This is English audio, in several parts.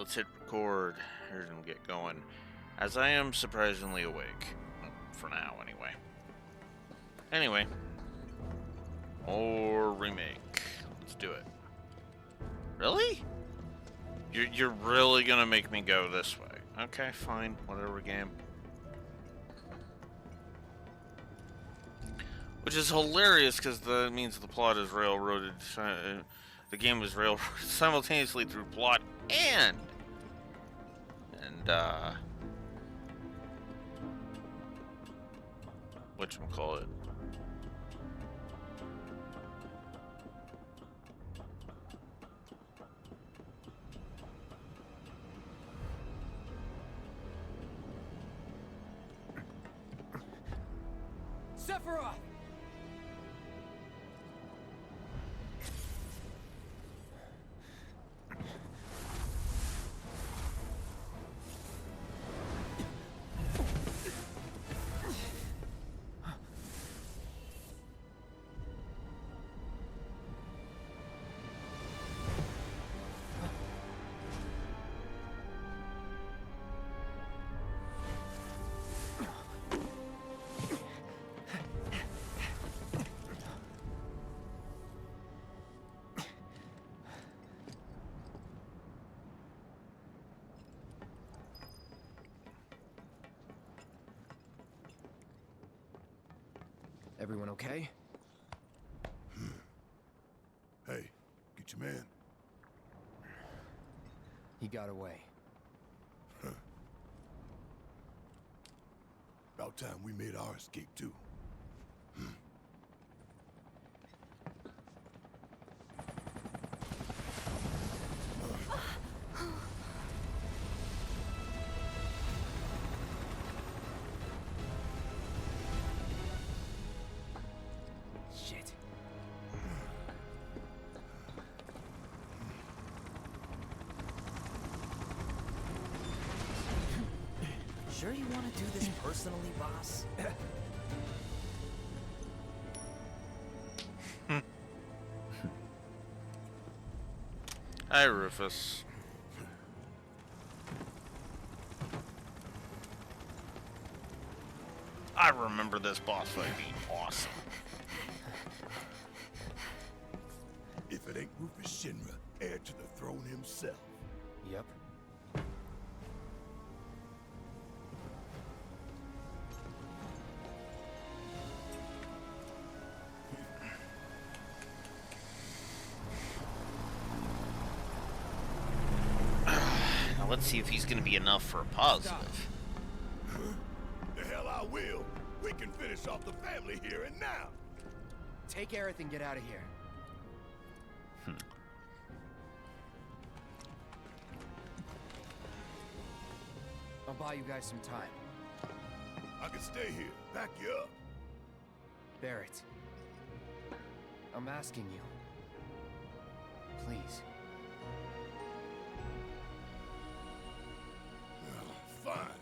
let's hit record and get going. As I am surprisingly awake. Well, for now, anyway. Anyway. Or remake. Let's do it. Really? You're really gonna make me go this way. Okay, fine. Whatever, game. Which is hilarious, because that means the plot is railroaded. The game was railroaded simultaneously through plot and whatchamacallit. Sephiroth! Everyone okay? Hey, get your man. He got away. About time we made our escape too. Shit. Sure you want to do this personally, boss? Hi, Rufus. I remember this boss fight being awesome. If it ain't Rufus Shinra, heir to the throne himself. Yep. Now let's see if he's gonna be enough for a positive. The hell I will. We can finish off the family here and now. Take Aerith and get out of here. I'll buy you guys some time. I can stay here, back you up. Barrett. I'm asking you. Please. Oh, fine.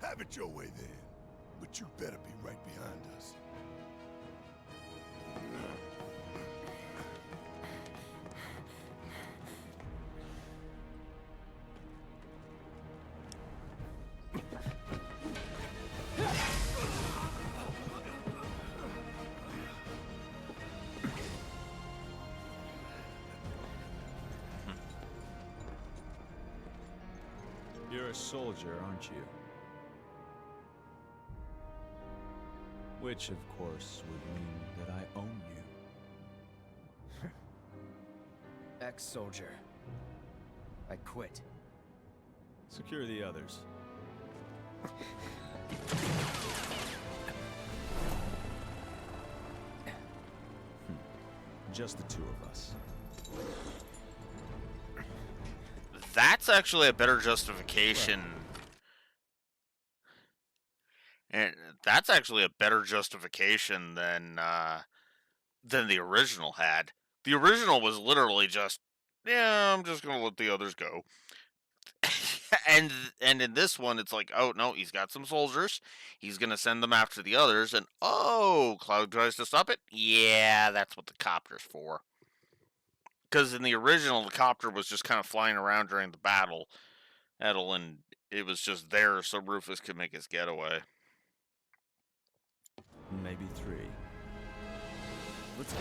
Have it your way then. But you better be right behind us. You're a soldier, aren't you? Which, of course, would mean that I own you. Ex-soldier. I quit. Secure the others. Just the two of us. That's actually a better justification. And that's actually a better justification than the original had. The original was literally just, yeah, I'm just gonna let the others go. and in this one, it's like, oh no, he's got some soldiers. He's gonna send them after the others, and oh, Cloud tries to stop it. Yeah, that's what the copter's for. Because in the original, the copter was just kind of flying around during the battle, and it was just there so Rufus could make his getaway. Maybe 3. Let's go.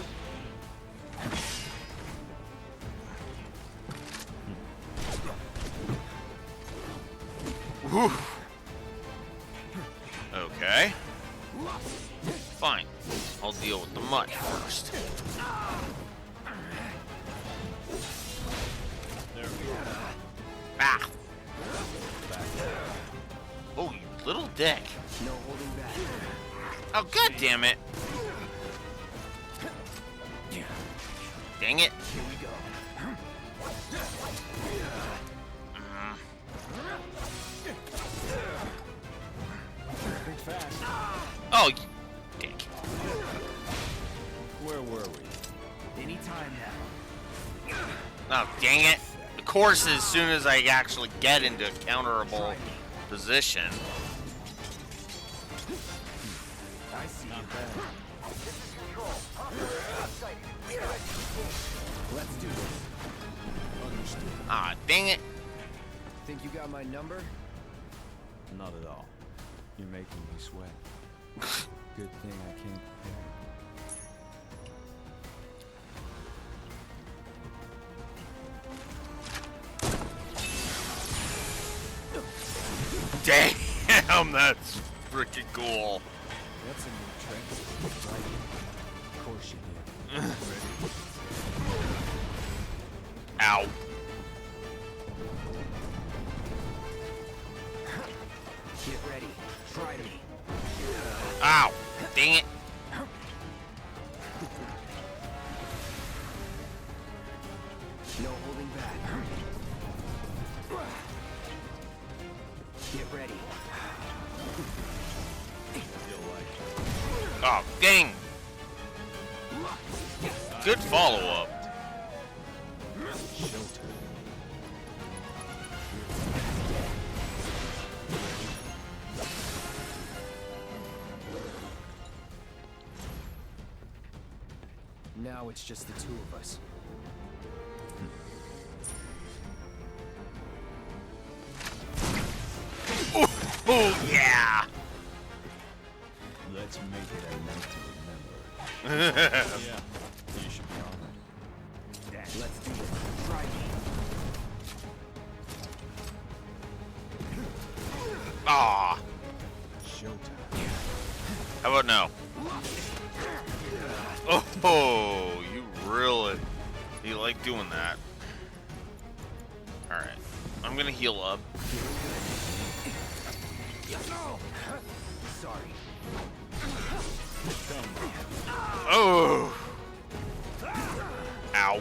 Whew. Okay. Fine. I'll deal with the mud first. There we go. Ah! Oh, you little dick. No holding back. Oh, god damn it. Dang it. Here we go. Think fast. Oh, you dick. Where were we? Anytime now. Oh, dang it. Of course, as soon as I actually get into a counterable position. I see Not you. bad. Let's do this. Understood. Ah, dang it. Think you got my number? Not at all. You're making me sweat. Good thing I came prepared. Damn, that's freaking cool. That's a new trick. Right. Of course you did. Ow. Get ready. Try me. Ow. Dang it. No holding back. Get ready. You'll like it. Oh, dang. Good follow-up. Showtime. Now it's just the two of us. Oh, yeah. Let's make it a night to remember. Yeah, you should be honored. Let's do this. Try me. Ah. Showtime. How about now? Oh, you like doing that. Alright. I'm gonna heal up. Sorry. Oh! Ow.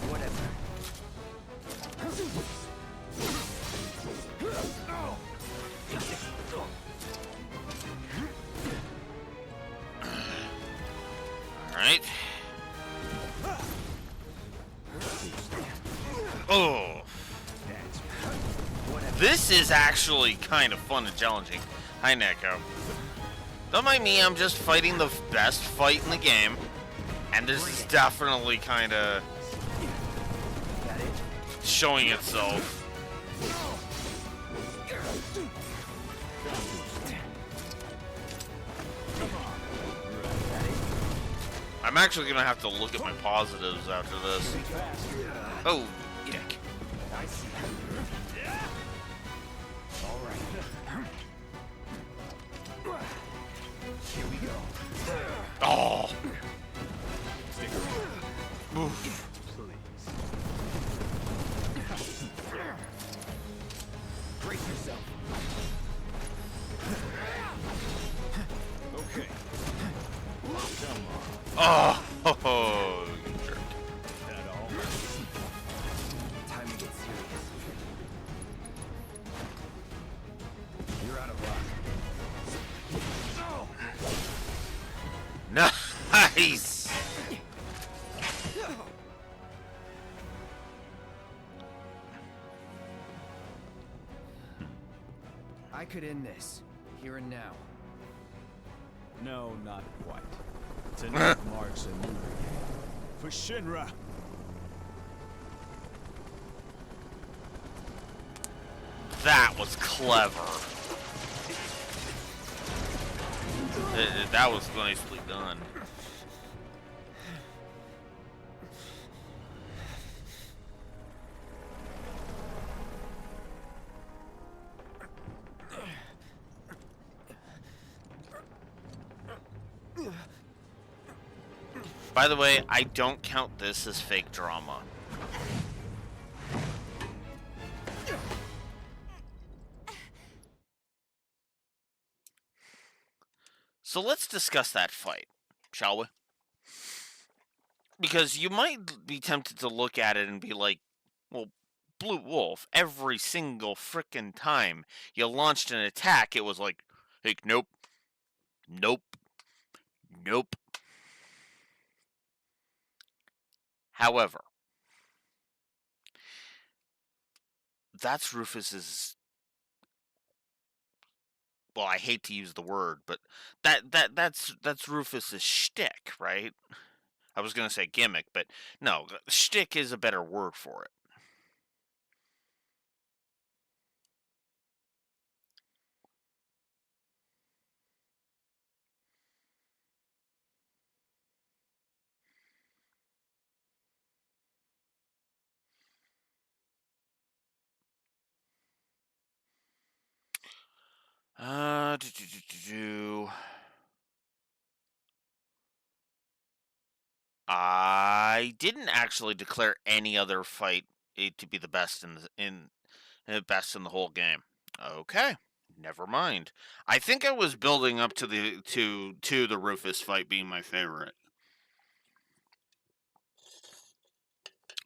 Whatever. Alright. Oh. This is actually kind of fun and challenging. Hi, Neko. Don't mind me, I'm just fighting the best fight in the game. And this is definitely kind of That it? showing itself. I'm actually gonna have to look at my positives after this. Oh, dick. I see. All right. Here we go. Oh. Brace yourself. Okay. Come on. Oh, you jerk. That all? Time to get serious. You're out of luck. Nice. I could end this, here and now. No, not quite. Tonight marks a new beginning for Shinra. That was clever. That was nicely done. By the way, I don't count this as fake drama. So let's discuss that fight, shall we? Because you might be tempted to look at it and be like, well, Blue Wolf, every single frickin' time you launched an attack, it was like, hey, nope, nope, nope. However, that's Rufus's. Well, I hate to use the word, but that's Rufus's shtick, right? I was gonna say gimmick, but no, shtick is a better word for it. Uh, do, do, do, do, do. I didn't actually declare any other fight to be the best in the whole game. Okay, never mind. I think I was building up to the Rufus fight being my favorite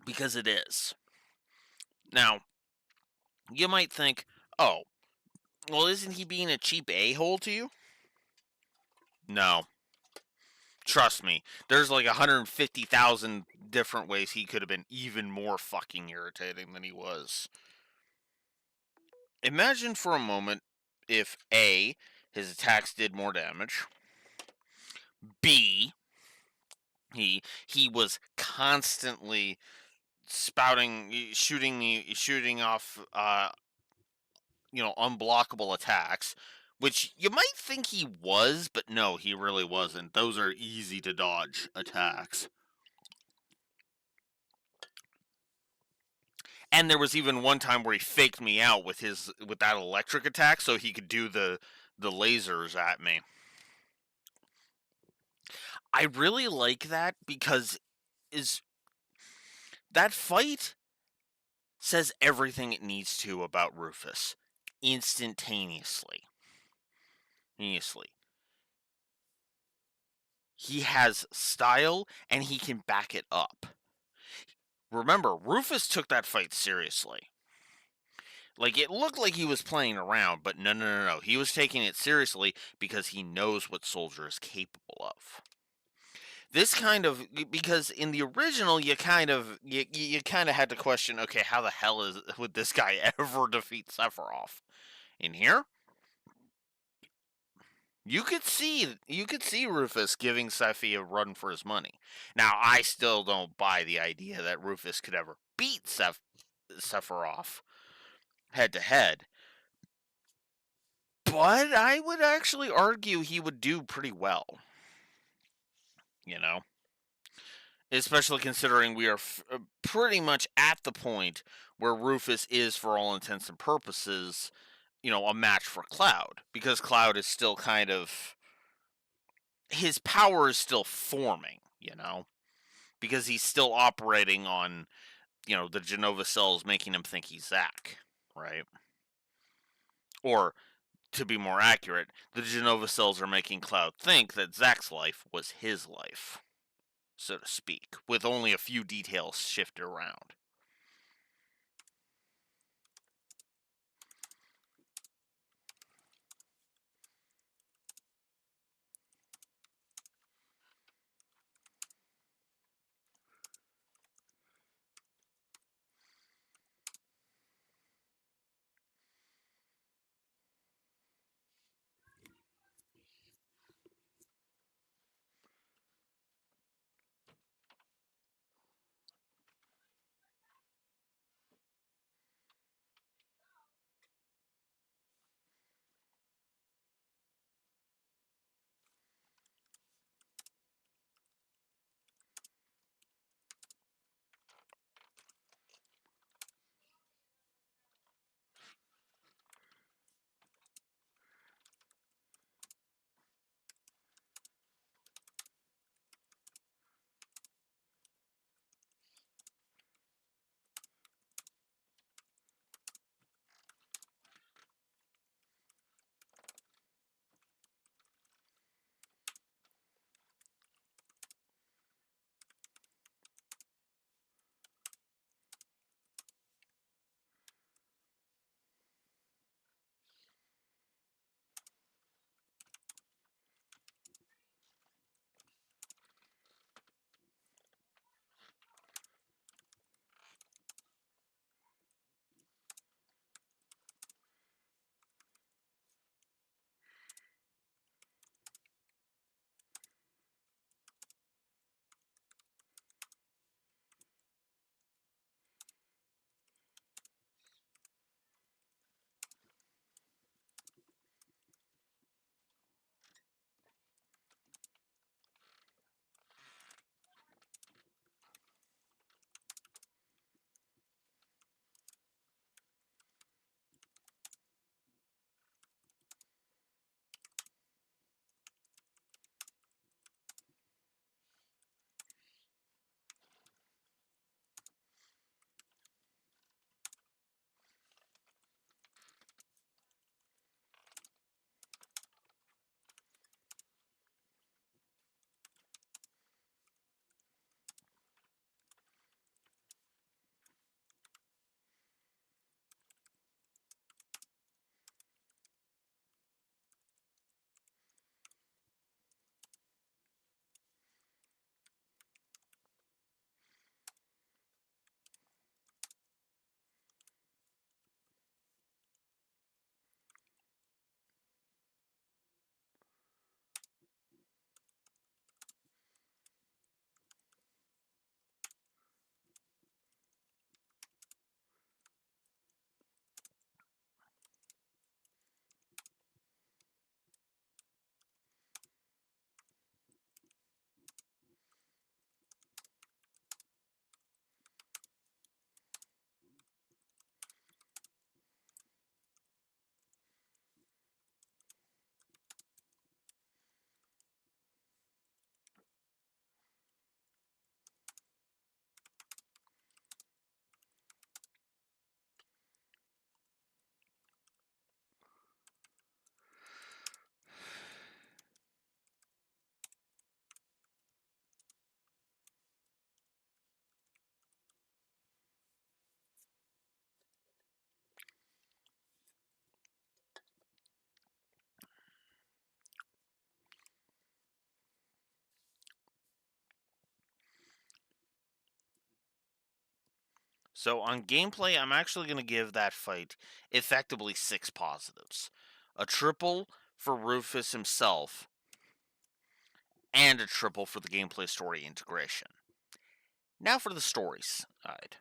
because it is. Now, you might think, "Oh, well, isn't he being a cheap a-hole to you?" No. Trust me, there's like 150,000 different ways he could have been even more fucking irritating than he was. Imagine for a moment if A, his attacks did more damage, B, he was constantly shooting off unblockable attacks, which you might think he was, but no, he really wasn't. Those are easy to dodge attacks. And there was even one time where he faked me out with that electric attack so he could do the lasers at me. I really like that because is that fight says everything it needs to about Rufus instantaneously. Instantaneously. He has style and he can back it up. Remember, Rufus took that fight seriously. Like, it looked like he was playing around, but no, no, no, no. He was taking it seriously because he knows what Soldier is capable of. This kind of, because in the original you kind of had to question, okay, how the hell would this guy ever defeat Sephiroth? In here, you could see Rufus giving Sephi a run for his money. Now, I still don't buy the idea that Rufus could ever beat Sephiroth head to head, but I would actually argue he would do pretty well. You know, especially considering we are pretty much at the point where Rufus is, for all intents and purposes, a match for Cloud, because Cloud is still kind of, his power is still forming, because he's still operating on, the Genova cells making him think he's Zack, right? Or, to be more accurate, the Genova cells are making Cloud think that Zack's life was his life, so to speak, with only a few details shifted around. So on gameplay, I'm actually going to give that fight effectively six positives. A triple for Rufus himself, and a triple for the gameplay story integration. Now for the story side.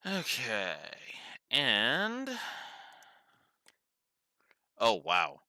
Okay. And oh wow.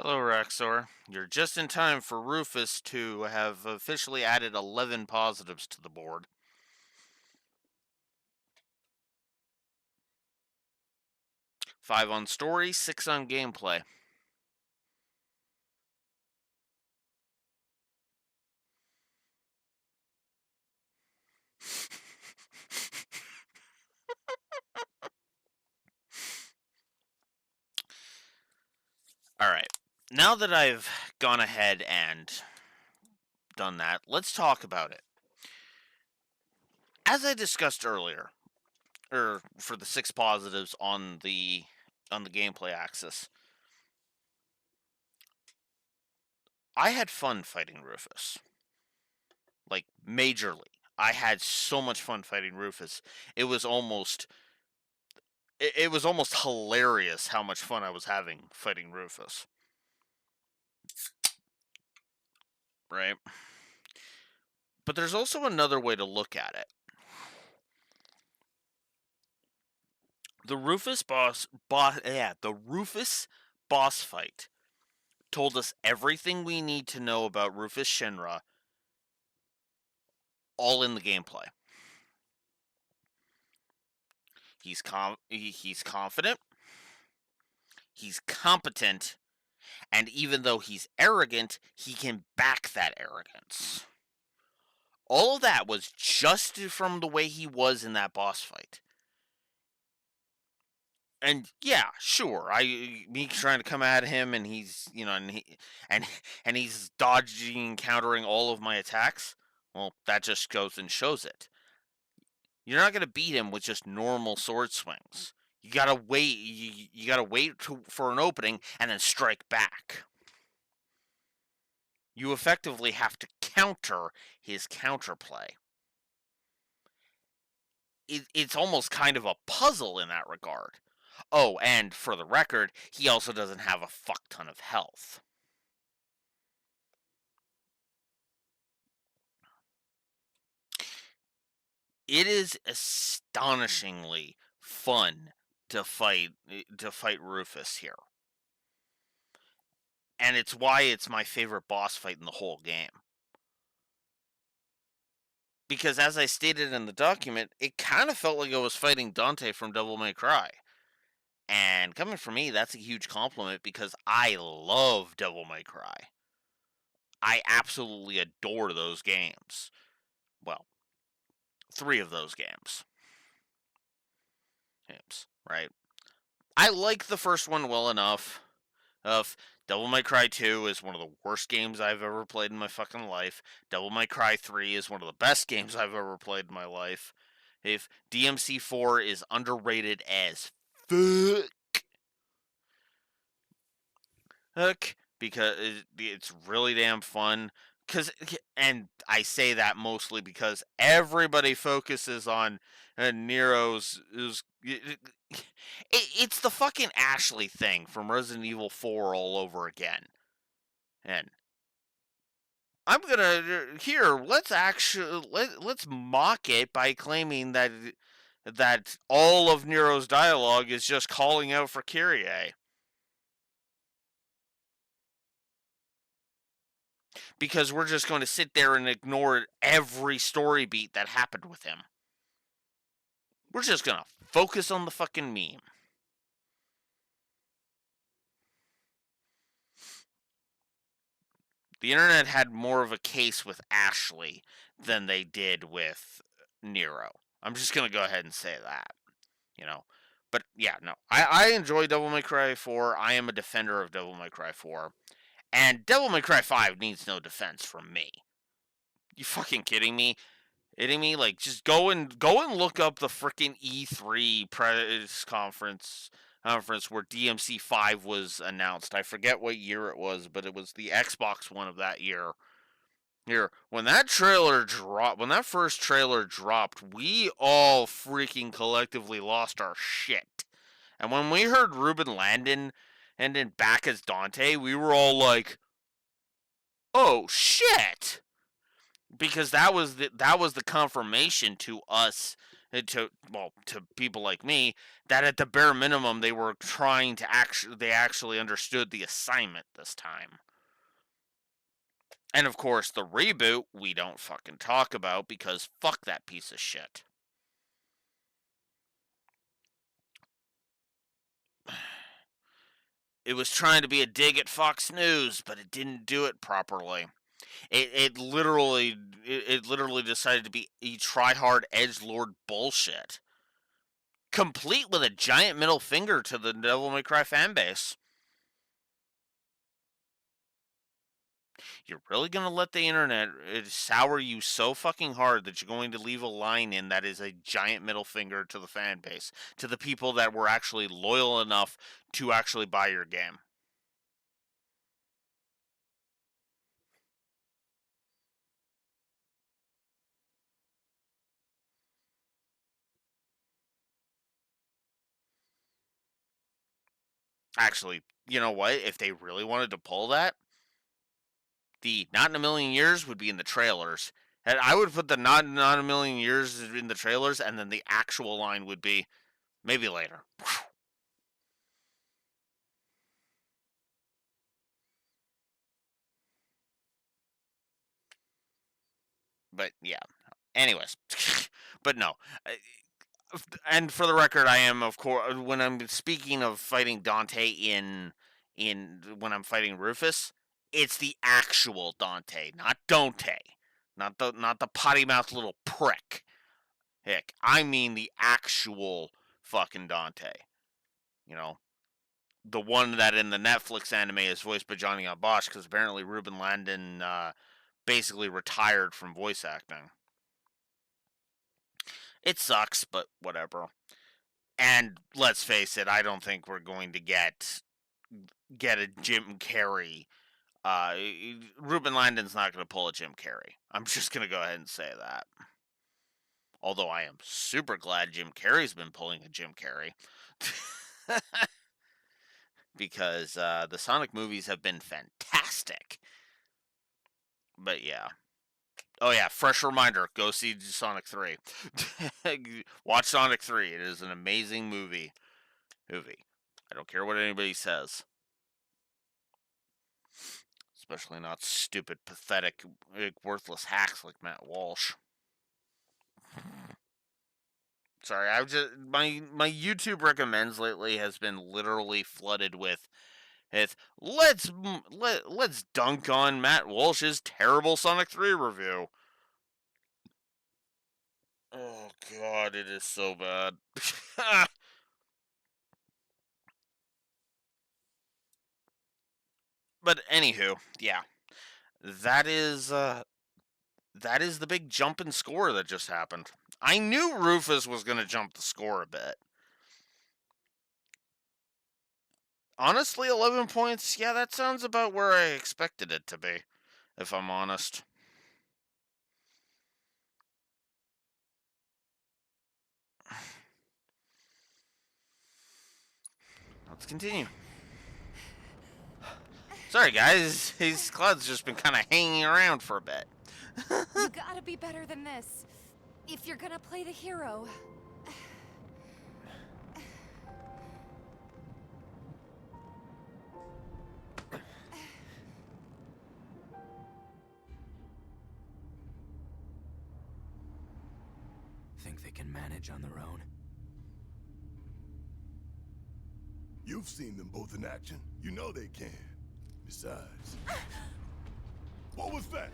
Hello, Raxor. You're just in time for Rufus to have officially added 11 positives to the board. Five on story, 6 on gameplay. Alright, now that I've gone ahead and done that, let's talk about it. As I discussed earlier, for the 6 positives on the gameplay axis, I had fun fighting Rufus. Like, majorly. I had so much fun fighting Rufus. It was almost hilarious how much fun I was having fighting Rufus. Right? But there's also another way to look at it. The Rufus boss fight told us everything we need to know about Rufus Shinra, all in the gameplay. He's confident, he's competent, and even though he's arrogant, he can back that arrogance. All of that was just from the way he was in that boss fight. And yeah, sure, me trying to come at him, and he's and he's dodging and countering all of my attacks. Well, that just goes and shows it. You're not gonna beat him with just normal sword swings. You gotta wait. You gotta wait for an opening and then strike back. You effectively have to counter his counterplay. It's almost kind of a puzzle in that regard. Oh, and for the record, he also doesn't have a fuck ton of health. It is astonishingly fun to fight Rufus here. And it's why it's my favorite boss fight in the whole game. Because as I stated in the document, it kind of felt like I was fighting Dante from Devil May Cry. And coming from me, that's a huge compliment because I love Devil May Cry. I absolutely adore those games. Well, 3 of those games, right? I like the first one well enough. Devil May Cry 2 is one of the worst games I've ever played in my fucking life. Devil May Cry 3 is one of the best games I've ever played in my life. If DMC 4 is underrated as fuck, because it's really damn fun. And I say that mostly because everybody focuses on Nero's. It's the fucking Ashley thing from Resident Evil 4 all over again. And I'm gonna let's mock it by claiming that all of Nero's dialogue is just calling out for Kyrie. Because we're just going to sit there and ignore every story beat that happened with him. We're just going to focus on the fucking meme. The internet had more of a case with Ashley than they did with Nero. I'm just going to go ahead and say that. But yeah, no. I enjoy Devil May Cry 4. I am a defender of Devil May Cry 4. And Devil May Cry 5 needs no defense from me. You fucking kidding me? Like, just go and look up the freaking E3 press conference where DMC5 was announced. I forget what year it was, but it was the Xbox one of that year. Here, when that first trailer dropped, we all freaking collectively lost our shit. And when we heard Ruben Landon and then back as Dante, we were all like, "Oh shit." Because that was the confirmation to us to people like me, that at the bare minimum they were trying to they actually understood the assignment this time. And of course, the reboot we don't fucking talk about because fuck that piece of shit. It was trying to be a dig at Fox News, but it didn't do it properly. It literally decided to be a try-hard edgelord bullshit, complete with a giant middle finger to the Devil May Cry fanbase. You're really gonna let the internet sour you so fucking hard that you're going to leave a line in that is a giant middle finger to the fan base, to the people that were actually loyal enough to actually buy your game. Actually, you know what? If they really wanted to pull that, the "not in a million years" would be in the trailers. And I would put the not in a million years in the trailers, and then the actual line would be maybe later. But yeah. Anyways, but no. And for the record, I am, of course, when I'm speaking of fighting Dante in when I'm fighting Rufus, it's the actual Dante, not Dante, not the potty mouthed little prick. Heck, I mean the actual fucking Dante. You know, the one that in the Netflix anime is voiced by Johnny Bosch, because apparently Ruben Landon basically retired from voice acting. It sucks, but whatever. And let's face it, I don't think we're going to get a Jim Carrey. Ruben Landon's not going to pull a Jim Carrey. I'm just going to go ahead and say that. Although I am super glad Jim Carrey's been pulling a Jim Carrey. Because the Sonic movies have been fantastic. But yeah. Oh yeah, fresh reminder, go see Sonic 3. Watch Sonic 3. It is an amazing movie. I don't care what anybody says. Especially not stupid, pathetic, worthless hacks like Matt Walsh. Sorry, I've just my YouTube recommends lately has been literally flooded with let's dunk on Matt Walsh's terrible Sonic 3 review. Oh god, it is so bad. But anywho, yeah. That is the big jump in score that just happened. I knew Rufus was going to jump the score a bit. Honestly, 11 points, yeah, that sounds about where I expected it to be, if I'm honest. Let's continue. Sorry, guys. These clouds just been kind of hanging around for a bit. You gotta be better than this. If you're gonna play the hero. Think they can manage on their own? You've seen them both in action. You know they can. Besides... What was that?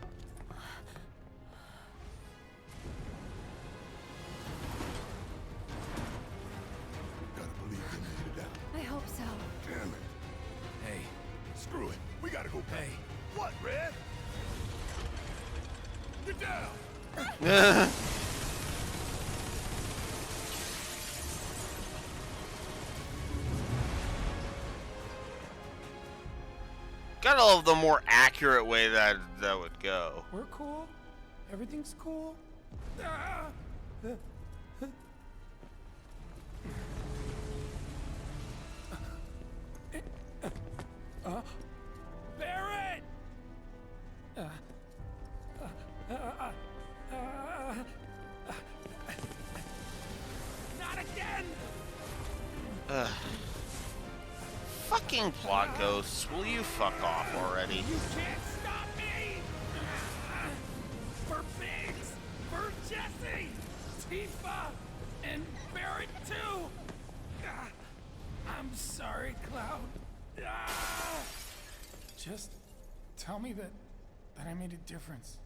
Gotta believe they made it out. I hope so. Damn it. Hey, Screw it. We gotta go back. hey. What, Red? Get down! Gotta love the more accurate way that would go. We're cool. Everything's cool. Barrett! Ugh. Fucking plot ghosts, will you fuck off already? You can't stop me! For Biggs! For Jesse! Tifa! And Barrett too! I'm sorry, Cloud. Just tell me that I made a difference.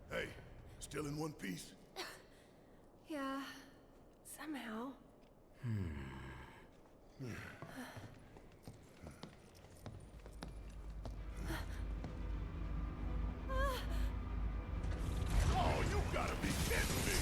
Hey, still in one piece? Yeah, somehow. Oh, you gotta be kidding me!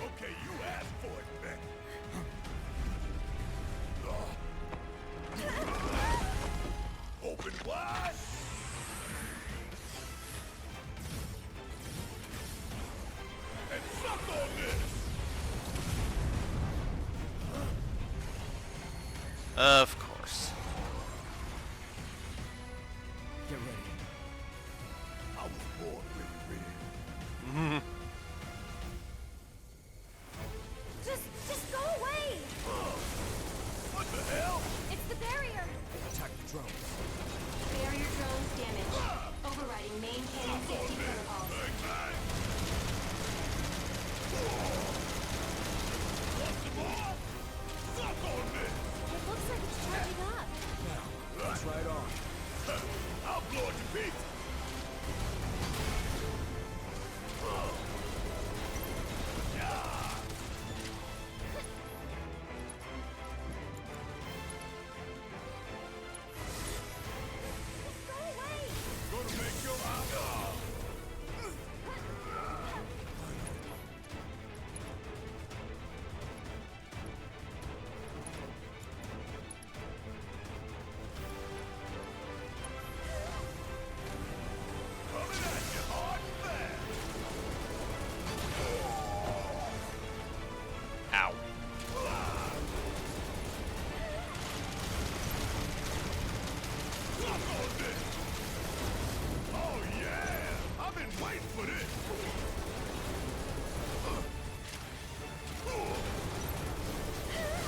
Okay, you asked for it, man. Open wide. And suck on this. Of course. Get ready. I was born really big. Just go away! What the hell? It's the barrier! Attack the drones. Barrier drones damaged. Overriding main cannon safety protocols. Suck on this. It looks like it's charging up. That's right on. I'll blow it to pieces. Go away! Gonna make your eyes. Coming at you hard and fast. Ow. Suck on this. Oh yeah, I've been waiting for this.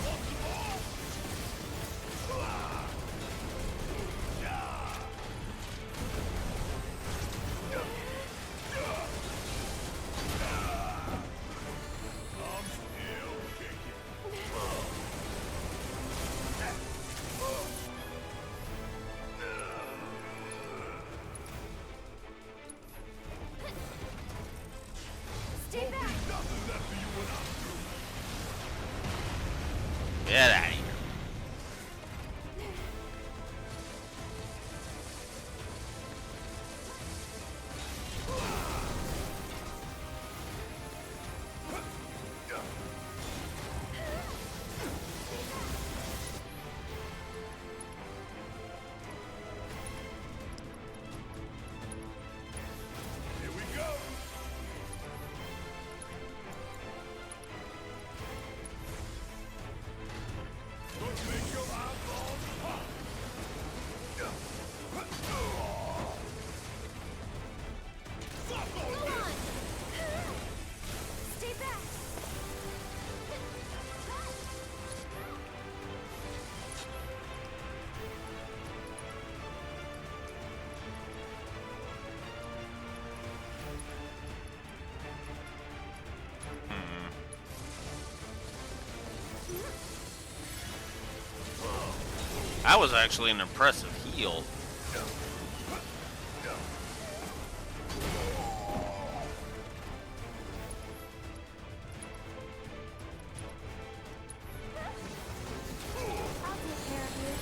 Want some more? I'm still kicking. Stay Won't be back! nothing left of you when I'm through. Get out of here. Here we go. Gonna make your eyeballs pop. Suck on Go this. on! Stay back! That was actually an impressive heal. I'll take care of you.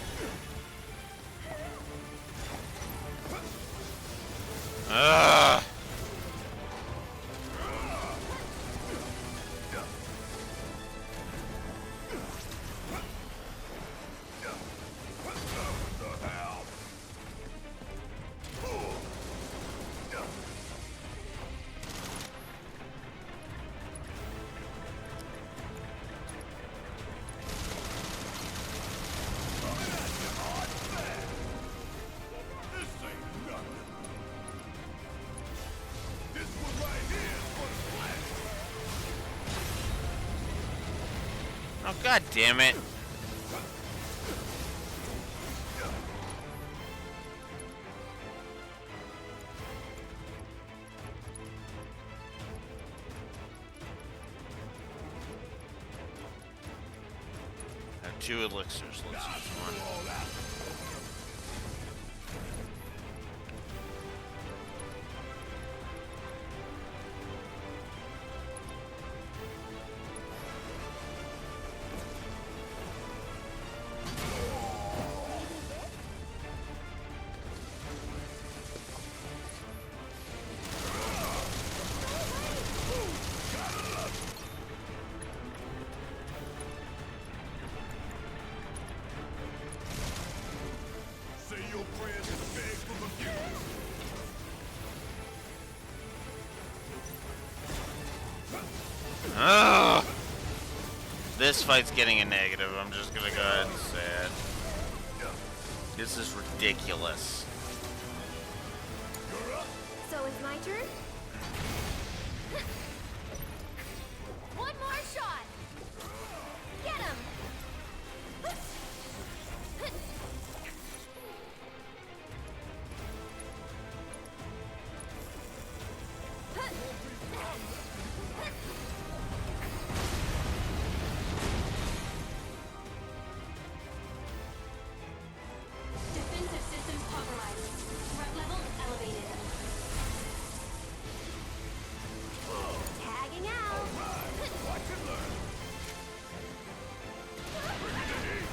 Ugh. God damn it. I have 2 elixirs. Let's use one. Say your prayers and beg for forgiveness. Ugh. This fight's getting a negative. I'm just gonna go ahead and say it. This is ridiculous. So it's my turn? One more shot! Get him! Defensive systems compromised. Threat level elevated. Tagging out. Watch and learn. Bring it to heat.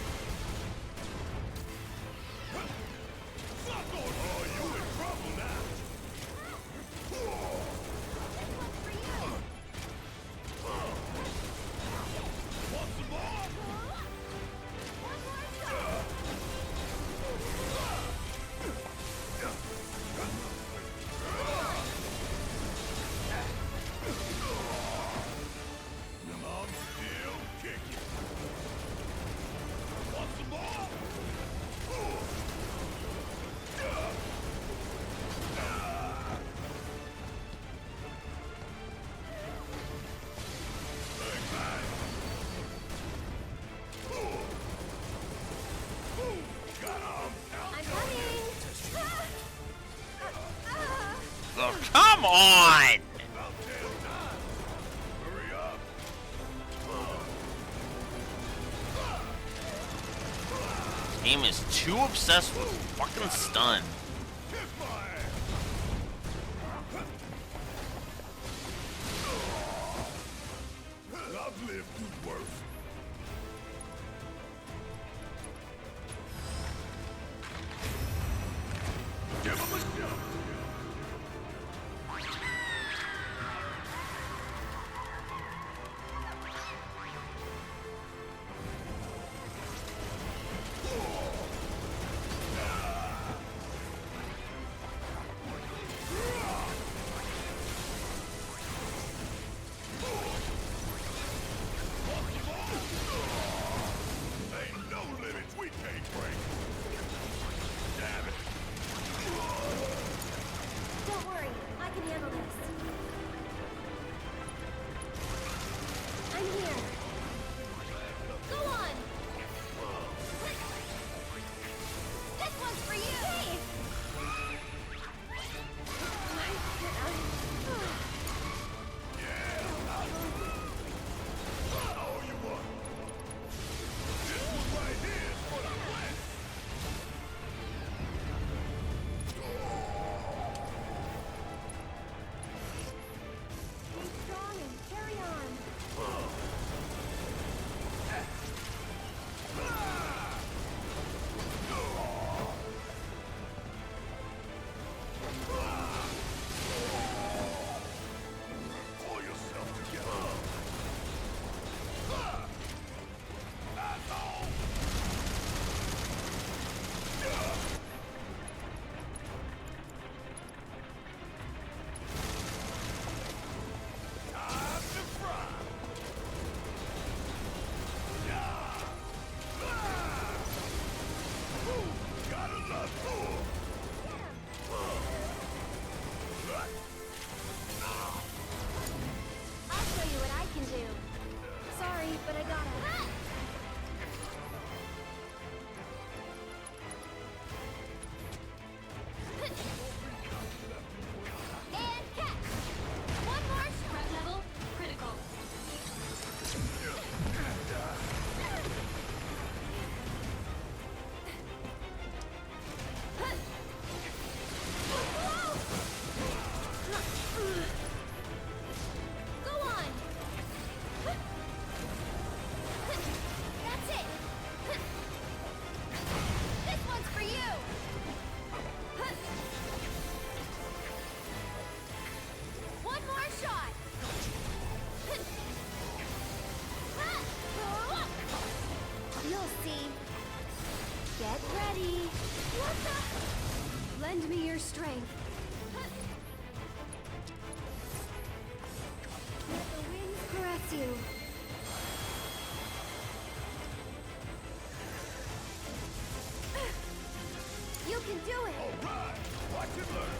Suck on. Oh, you in trouble now. Want some more? And I'm still kicking. Want some more? I'm coming! Oh, come on! About damn time. Hurry up. Game is too obsessed with fucking stun. Kiss my ass. I've lived through worse. Give him a shot. Lend me your strength. Let the winds caress you. You can do it! All right, watch and learn.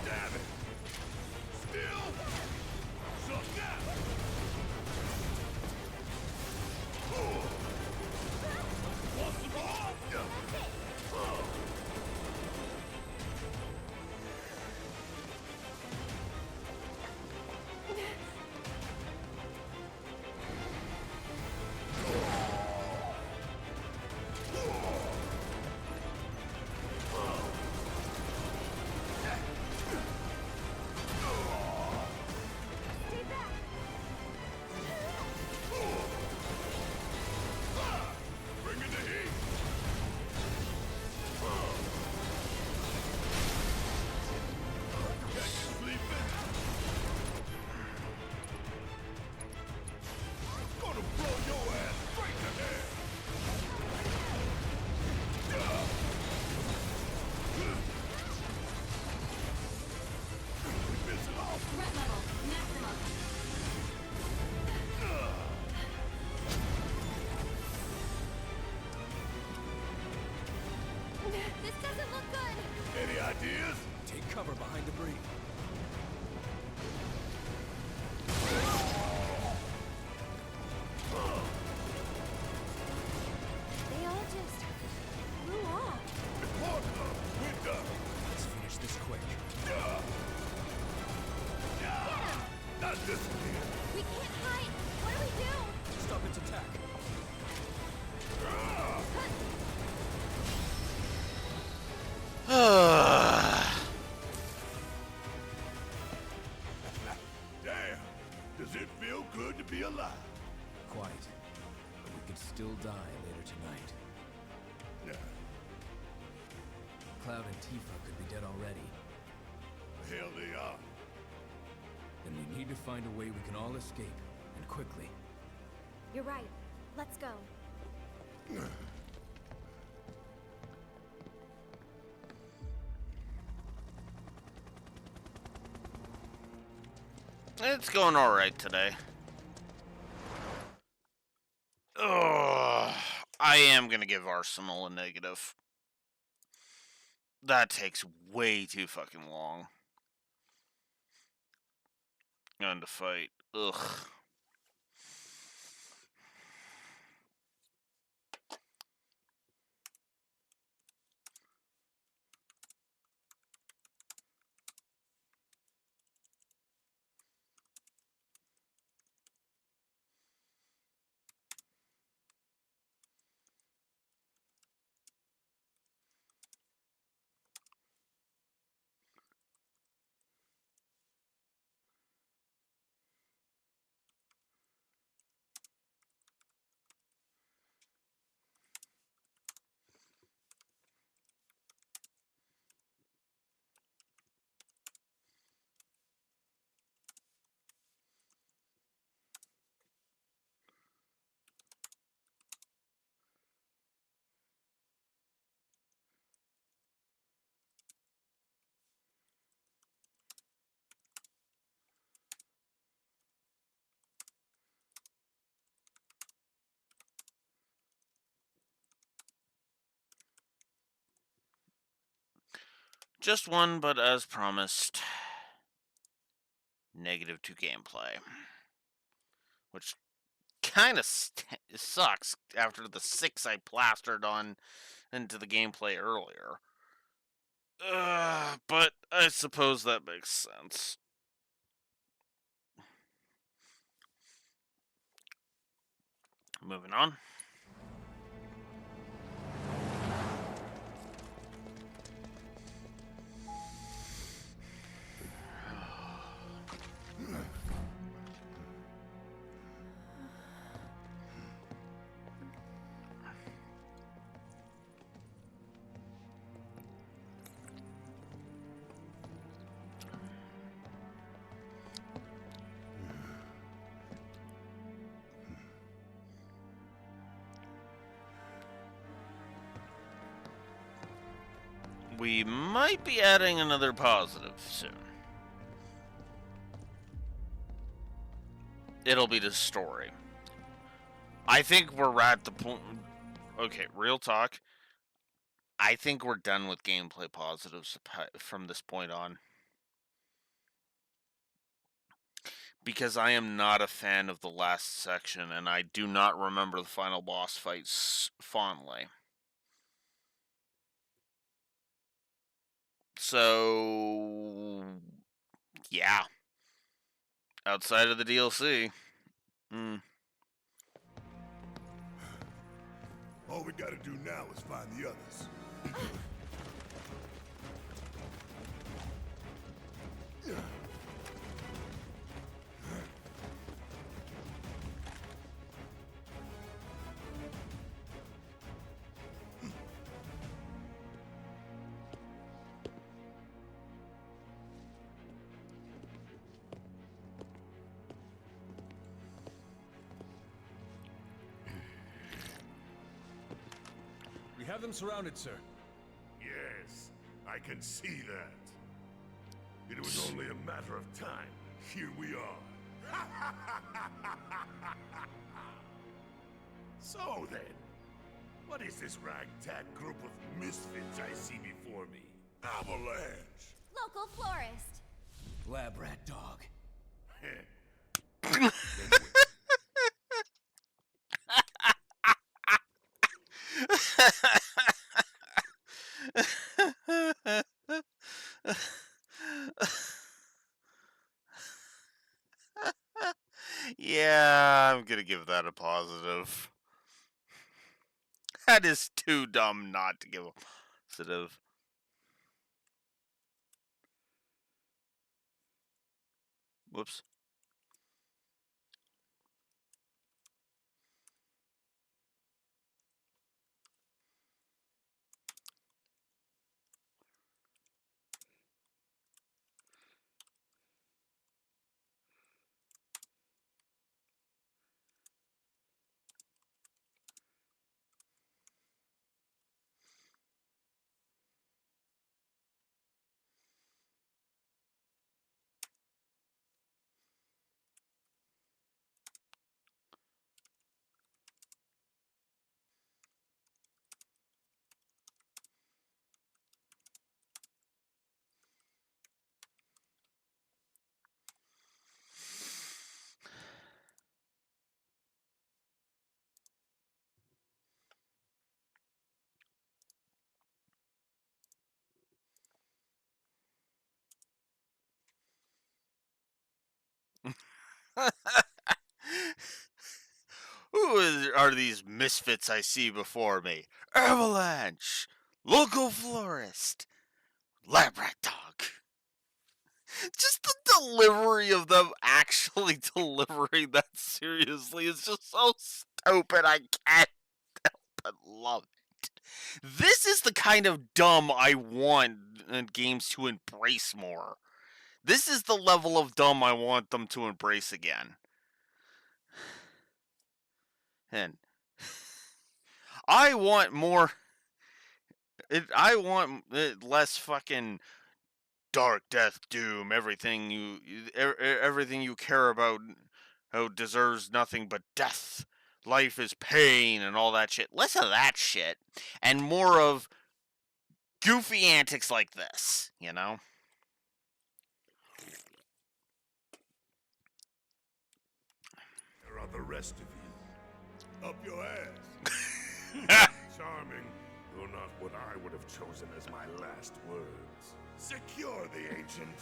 Damn it! Still, shut down. Want some more? Stay back! Bring in the heat. Got you sleeping? Gonna blow your ass straight to hell. Missing off. Threat level maximum. This doesn't look good! Any ideas? Take cover behind debris. They all just blew off. Report up. We're done. Let's finish this quick. Not this again. We can't hide! What do we do? Stop its attack. Damn. Does it feel good to be alive? Quite. But we could still die later tonight. Yeah. Cloud and Tifa could be dead already. Hell they are. And we need to find a way we can all escape, and quickly. You're right. Let's go. It's going alright today. Ugh, I am gonna give Arsenal a negative. That takes way too fucking long. And to fight. Ugh. Just one, but as promised, negative to gameplay. Which kind of sucks after the 6 I plastered on into the gameplay earlier. But I suppose that makes sense. Moving on. We might be adding another positive soon. It'll be the story. I think we're at the point. Okay, real talk. I think we're done with gameplay positives from this point on. Because I am not a fan of the last section, and I do not remember the final boss fights fondly. So, yeah. Outside of the DLC. All we gotta do now is find the others. We have them surrounded, sir. Yes, I can see that. It was only a matter of time. Here we are. So then, what is this ragtag group of misfits I see before me? Avalanche! Local florist. Lab rat dog. Yeah, I'm gonna give that a positive. That is too dumb not to give a positive. Whoops. Are these misfits I see before me? Avalanche, local florist, lab rat dog. Just the delivery of them actually delivering that seriously is just so stupid. I can't help but love it. This is the kind of dumb I want games to embrace more. This is the level of dumb I want them to embrace again. And I want more. I want less fucking dark, death, doom. Everything you care about, how deserves nothing but death. Life is pain and all that shit. Less of that shit, and more of goofy antics like this. You know. Where are the rest of you? Up your ass. Charming, though not what I would have chosen as my last words. Secure the ancient,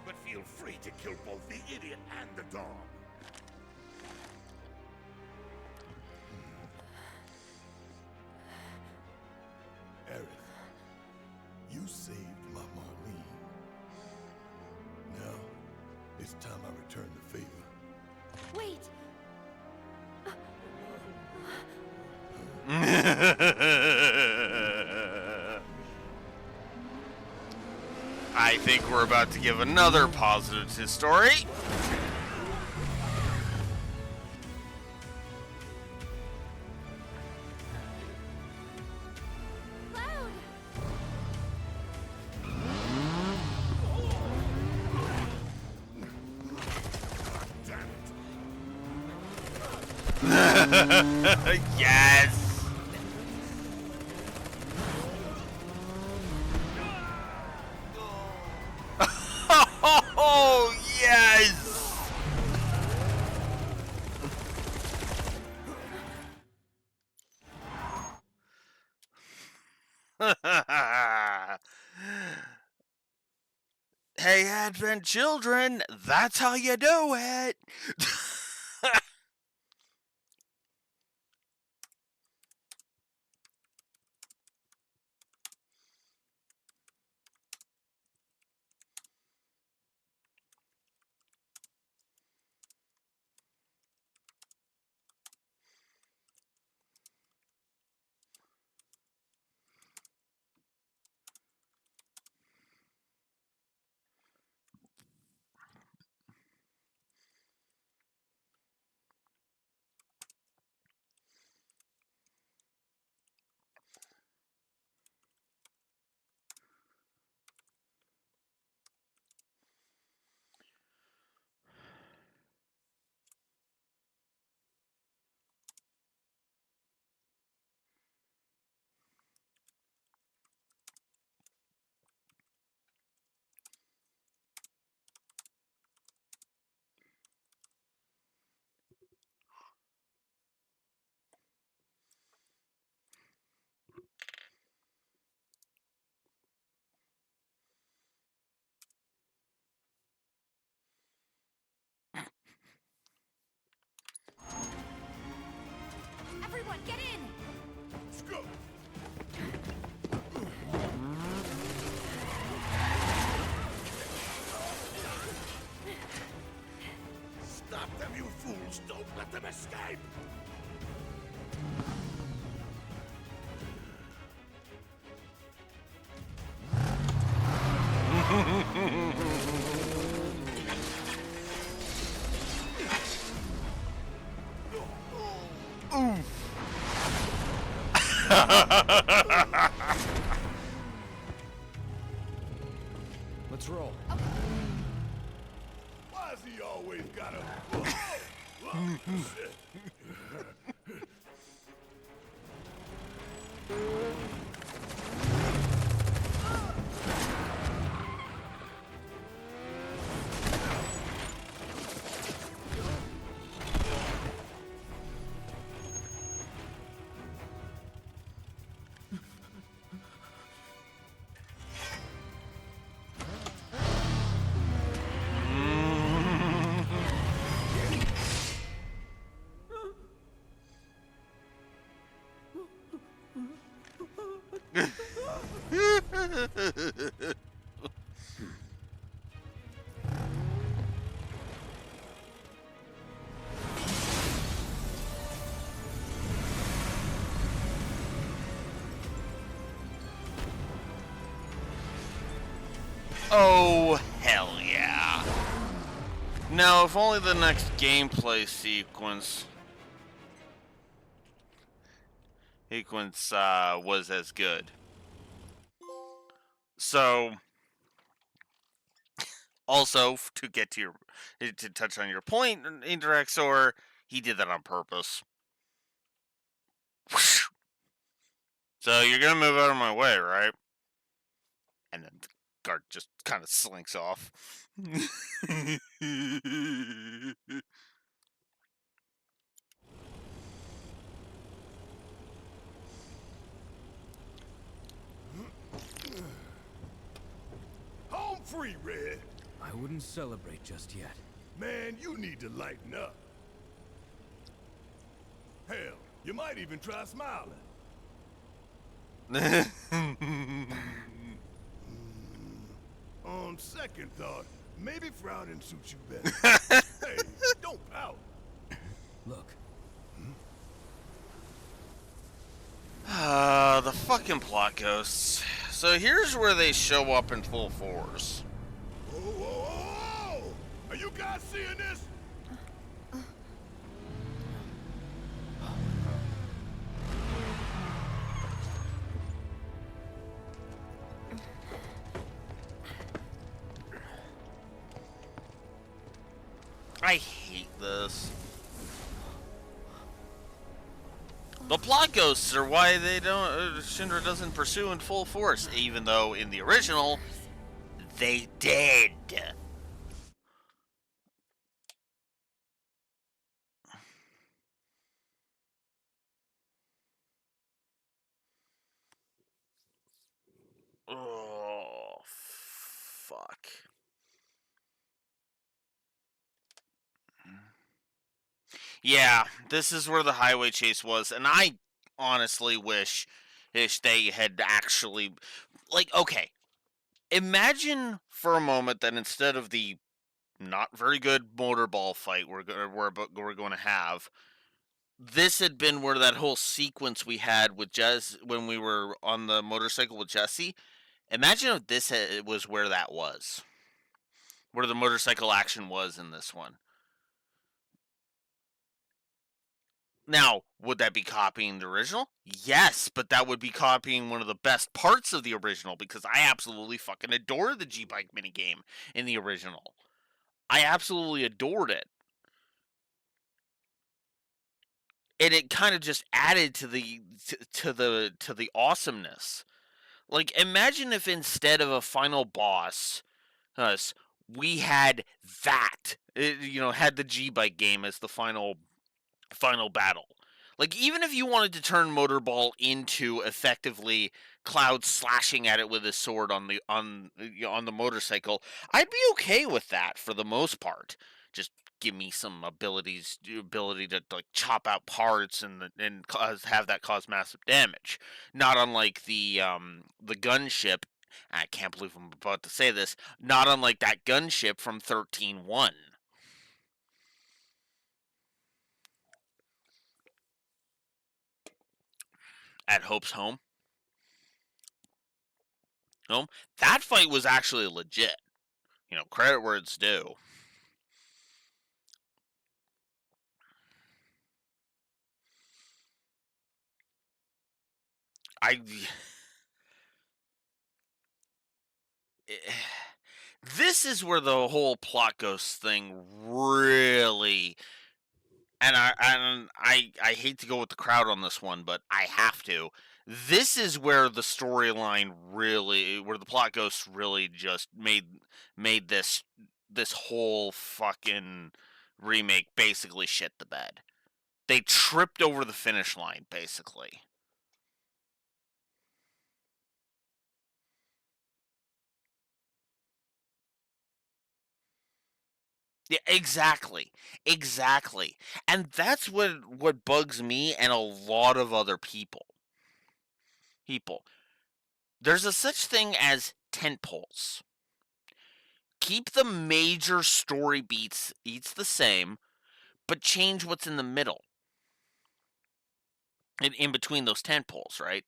but feel free to kill both the idiot and the dog. You saved my Marlene. Now, it's time I return the favor. Wait! I think we're about to give another positive to story. Cloud! Yes. Oh, yes! Hey, Advent children, that's how you do it! Everyone, get in! Let's go! Stop them, you fools! Don't let them escape! Let's roll. Why's he always gotta... Whoa, shit. Oh, hell yeah. Now, if only the next gameplay sequence was as good. So, also, to get to to touch on your point, Interexor, he did that on purpose. So, you're gonna move out of my way, right? And then the guard just kind of slinks off. Home free, Red! I wouldn't celebrate just yet. Man, you need to lighten up. Hell, you might even try smiling. On second thought, maybe frowning suits you better. Hey, don't pout. Look, The fucking plot ghosts. So here's where they show up in full force. Whoa, whoa, whoa, whoa! Are you guys seeing this? I hate this. The plot ghosts are why they don't. Shinra doesn't pursue in full force, even though in the original they did. Oh, fuck. Yeah, this is where the highway chase was, and I honestly wish they had actually, like, okay, imagine for a moment that instead of the not very good motorball fight we're going to have, this had been where that whole sequence we had with Jess when we were on the motorcycle with Jesse. Imagine if this was where that was, where the motorcycle action was in this one. Now, would that be copying the original? Yes, but that would be copying one of the best parts of the original because I absolutely fucking adore the G-Bike minigame in the original. I absolutely adored it. And it kind of just added to the awesomeness. Like, imagine if instead of a final boss, us, we had that. Had the G-Bike game as the final battle. Like, even if you wanted to turn Motorball into effectively Cloud slashing at it with his sword on the motorcycle, I'd be okay with that for the most part. Just give me some ability to like chop out parts and have that cause massive damage. Not unlike the gunship. I can't believe I'm about to say this. Not unlike that gunship from 13-1. At Hope's home. That fight was actually legit. Credit where it's due. I this is where the whole plot ghost thing really, and I hate to go with the crowd on this one, but I have to. This is where the storyline really, where the plot ghosts really just made this whole fucking remake basically shit the bed. They tripped over the finish line basically. Yeah, exactly. Exactly. And that's what bugs me and a lot of other people. There's a such thing as tent poles. Keep the major story beats the same, but change what's in the middle. In between those tent poles, right?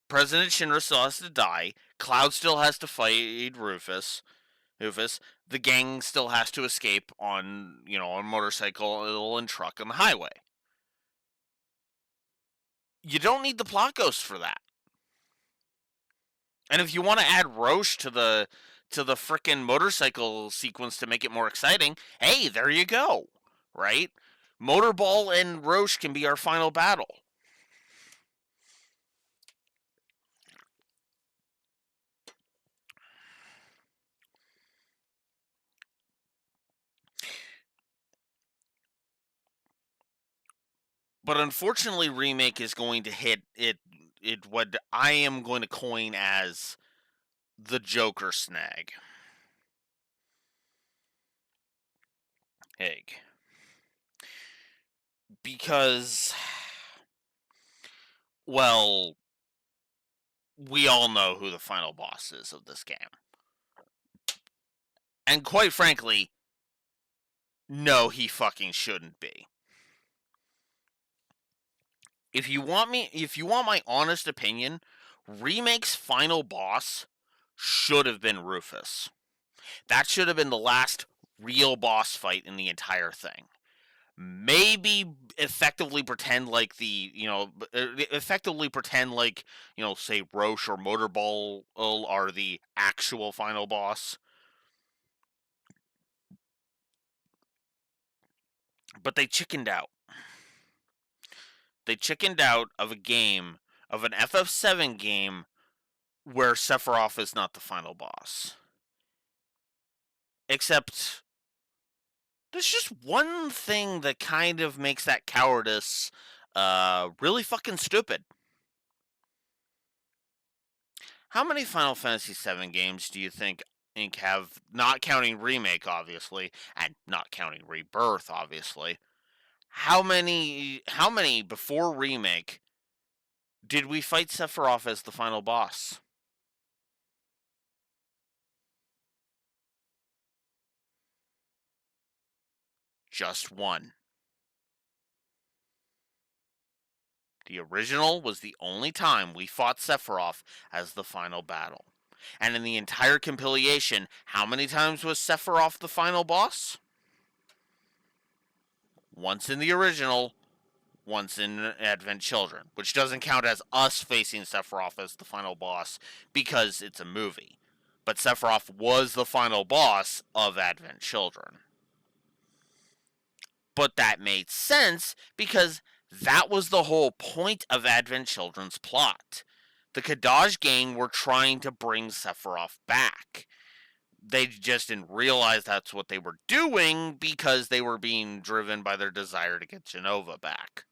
President Shinra still has to die. Cloud still has to fight Rufus. The gang still has to escape on motorcycle and truck on the highway. You don't need the plot ghost for that. And if you want to add Roche to the frickin' motorcycle sequence to make it more exciting, hey, there you go. Right? Motorball and Roche can be our final battle. But unfortunately, Remake is going to hit what I am going to coin as the Joker snag. Egg. Because, well, we all know who the final boss is of this game. And quite frankly, no, he fucking shouldn't be. If you want my honest opinion, Remake's final boss should have been Rufus. That should have been the last real boss fight in the entire thing. Maybe effectively pretend like say Roche or Motorball are the actual final boss. But they chickened out. They chickened out of a game, of an FF7 game, where Sephiroth is not the final boss. Except, there's just one thing that kind of makes that cowardice really fucking stupid. How many Final Fantasy VII games do you think have, not counting Remake, obviously, and not counting Rebirth, obviously, how many before Remake did we fight Sephiroth as the final boss? Just one. The original was the only time we fought Sephiroth as the final battle. And in the entire compilation, how many times was Sephiroth the final boss? Once in the original, once in Advent Children, which doesn't count as us facing Sephiroth as the final boss because it's a movie. But Sephiroth was the final boss of Advent Children. But that made sense because that was the whole point of Advent Children's plot. The Kadaj gang were trying to bring Sephiroth back. They just didn't realize that's what they were doing because they were being driven by their desire to get Jenova back.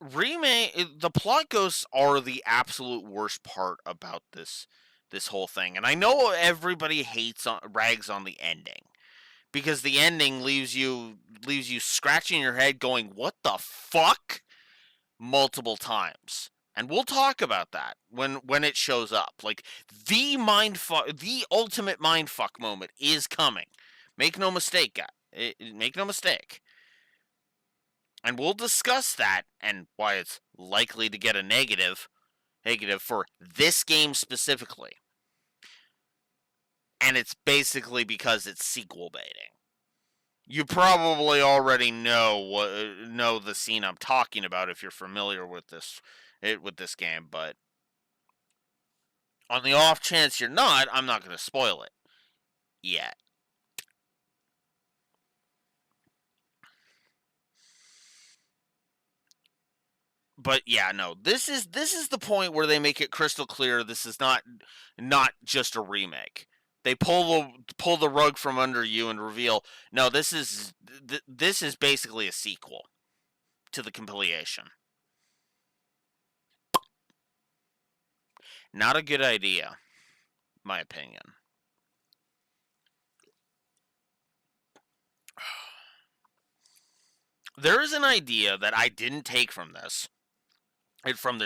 The plot ghosts are the absolute worst part about this whole thing. And I know everybody rags on the ending because the ending leaves you scratching your head going, "What the fuck?" multiple times. And we'll talk about that when it shows up. Like, the ultimate mindfuck moment is coming. Make no mistake, guy. Make no mistake. And we'll discuss that and why it's likely to get a negative for this game specifically. And it's basically because it's sequel baiting. You probably already know the scene I'm talking about if you're familiar with this game, but on the off chance you're not, I'm not going to spoil it yet. But yeah, no. This is the point where they make it crystal clear this is not just a remake. They pull the rug from under you and reveal, no, this is basically a sequel to the compilation. Not a good idea, my opinion. There is an idea that I didn't take from this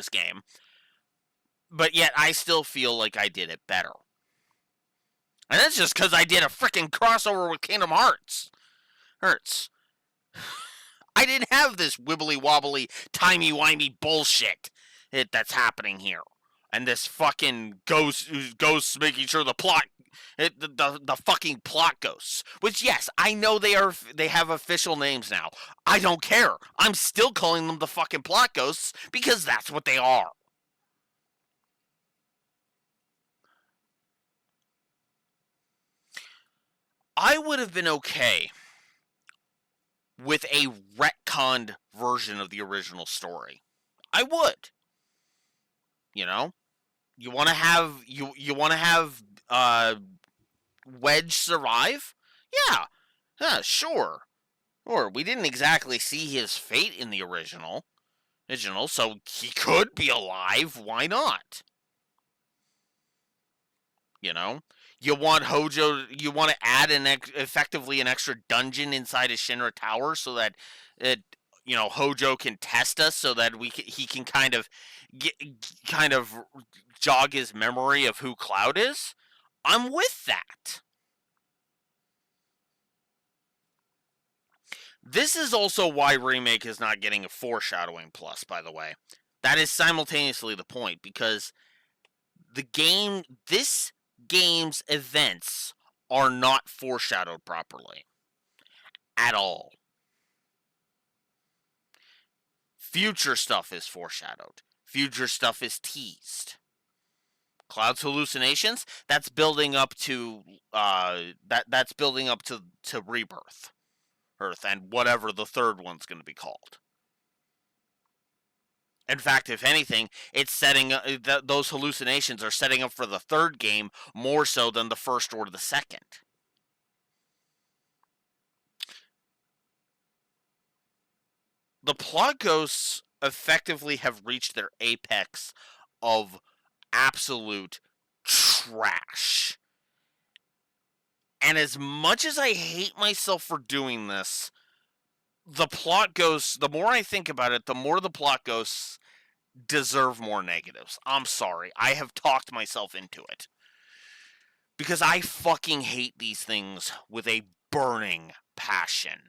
game, but yet I still feel like I did it better. And that's just because I did a freaking crossover with Kingdom Hearts. Hurts. I didn't have this wibbly wobbly, timey wimey bullshit that's happening here. And this fucking ghosts making sure the plot, the fucking plot ghosts. Which, yes, I know they have official names now. I don't care. I'm still calling them the fucking plot ghosts because that's what they are. I would have been okay with a retconned version of the original story. I would. You know, you want to have Wedge survive? Yeah, sure. Or we didn't exactly see his fate in the original, so he could be alive. Why not? You know, you want Hojo. You want to add effectively an extra dungeon inside of Shinra Tower so that Hojo can test us so that he can get, kind of jog his memory of who Cloud is. I'm with that. This is also why Remake is not getting a foreshadowing plus, by the way. That is simultaneously the point, because this game's events are not foreshadowed properly at all. Future stuff is foreshadowed. Future stuff is teased. Cloud's hallucinations, that's building up to that's building up to rebirth, Earth, and whatever the third one's going to be called. In fact, if anything, it's setting those hallucinations are setting up for the third game more so than the first or the second. The plot ghosts effectively have reached their apex of absolute trash. And as much as I hate myself for doing this, the plot ghosts, the more I think about it, the more the plot ghosts deserve more negatives. I'm sorry. I have talked myself into it. Because I fucking hate these things with a burning passion.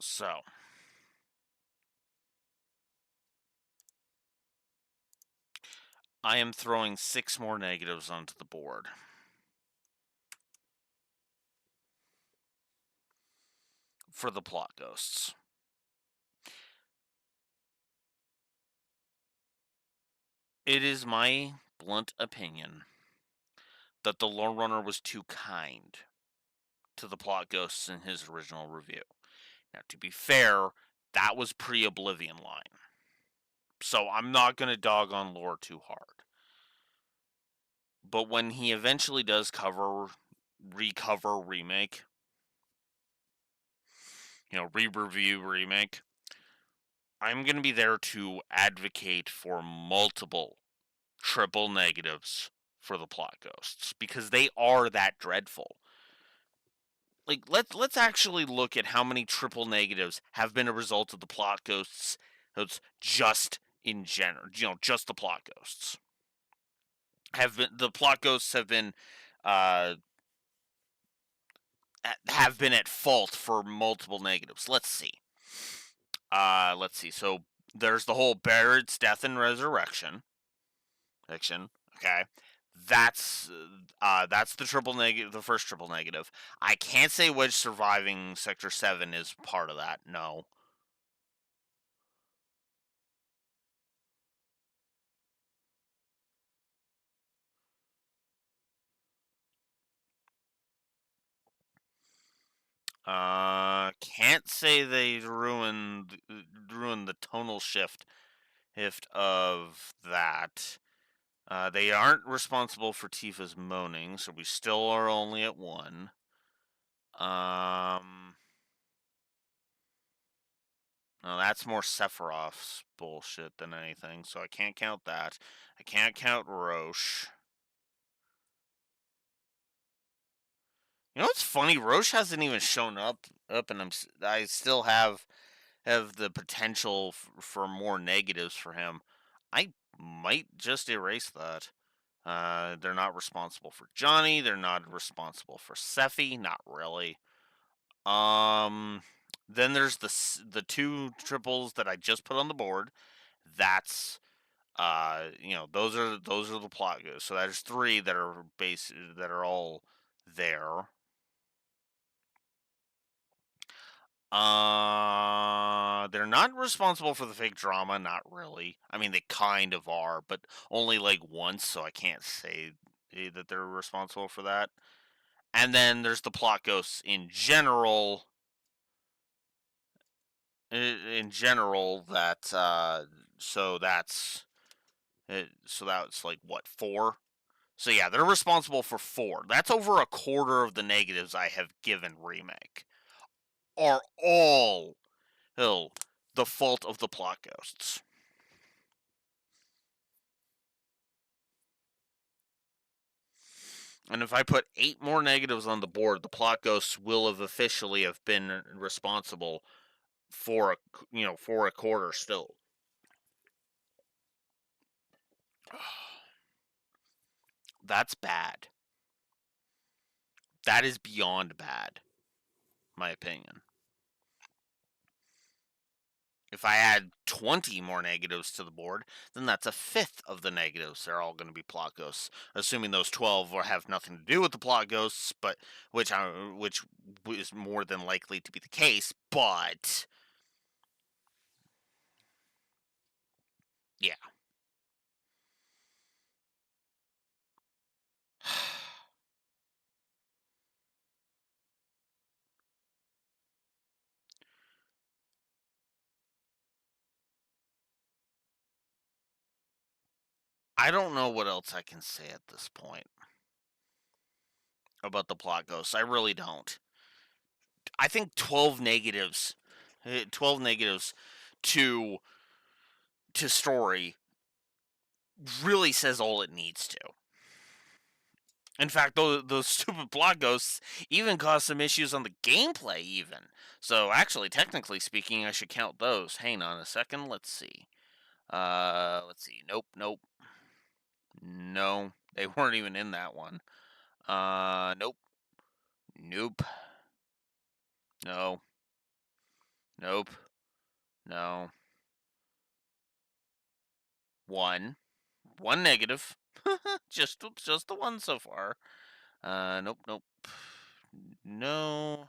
So, I am throwing 6 more negatives onto the board. For the plot ghosts. It is my blunt opinion that the Lore Runner was too kind to the plot ghosts in his original review. Now, to be fair, that was pre-Oblivion line. So I'm not going to dog on Lore too hard. But when he eventually does recover Remake, re-review Remake, I'm going to be there to advocate for multiple triple negatives for the plot ghosts because they are that dreadful. Like let's actually look at how many triple negatives have been a result of the plot ghosts. It's just in general, just the plot ghosts uh have been at fault for multiple negatives. Let's see. So there's the whole Barrett's death and resurrection fiction. Okay, that's the triple negative, the first triple negative. I can't say Wedge surviving Sector 7 is part of that. No. Can't say they ruined the tonal shift of that. They aren't responsible for Tifa's moaning, so we still are only at 1. No, that's more Sephiroth's bullshit than anything, so I can't count that. I can't count Roche. You know what's funny? Roche hasn't even shown up, and I still have the potential for more negatives for him. I might just erase that. They're not responsible for Johnny. They're not responsible for Sephi. Not really. Then there's the 2 triples that I just put on the board. That's those are the plot goes. So there's 3 that are that are all there. They're not responsible for the fake drama, not really. I mean, they kind of are, but only like once, so I can't say that they're responsible for that. And then there's the plot ghosts in general. In general, that so that's like what, 4. So yeah, they're responsible for 4. That's over a quarter of the negatives I have given Remake. Are all the fault of the plot ghosts. And if I put 8 more negatives on the board, the plot ghosts will have officially have been responsible for a quarter still. That's bad. That is beyond bad, my opinion. If I add 20 more negatives to the board, then that's a fifth of the negatives. They're all going to be plot ghosts, assuming those 12 will have nothing to do with the plot ghosts, but which is more than likely to be the case. But yeah, I don't know what else I can say at this point about the plot ghosts. I really don't. I think 12 negatives to story really says all it needs to. In fact, those stupid plot ghosts even cause some issues on the gameplay, even. So, actually, technically speaking, I should count those. Hang on a second. Let's see. Let's see. Nope, nope. No, they weren't even in that one. Nope. Nope. No. Nope. No. One. One negative. just the one so far. Nope, nope. No.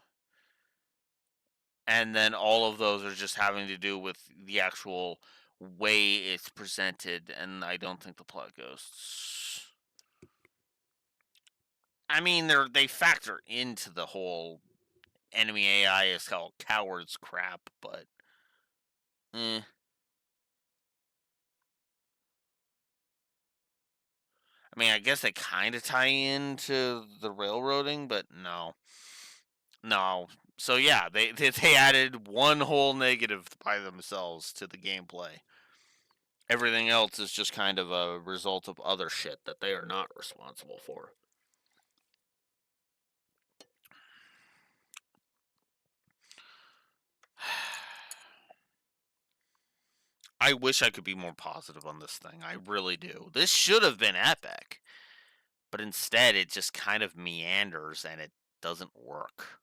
And then all of those are just having to do with the actual way it's presented, and I don't think the plot goes. I mean, they factor into the whole enemy AI is called cowards crap, but eh. I mean, I guess they kind of tie into the railroading, but no, no. So yeah, they added one whole negative by themselves to the gameplay. Everything else is just kind of a result of other shit that they are not responsible for. I wish I could be more positive on this thing. I really do. This should have been epic, but instead it just kind of meanders and it doesn't work.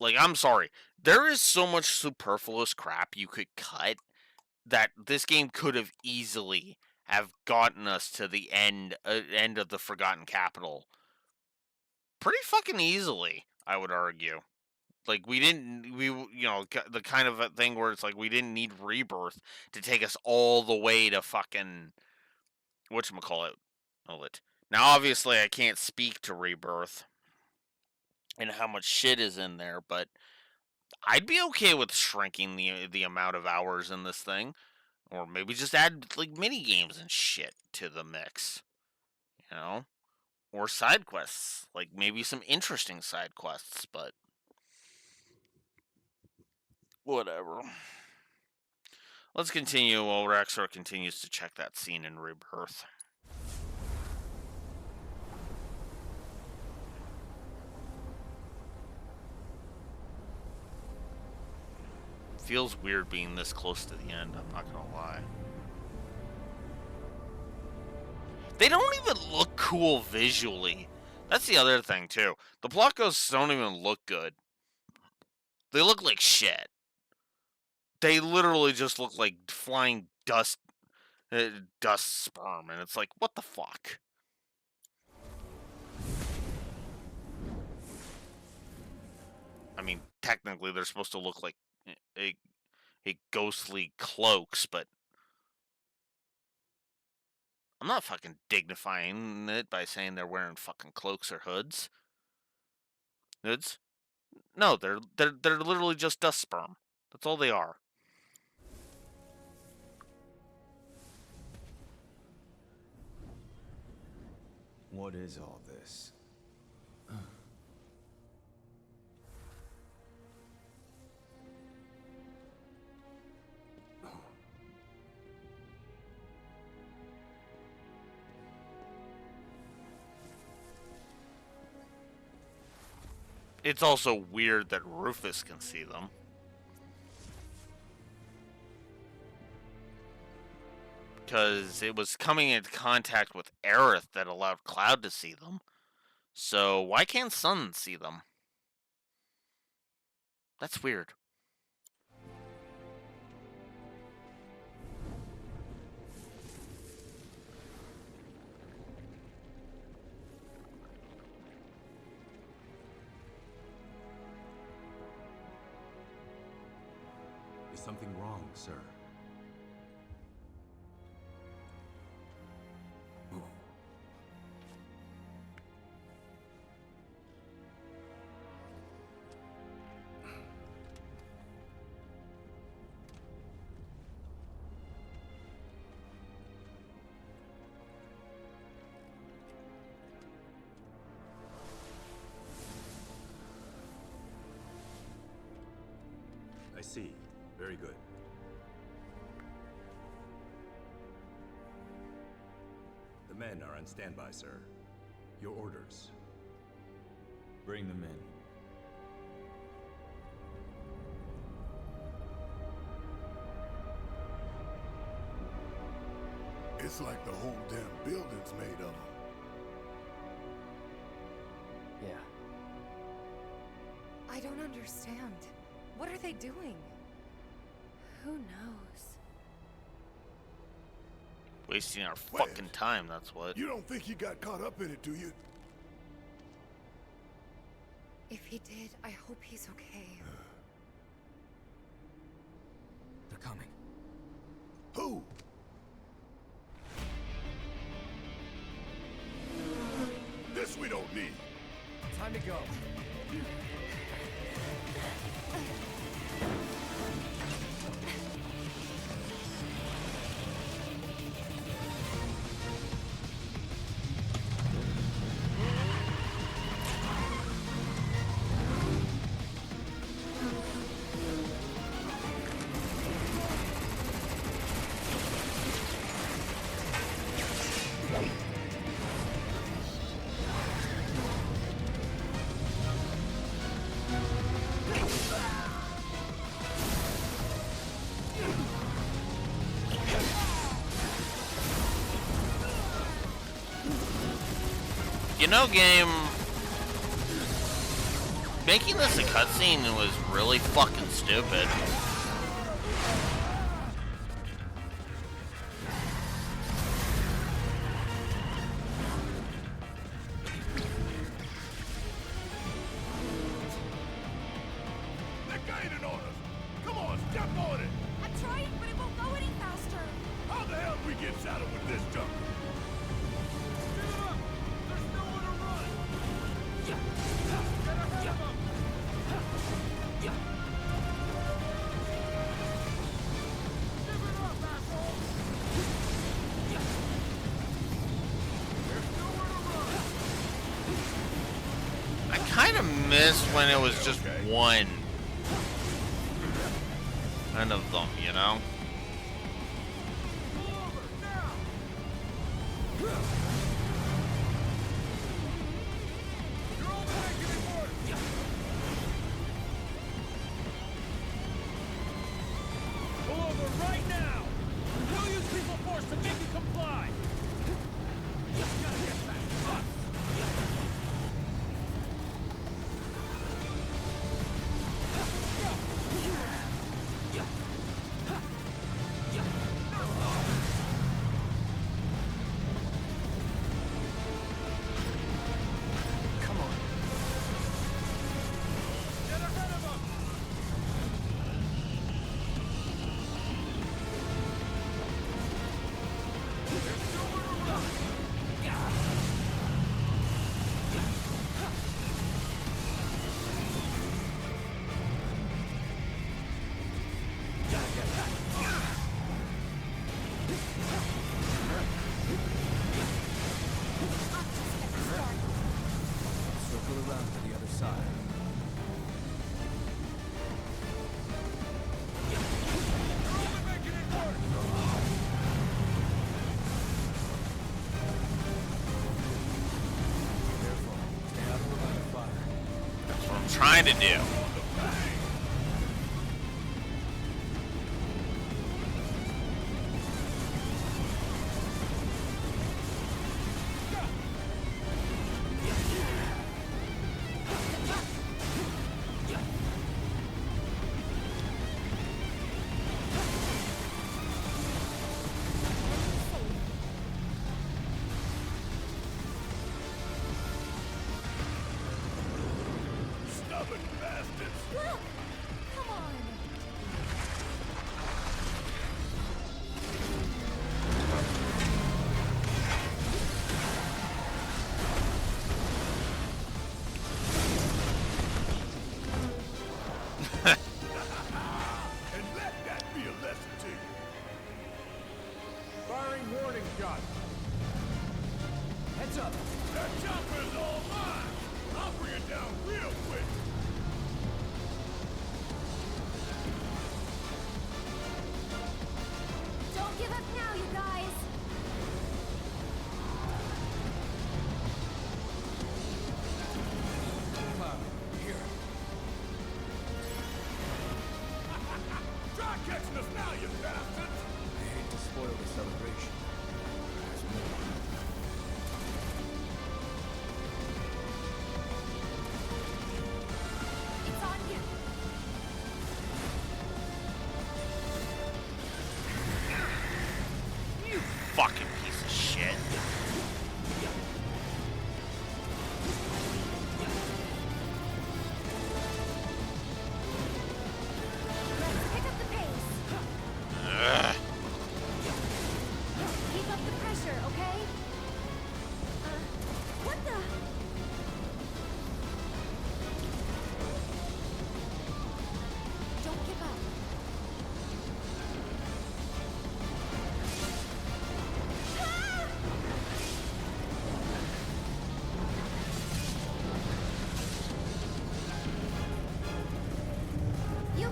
Like, I'm sorry. There is so much superfluous crap you could cut that this game could have easily have gotten us to the end of the Forgotten Capital pretty fucking easily, I would argue. Like, the kind of a thing where it's like we didn't need Rebirth to take us all the way to fucking whatchamacallit. Now, obviously, I can't speak to Rebirth and how much shit is in there, but I'd be okay with shrinking the amount of hours in this thing, or maybe just add like mini games and shit to the mix, you know, or side quests, like maybe some interesting side quests, but whatever. Let's continue while Rexor continues to check that scene in Rebirth. Feels weird being this close to the end, I'm not gonna lie. They don't even look cool visually. That's the other thing, too. The plot ghosts don't even look good. They look like shit. They literally just look like flying dust sperm, and it's like, what the fuck? I mean, technically, they're supposed to look like a, a ghostly cloaks, but I'm not fucking dignifying it by saying they're wearing fucking cloaks or hoods. Hoods? No, they're literally just dust sperm. That's all they are. What is all this? It's also weird that Rufus can see them. Because it was coming into contact with Aerith that allowed Cloud to see them. So why can't Sun see them? That's weird. Is something wrong, sir? I see. Very good. The men are on standby, sir. Your orders. Bring them in. It's like the whole damn building's made of them. I don't understand. What are they doing? Who knows? Wasting our Wait. fucking time, that's what. You don't think he got caught up in it, do you? If he did, I hope he's okay. They're coming. Who? This we don't need. Time to go. You know, game, making this a cutscene was really fucking stupid. They're gaining on us. Come on, step on it. I'm trying, but it won't go any faster. How the hell do we get saddled with this junk? I kind of miss when it was just one kind of them, you know? Pull over right now! We'll use lethal force to make you comply! Gotta get back. Come on. Get ahead of them! Circle around to the other side. Careful. Stay out of the line of fire. That's what I'm trying to do. Stubborn bastards. Look! Come on! And let that be a lesson to you. Firing warning shot. Heads up. That chopper's all mine. I'll bring it down real quick. Don't give up now, you guys! Cloud, here. Try catching us now, you bastards. I hate to spoil the celebration. There's more. It's on you!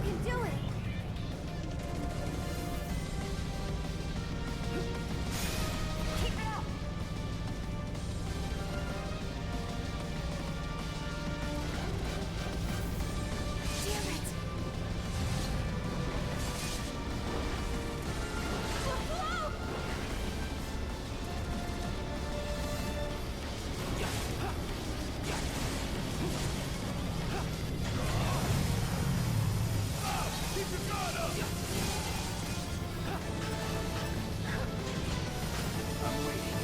can do it! Keep it up! Damn it! Whoa! Keep your guard up! I'm waiting.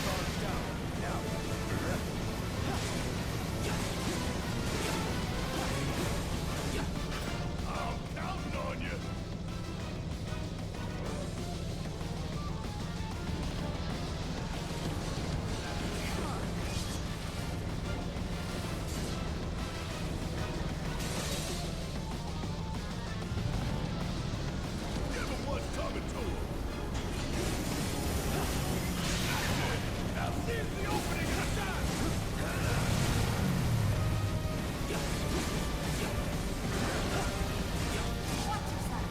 Guards down. Now. I'm counting on you! Give him what's coming to him! Now seize the opening and attack! Watch yourself!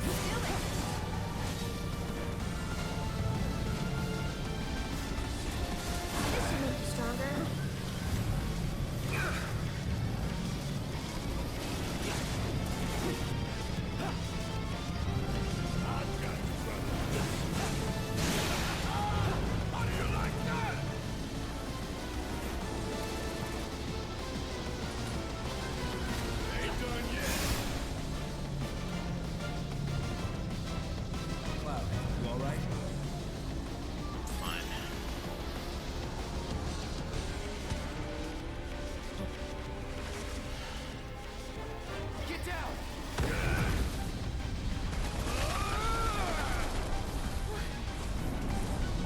Do it! This should make you stronger. I've got you, brother! How do you like that? Ain't done yet! Cloud, you alright? Fine. Get down!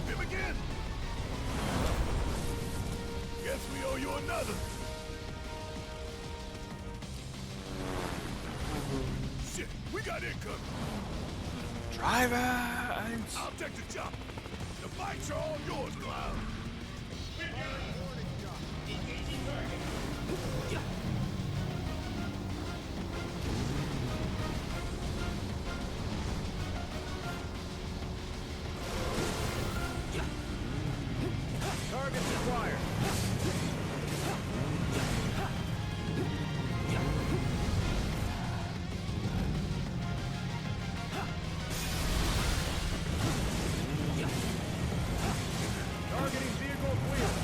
Him again! Guess we owe you another! Shit, we got incoming! Driver! I'll take the chopper! The fights are all yours, Cloud! Targets acquired. Targeting vehicle wheel.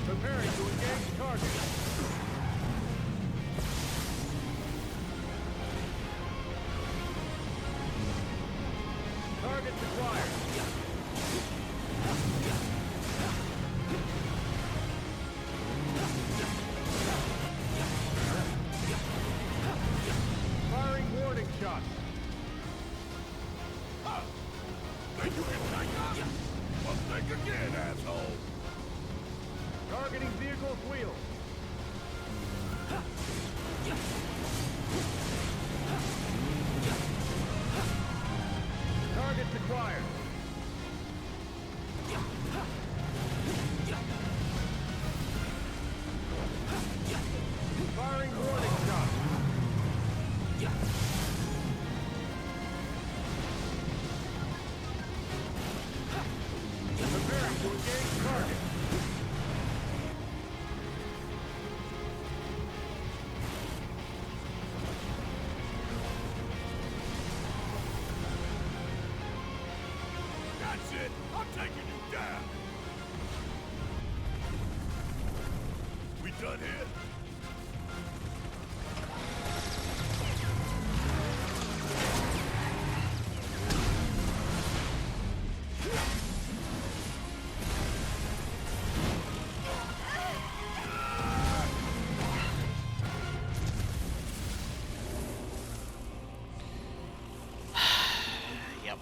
Preparing to engage target. Targets acquired. Firing warning shots. Think you can take us? Well, think again, asshole! Targeting vehicle's wheel. Targets acquired. Firing warning shot. Preparing to engage target. That's it! I'm taking you down! We done here? Yep.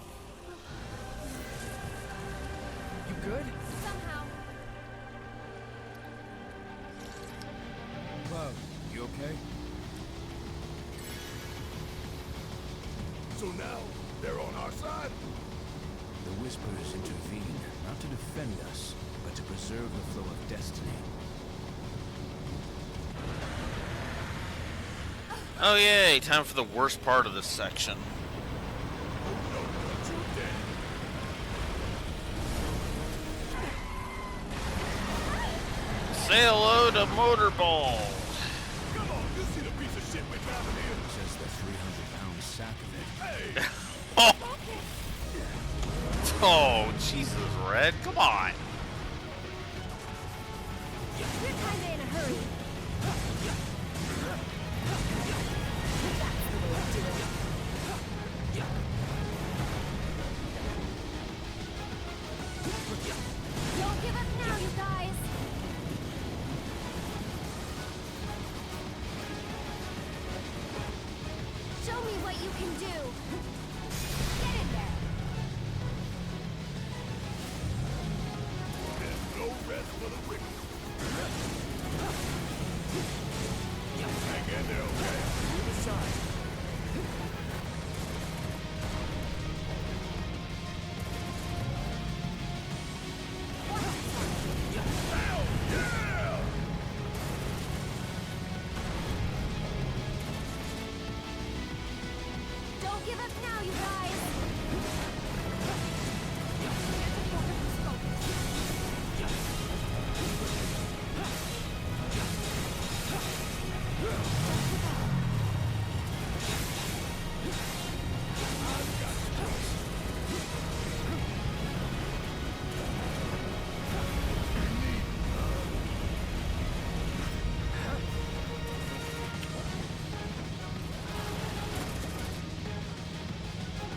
You good? Somehow. So now, they're on our side? The Whispers intervene, not to defend us, but to preserve the flow of destiny. Oh yay, time for the worst part of this section. Say hello to Motorball. Come on, you see the piece of shit we found in here? Just the 300-pound sack of it. Hey! Oh, Jesus, Red, come on. You're kinda in a hurry. Don't give up now, you guys! Show me what you can do! Get in there! There's no rest for the wicked. Hang in there, okay? To the side. Hell yeah! Don't give up now, you guys!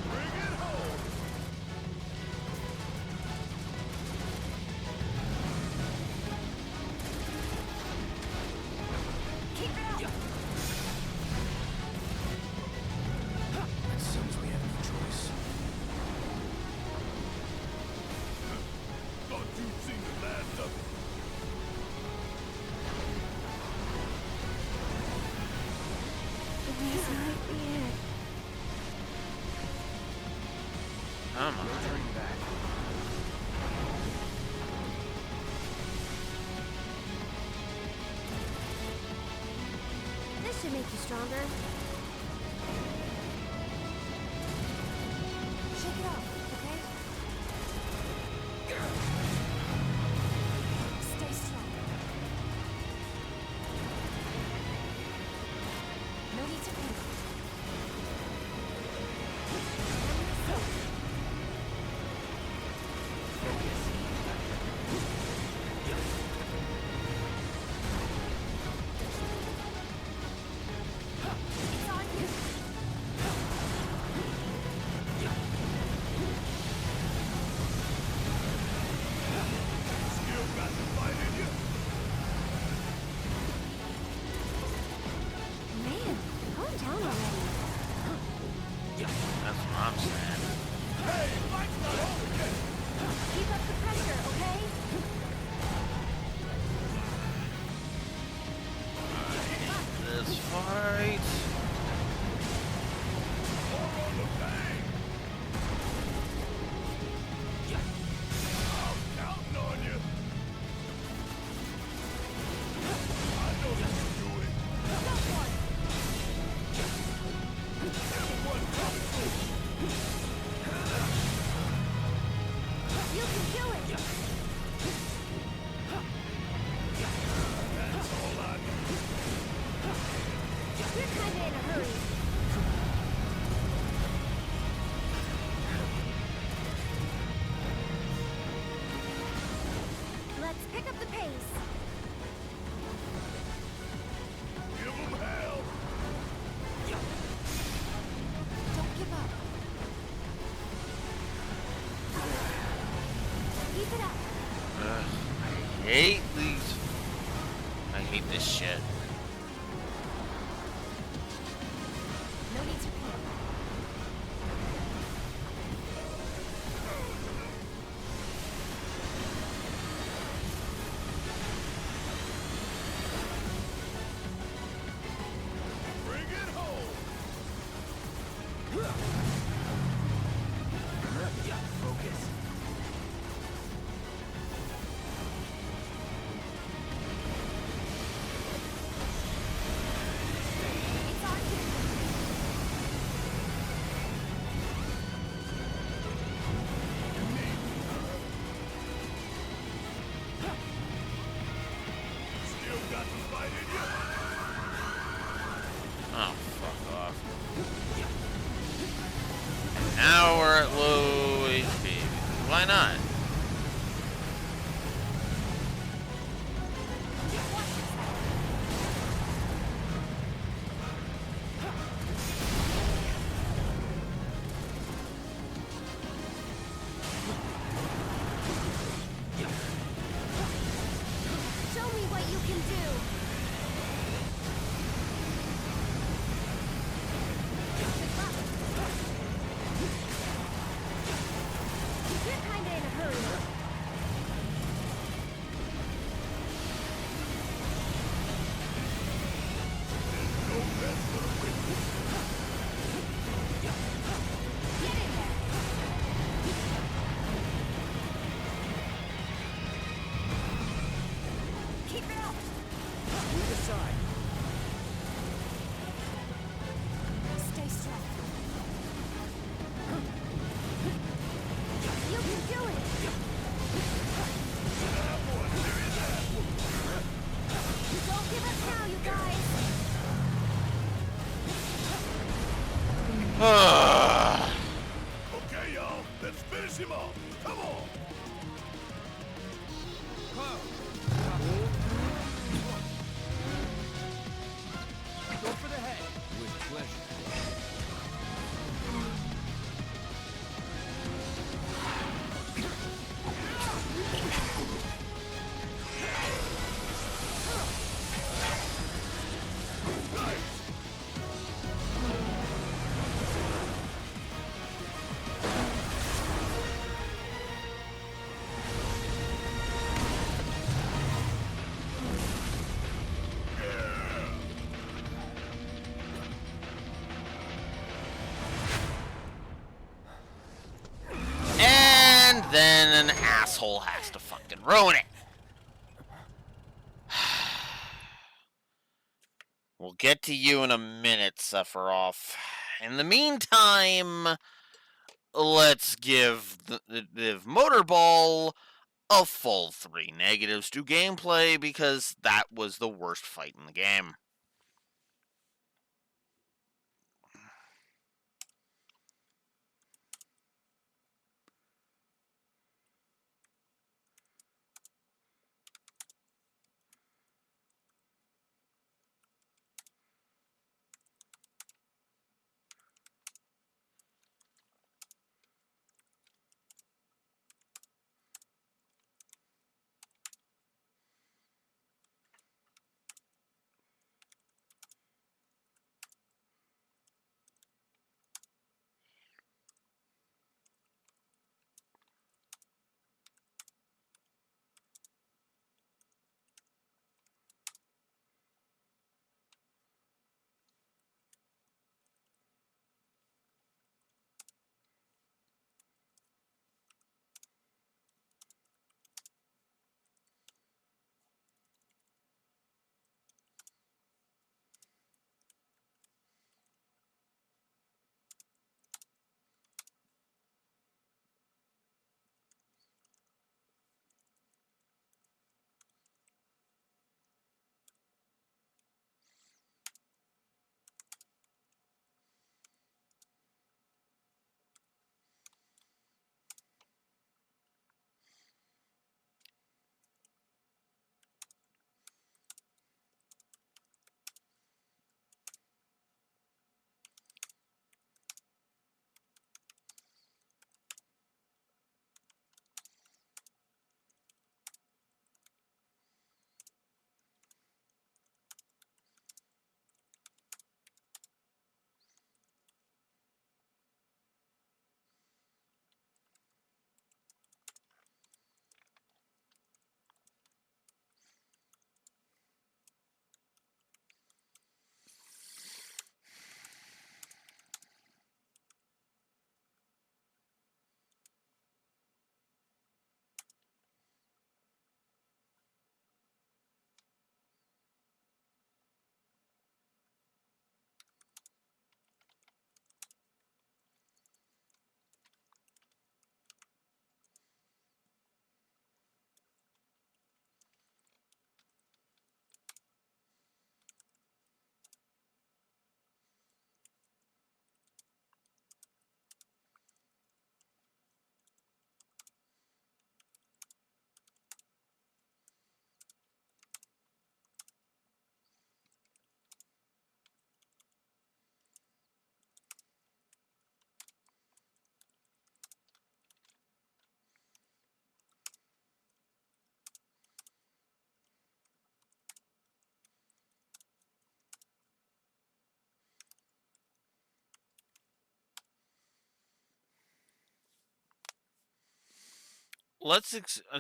Bring it home! Keep it up! It seems we have no choice. Thought you'd seen the last of it. This might be it. Come on. This should make you stronger. Shake it off, okay? Stay strong. No need to panic. It's on you. Still got the fight in you? Man, calm down already. That's what I'm saying. Hey, fight's not over yet! Keep up the pressure, okay? This fight. More on the bang! I'm counting on you! I know you can do it! Everyone coming through! You can do it! That's all I need. You're kinda in a hurry. Let's pick up the pace. Give 'em hell! Don't give up. Keep it up. I hate these. I hate this shit. No need to panic. Bring it home! not? Show me what you can do. You're kinda in a hurry. Get in there. Keep it up. Move aside. Stay strong. You can do it. Don't give up now, you guys. Okay, y'all, let's finish him off. Come on. Go for the head. With pleasure. And then an asshole has to fucking ruin it. We'll get to you in a minute, Sephiroth. In the meantime, let's give the Motorball a full 3 negatives to gameplay because that was the worst fight in the game.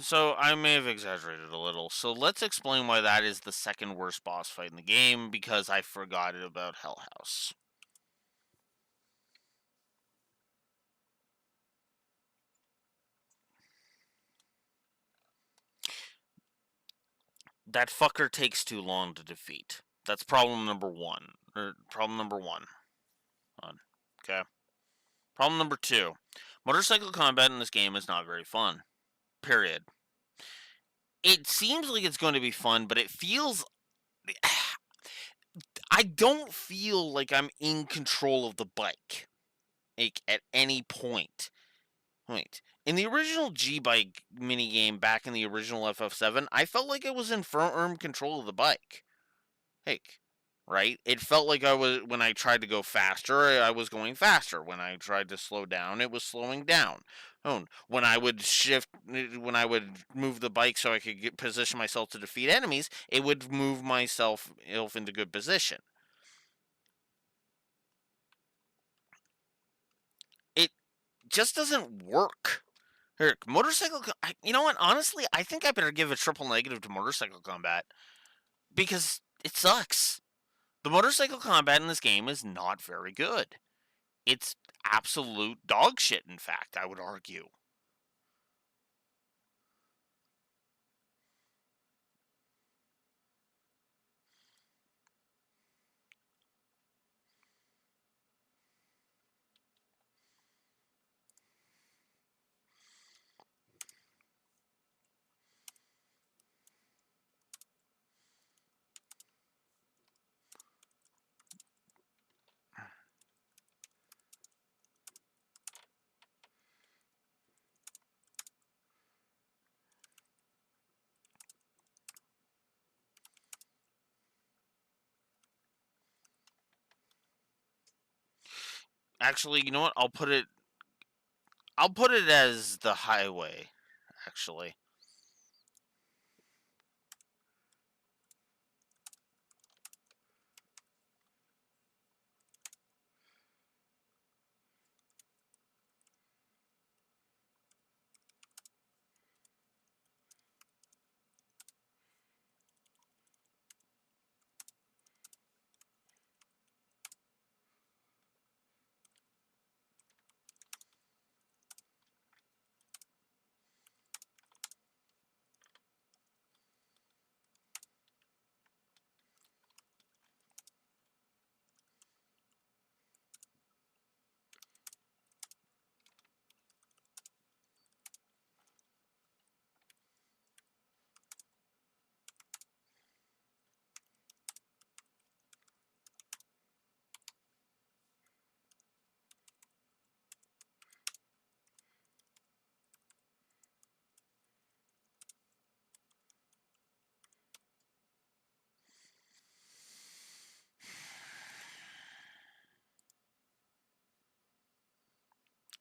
So I may have exaggerated a little. So let's explain why that is the second worst boss fight in the game because I forgot it about Hell House. That fucker takes too long to defeat. That's problem number one. Or problem number one. Okay. Problem number two. Motorcycle combat in this game is not very fun. Period. It seems like it's going to be fun, but it feels. I don't feel like I'm in control of the bike. Like, at any point. Wait. In the original G Bike minigame back in the original FF7, I felt like I was in firm control of the bike. Like, right? It felt like I was, when I tried to go faster, I was going faster. When I tried to slow down, it was slowing down. When I would when I would move the bike so I could position myself to defeat enemies, it would move myself into good position. It just doesn't work. Here, motorcycle. You know what? Honestly, I think I better give a triple negative to motorcycle combat because it sucks. The motorcycle combat in this game is not very good. It's absolute dog shit, in fact, I would argue. Actually, you know what? I'll put it as the highway, actually.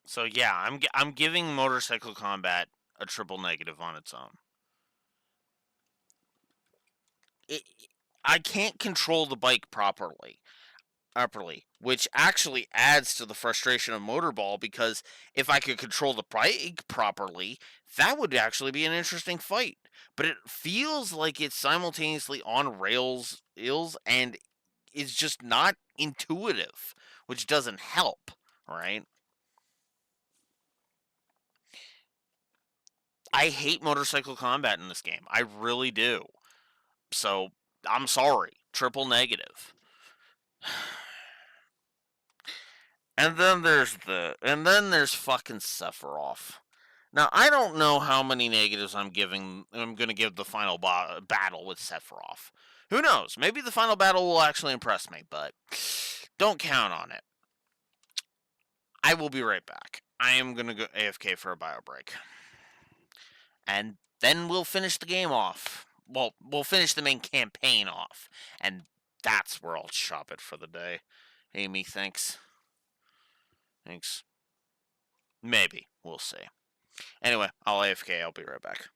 So yeah, I'm giving motorcycle combat a triple negative on its own. It, I can't control the bike properly, which actually adds to the frustration of Motorball because if I could control the bike properly, that would actually be an interesting fight. But it feels like it's simultaneously on rails and is just not intuitive, which doesn't help, right? I hate motorcycle combat in this game. I really do. So, I'm sorry. Triple negative. And then there's fucking Sephiroth. Now I don't know how many negatives I'm going to give the final battle with Sephiroth. Who knows? Maybe the final battle will actually impress me, but don't count on it. I will be right back. I am going to go AFK for a bio break. And then we'll finish the game off. Well, we'll finish the main campaign off. And that's where I'll chop it for the day. Amy, thanks. Thanks. Maybe. We'll see. Anyway, I'll AFK. I'll be right back.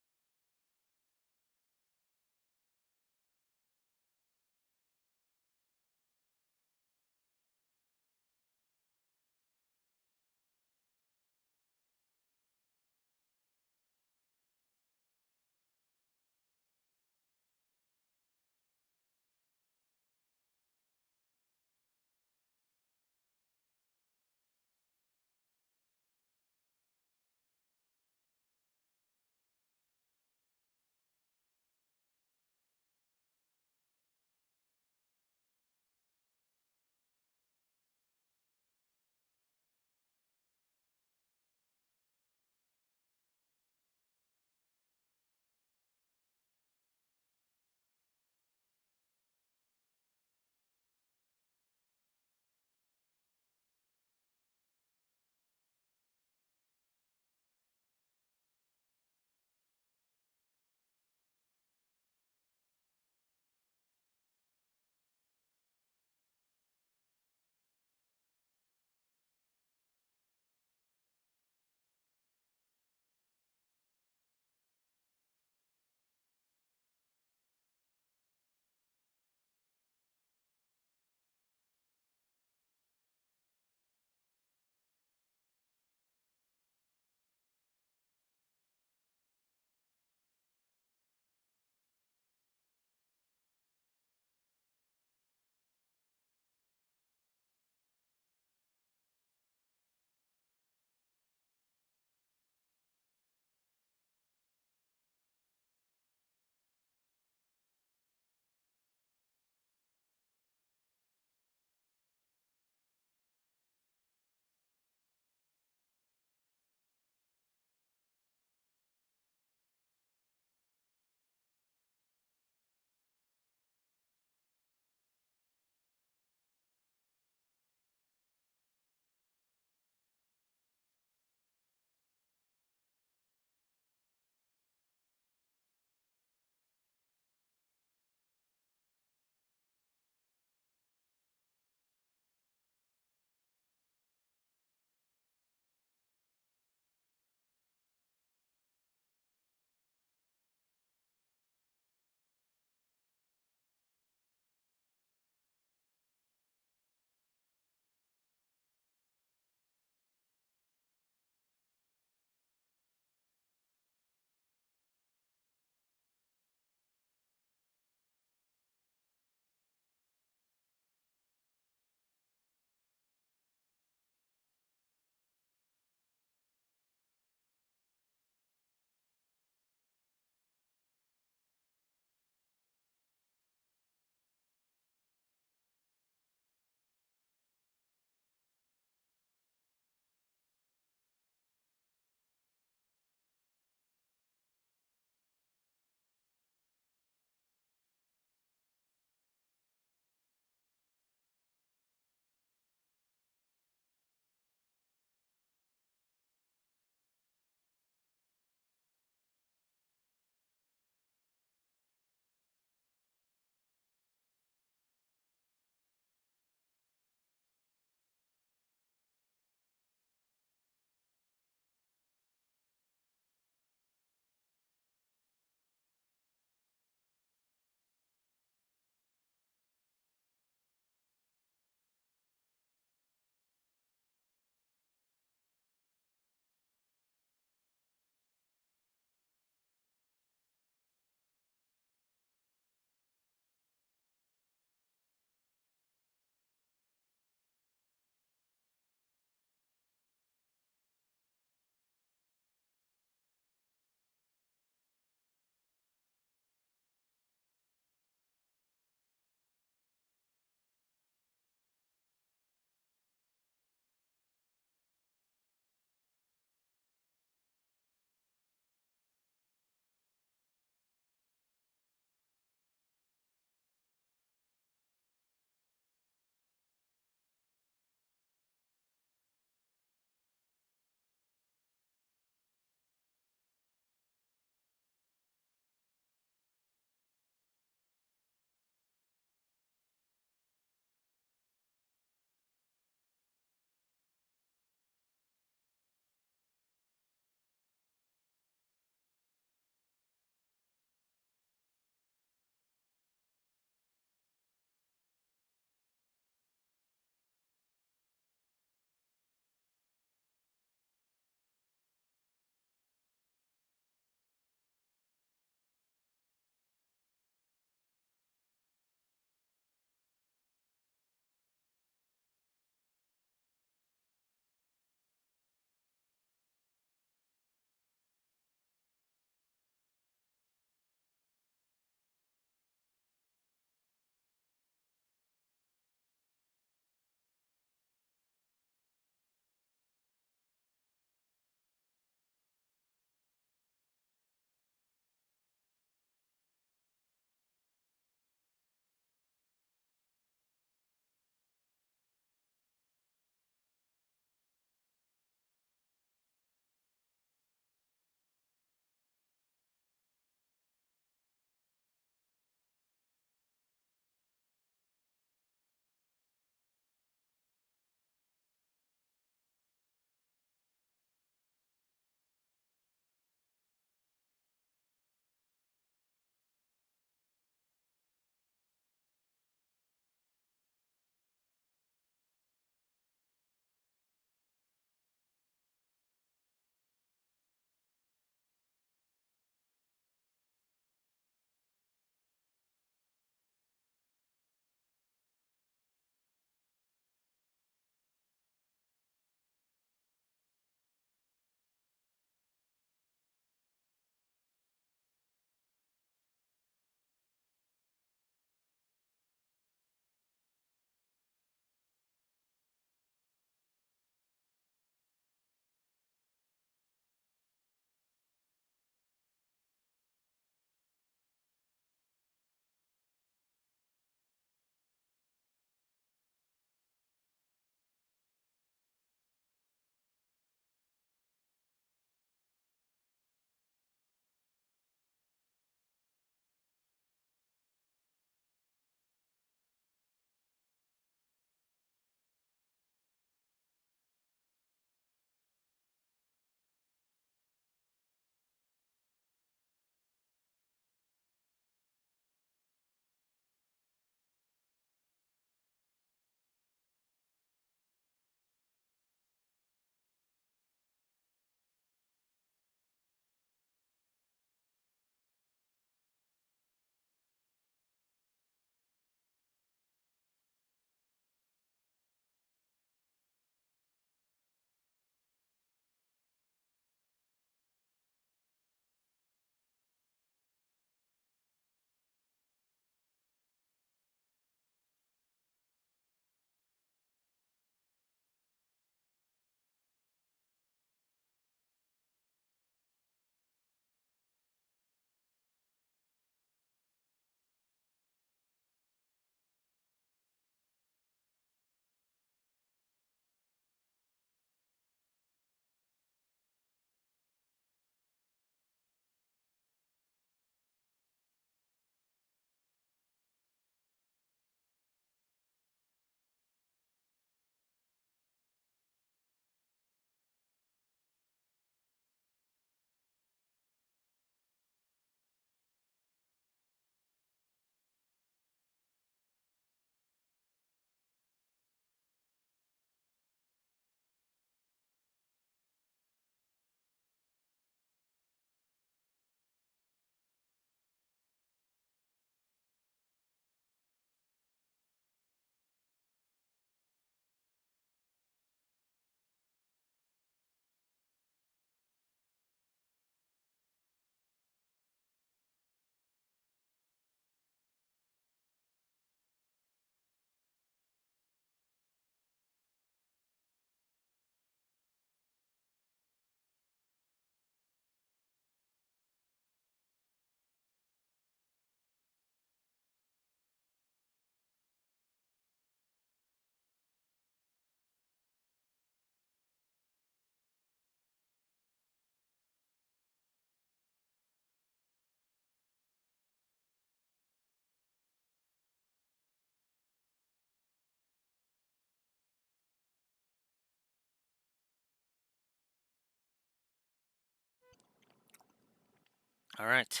All right,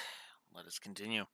let us continue.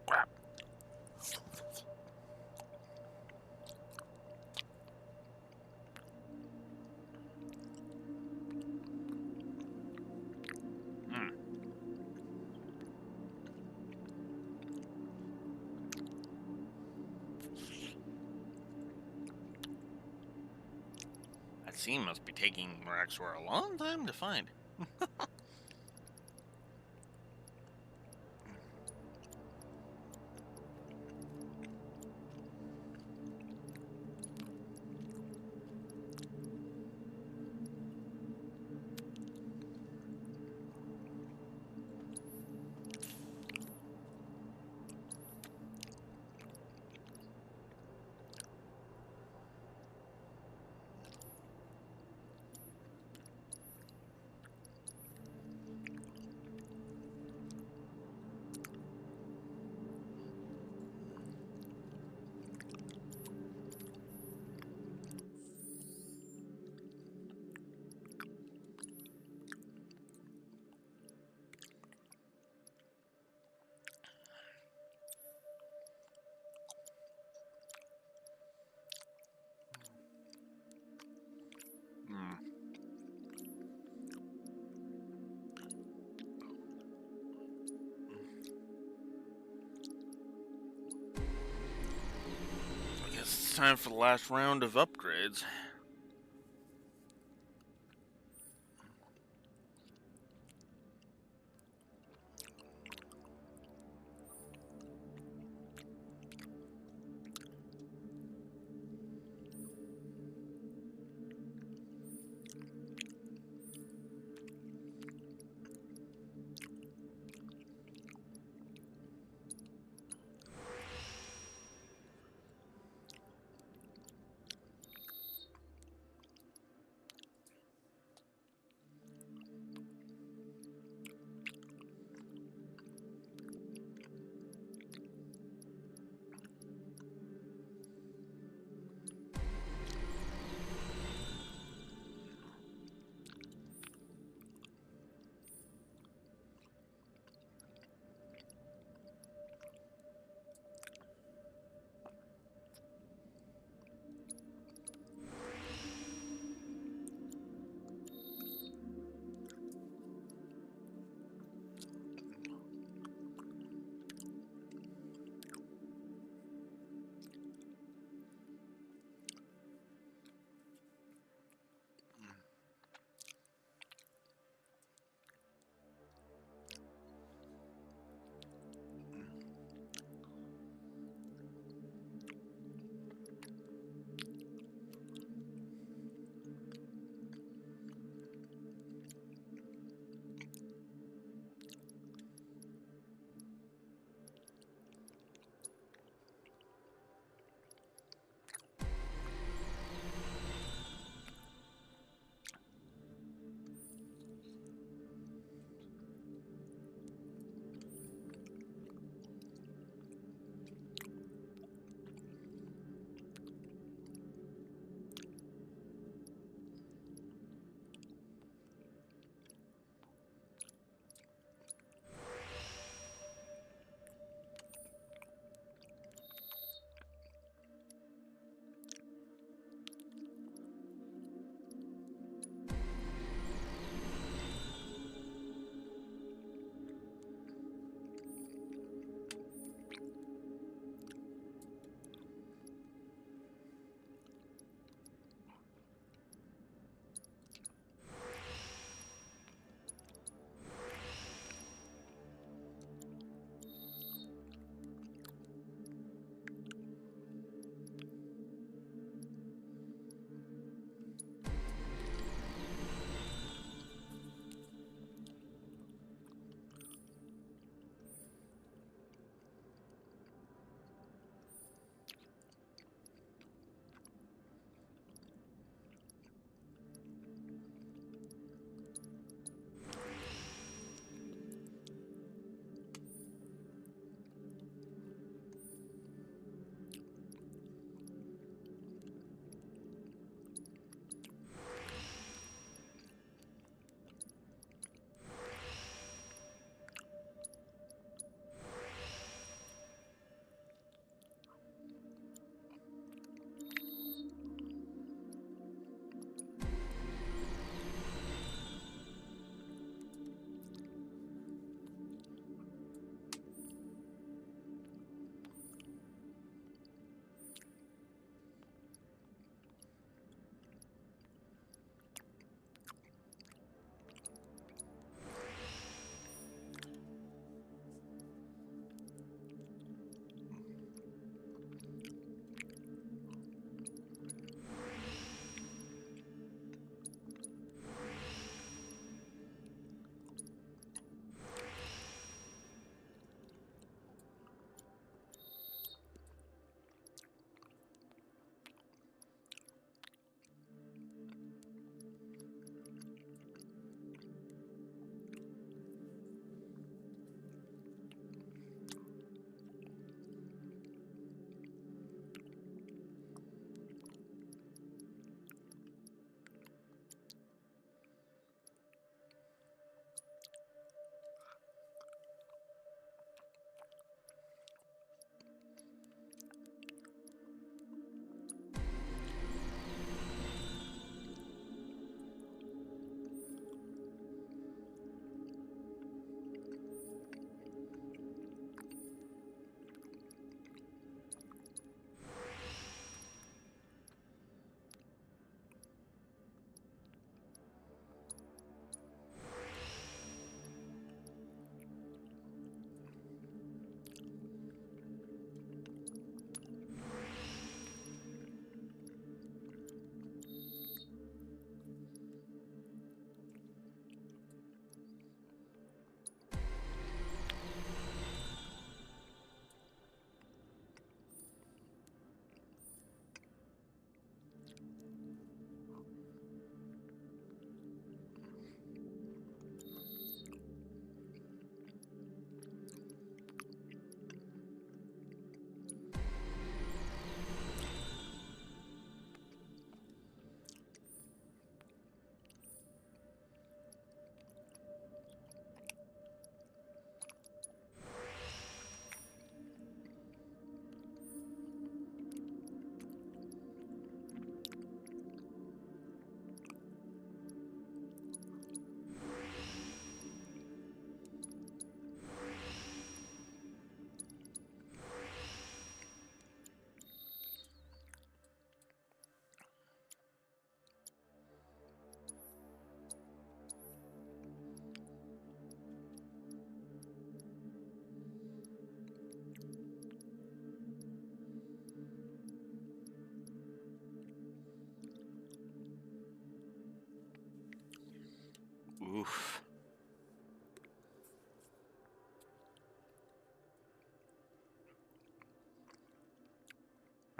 Crap. Hmm. That scene must be taking Raxor a long time to find. Hmm. I guess it's time for the last round of upgrades.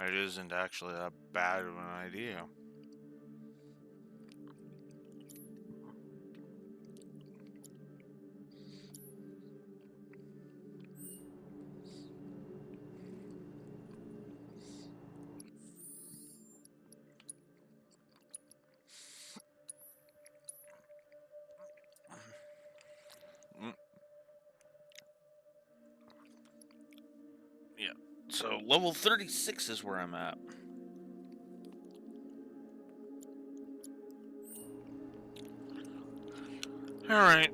It isn't actually that bad of an idea. Mm, yeah. So level 36 is where I'm at. All right.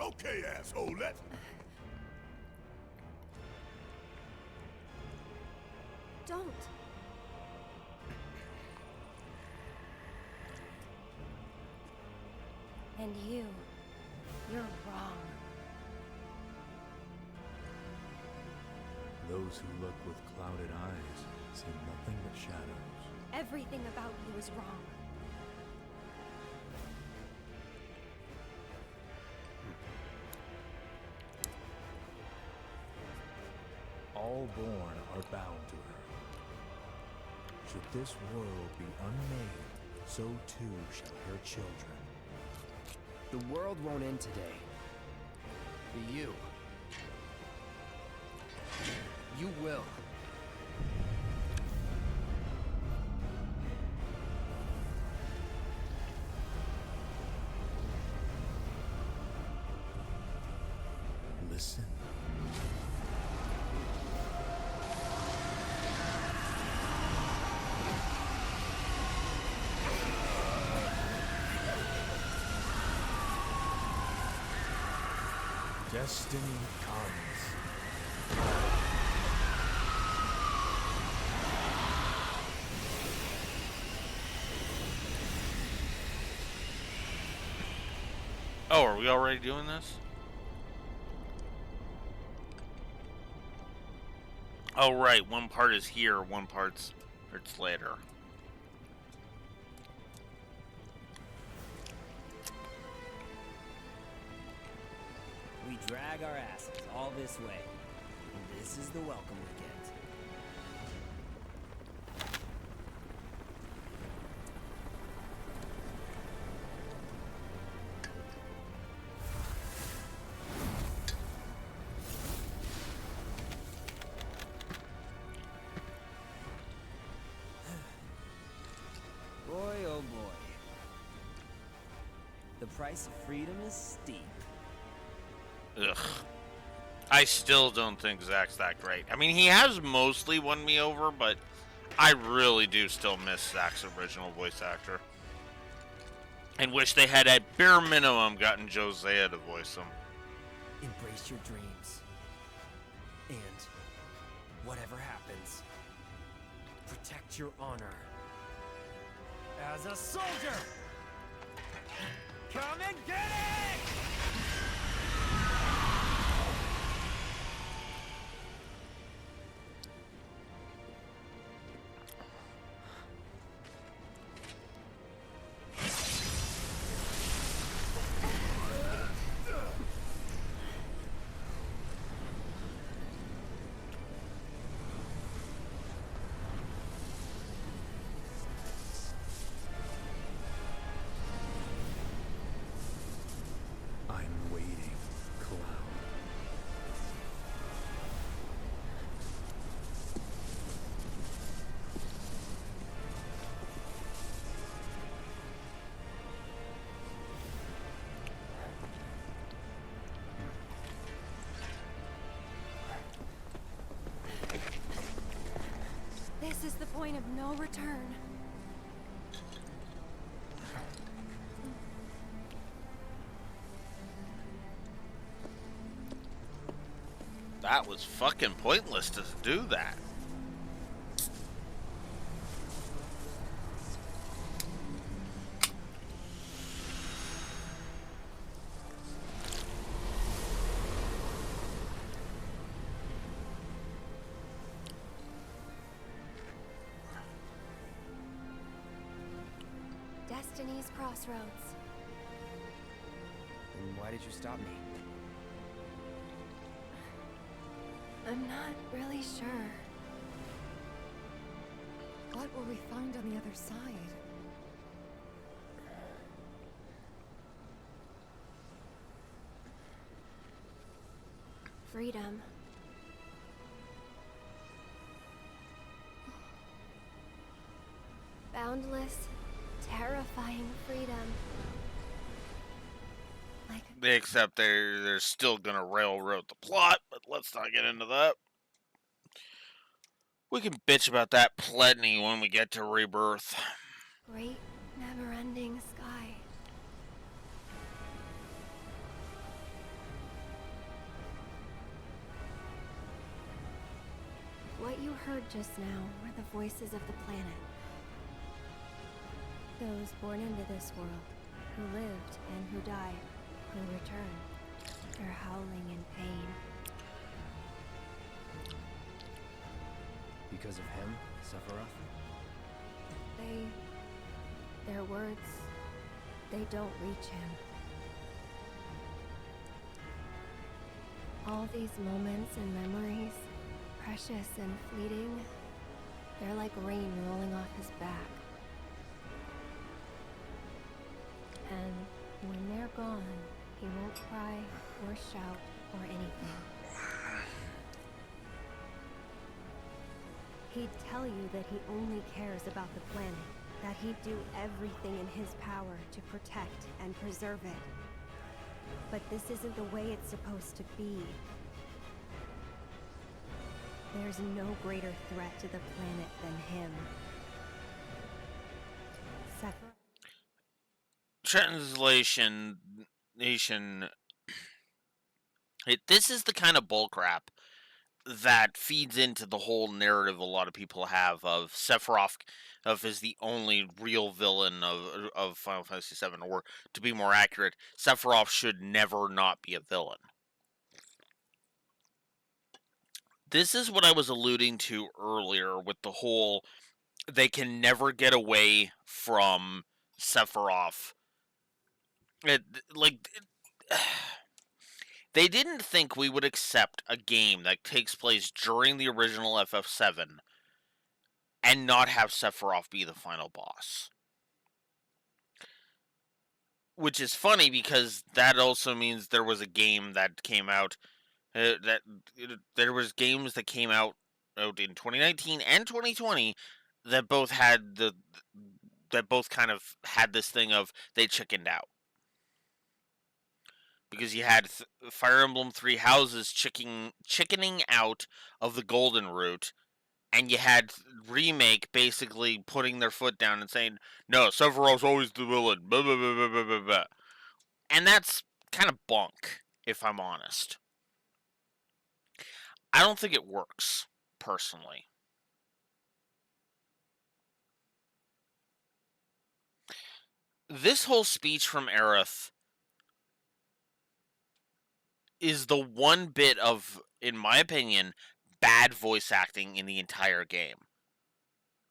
Okay, asshole, let's... Don't. And you're wrong. Those who look with clouded eyes see nothing but shadows. Everything about you is wrong. All born are bound to her. Should this world be unmade, so too shall her children. The world won't end today. But you. You will. Listen. Destiny comes. Oh, are we already doing this? Oh, right. One part is here, one part's later. We drag our asses all this way. And this is the welcome we get. Boy, oh boy. The price of freedom is steep. Ugh. I still don't think Zack's that great. I mean, he has mostly won me over, but I really do still miss Zack's original voice actor. And wish they had at bare minimum gotten Josiah to voice him. Embrace your dreams. And whatever happens, protect your honor. As a soldier! Come and get it! This is the point of no return. That was fucking pointless to do that. Destiny's Crossroads. And why did you stop me? I'm not really sure. What will we find on the other side? Freedom. Boundless, terrifying freedom. Like, Except they're still gonna railroad the plot, but let's not get into that. We can bitch about that plenty when we get to Rebirth. great, never-ending sky. What you heard just now were the voices of the planet. Those born into this world, who lived and who died, who returned. They're howling in pain. Because of him, Sephiroth? Their words, they don't reach him. All these moments and memories, precious and fleeting, they're like rain rolling off his back. And when they're gone, he won't cry or shout or anything. He'd tell you that he only cares about the planet, that he'd do everything in his power to protect and preserve it. But this isn't the way it's supposed to be. There's no greater threat to the planet than him. Translation nation. This is the kind of bullcrap that feeds into the whole narrative a lot of people have of Sephiroth is the only real villain of Final Fantasy VII, or to be more accurate, Sephiroth should never not be a villain. This is what I was alluding to earlier with the whole they can never get away from Sephiroth. They didn't think we would accept a game that takes place during the original FF7 and not have Sephiroth be the final boss. Which is funny because that also means there was a game that came out there was games that came out in 2019 and 2020 that both kind of had this thing of they chickened out. Because you had Fire Emblem Three Houses chickening out of the golden route, and you had Remake basically putting their foot down and saying, no, Sephiroth's always the villain, blah, blah, blah, blah, blah, blah, blah. And that's kind of bunk, if I'm honest. I don't think it works, personally. This whole speech from Aerith is the one bit of, in my opinion, bad voice acting in the entire game.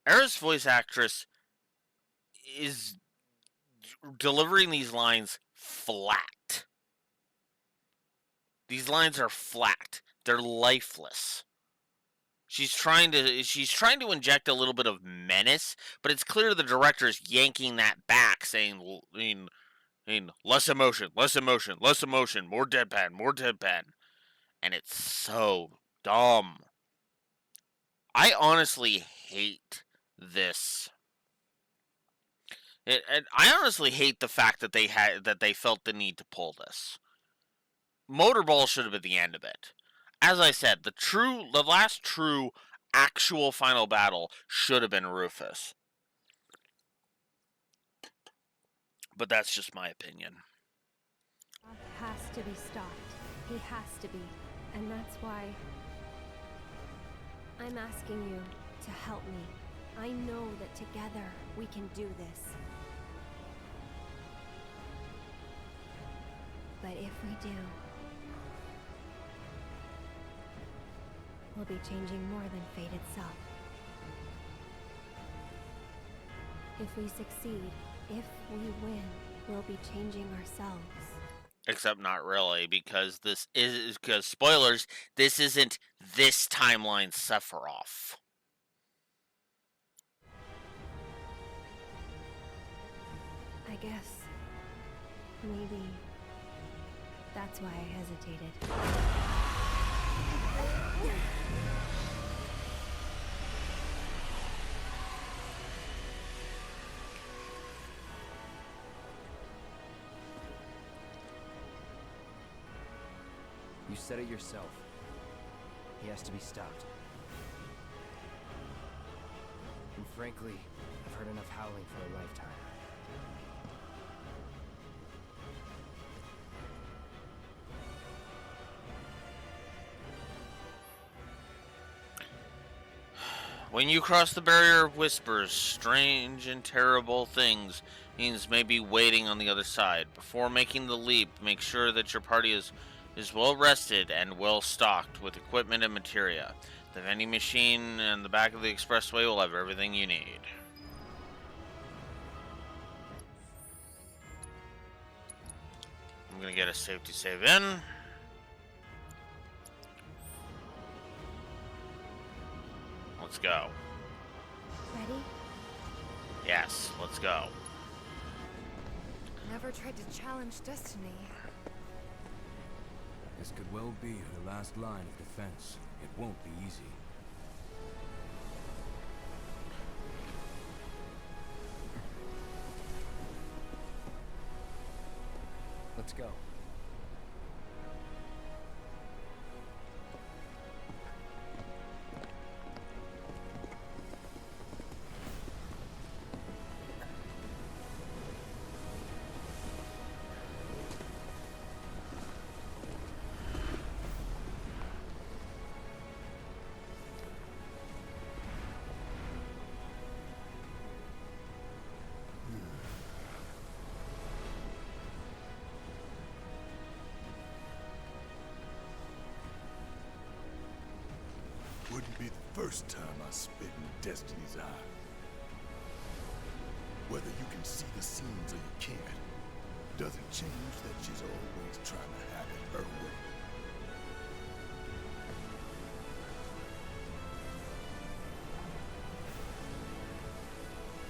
Aerith's voice actress is delivering these lines flat. These lines are flat. They're lifeless. She's trying to inject a little bit of menace, but it's clear the director is yanking that back, saying, less emotion, less emotion, less emotion, more deadpan, more deadpan. And it's so dumb. I honestly hate this. I honestly hate the fact that they felt the need to pull this. Motorball should have been the end of it. As I said, the last true actual final battle should have been Rufus. But that's just my opinion. Has to be stopped. He has to be. And that's why I'm asking you to help me. I know that together we can do this. But if we do, we'll be changing more than fate itself. If we succeed, if we win, we'll be changing ourselves. Except not really, because spoilers, this isn't this timeline Sephiroth. I guess maybe that's why I hesitated. You said it yourself. He has to be stopped. And frankly, I've heard enough howling for a lifetime. When you cross the barrier of whispers, strange and terrible things means maybe waiting on the other side. Before making the leap, make sure that your party is well rested and well stocked with equipment and materia. The vending machine and the back of the expressway will have everything you need. I'm gonna get a safety save in. Let's go. Ready? Yes, let's go. Never tried to challenge destiny. This could well be her last line of defense. It won't be easy. Let's go. Wouldn't be the first time I spit in Destiny's eye. Whether you can see the seams or you can't, doesn't change that she's always trying to have it her way.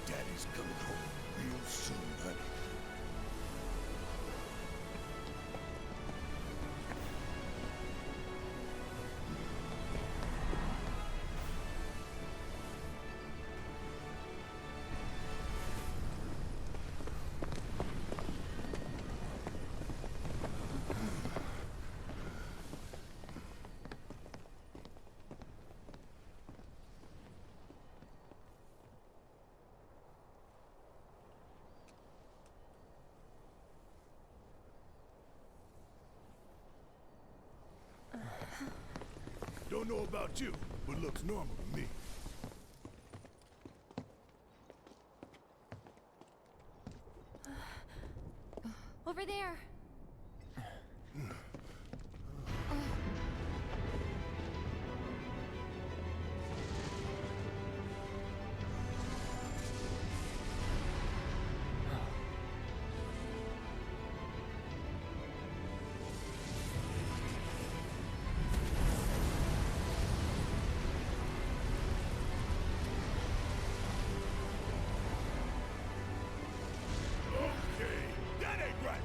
Daddy's coming home real soon, honey. Don't know about you, but looks normal to me. Over there. Okay, that ain't right.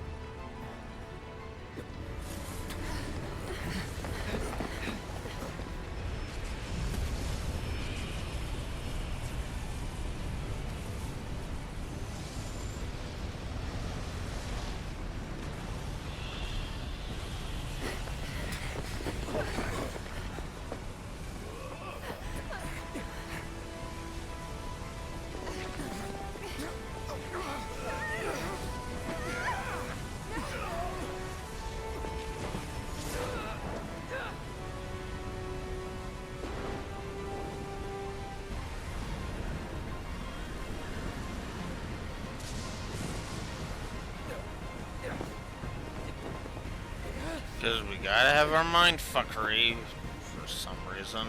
Because we gotta have our mind fuckery for some reason.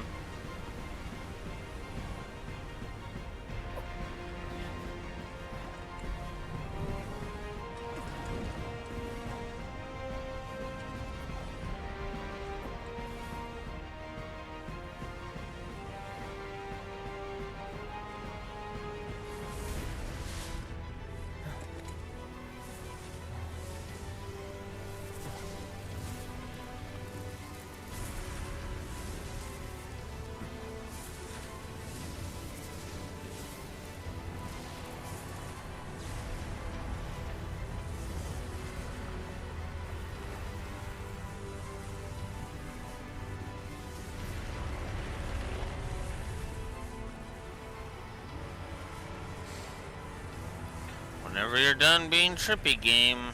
Whenever you're done being trippy, game,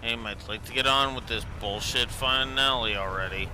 hey, might like to get on with this bullshit finale already.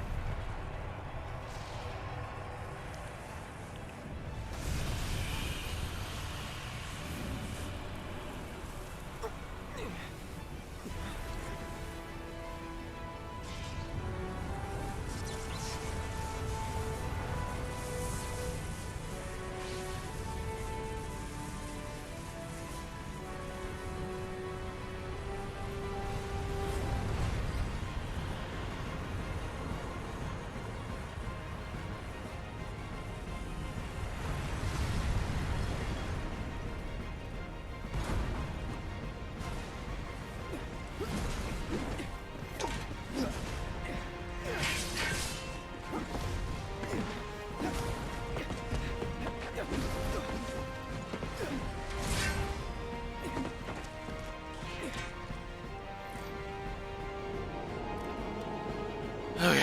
Okay.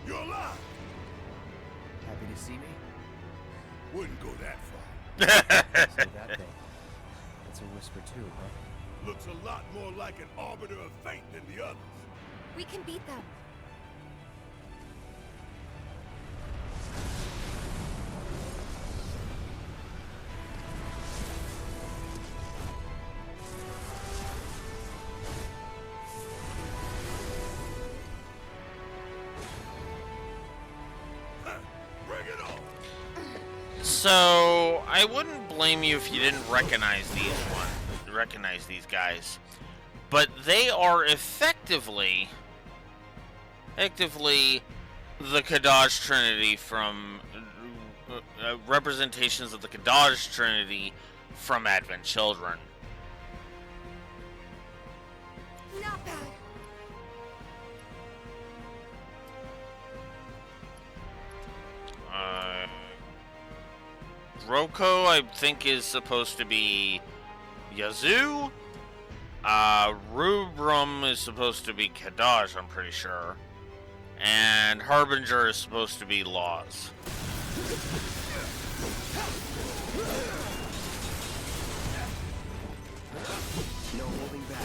You're alive! Happy to see me? Wouldn't go that far. So that thing. It's a whisper too, huh? Looks a lot more like an arbiter of fate than the others. We can beat them. Bring it on! So I wouldn't blame you if you didn't recognize these guys, but they are effectively the Kadaj Trinity from representations of the Kadaj Trinity from Advent Children. Not bad. Roko, I think, is supposed to be Yazoo. Rubrum is supposed to be Kadaj, I'm pretty sure. And Harbinger is supposed to be Laws. No holding back.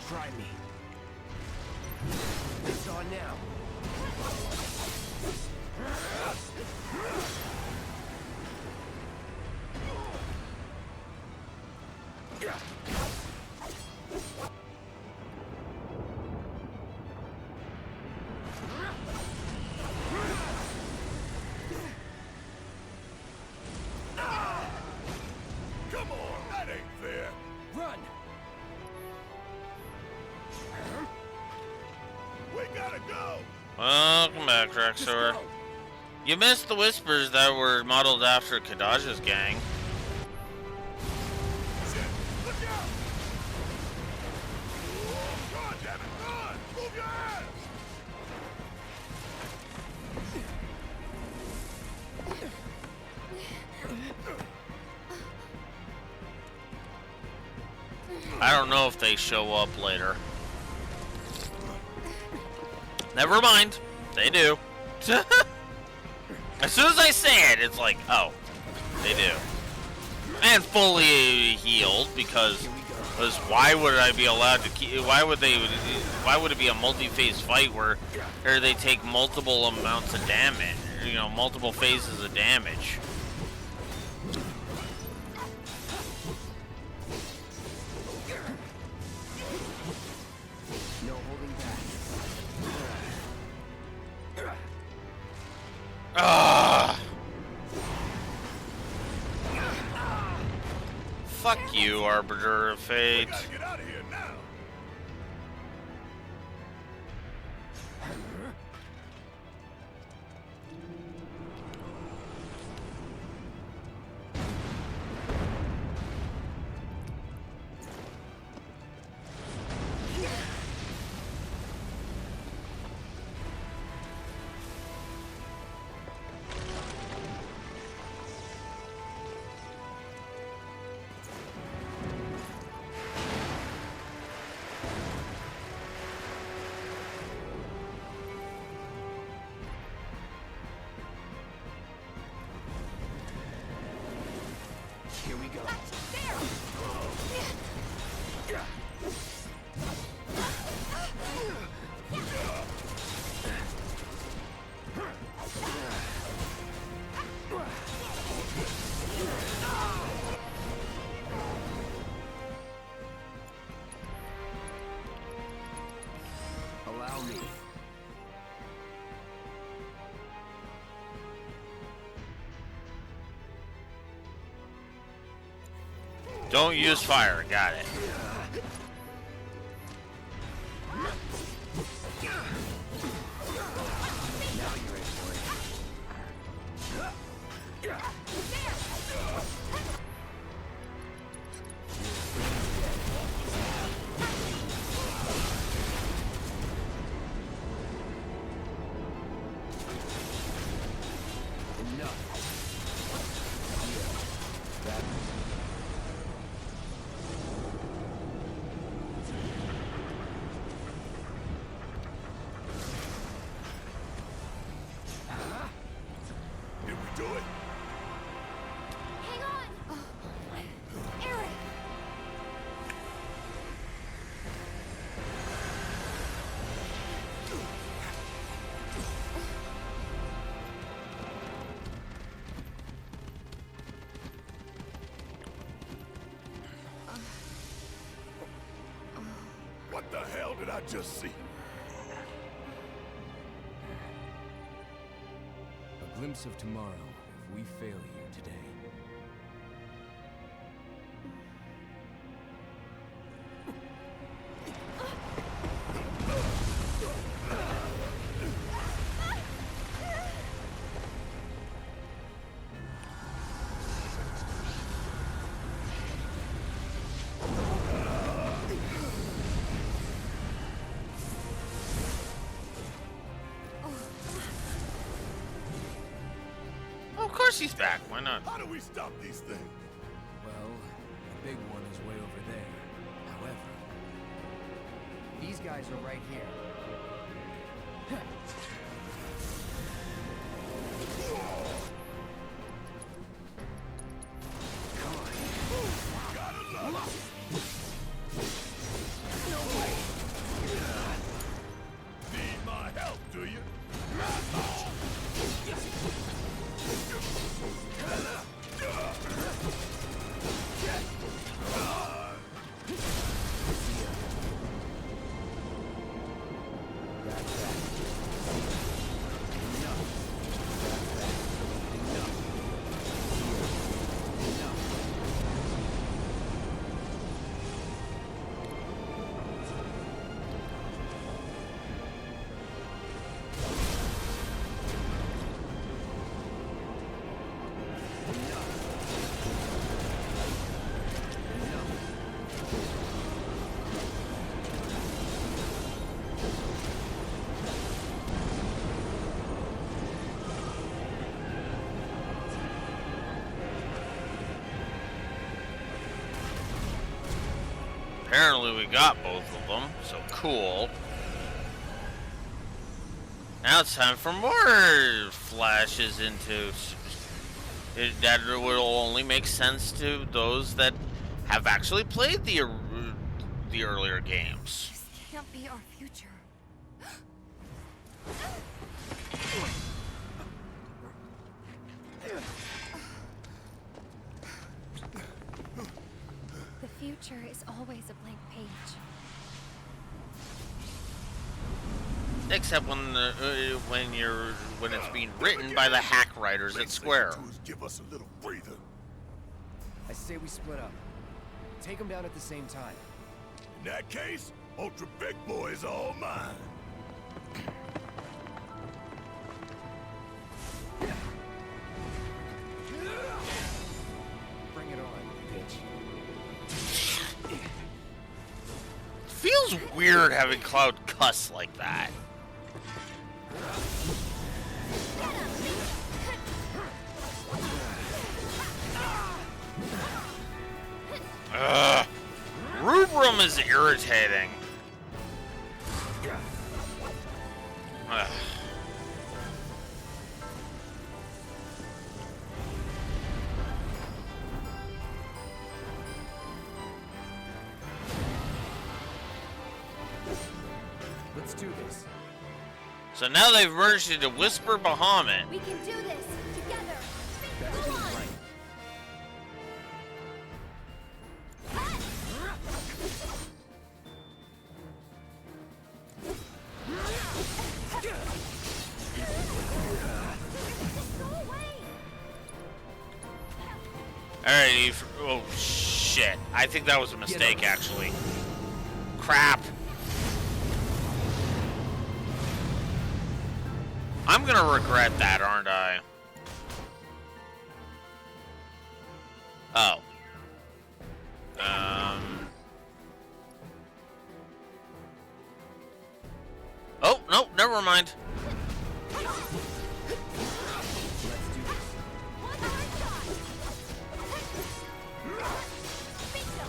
Try me. It's on now. Come on, that ain't fair. Run! We gotta go! Welcome back, Drexor. You missed the whispers that were modeled after Kadaj's gang. Shit, look out! Run, damn it, run! Move your ass! I don't know if they show up later. Never mind. They do. As soon as I say it, it's like, oh, they do. And fully healed because why would I be allowed to keep? Why would it be a multi-phase fight where they take multiple amounts of damage? You know, multiple phases of damage. No holding back. Ah! Fuck you, Arbiter of Fate. We gotta get out of here now. Here we go. Allow me. Don't use fire. Got it. Now you're in for it. Enough. That. Did we do it? Hang on! Eric! What the hell did I just see? A glimpse of tomorrow if we fail you today. Oh, of course he's back. Why not? How do we stop these things? Well, the big one is way over there. However, These guys are right here. Gotta love it. Need my help, do you? Apparently we got both of them, so cool. Now it's time for more flashes into... that will only make sense to those that have actually played the earlier games. This can't be our future. The future is always a blank page. Except when it's being written by the hack writers at Square. Give us a little breather. I say we split up. Take them down at the same time. In that case, Ultra Big Boy is all mine. Bring it on, bitch. Feels weird having Cloud cuss like that. Ugh. Rubrum is irritating. Ugh. Let's do this. So now they've merged into Whisper Bahamut. We can do this together. Best Go team on. right. Go away. Alright, oh shit. I think that was a mistake, actually. Crap. I'm gonna regret that, aren't I? Oh. Oh, no, never mind. Let's do this. One more shot. Bingo.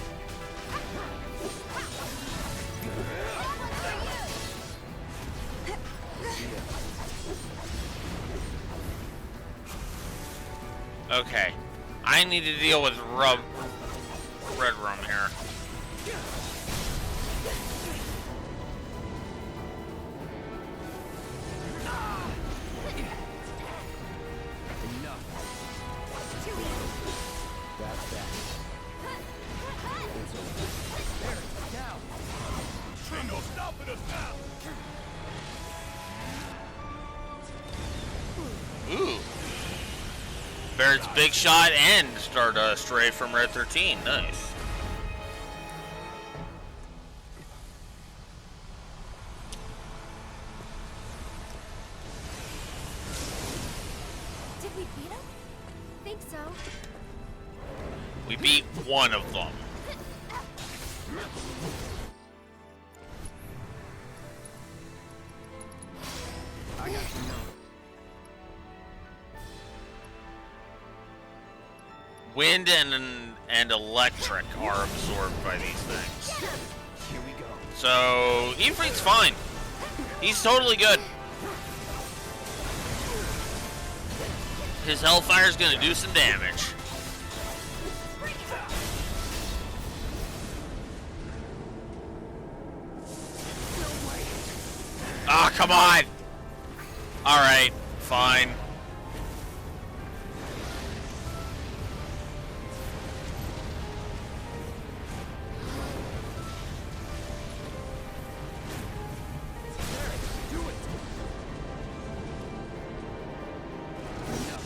Okay. I need to deal with Red Rum here. Enough. That's that. It's over. There, now. Ain't no stopping us now. Ooh. Barrett's Big Shot and Stardust Ray from Red 13. Nice. Did we beat him? Think so. We beat one of them. I got you now. Wind and electric are absorbed by these things. Here we go. So, Ifrit's fine. He's totally good. His Hellfire's gonna do some damage. Ah, come on! Alright, fine. Do it.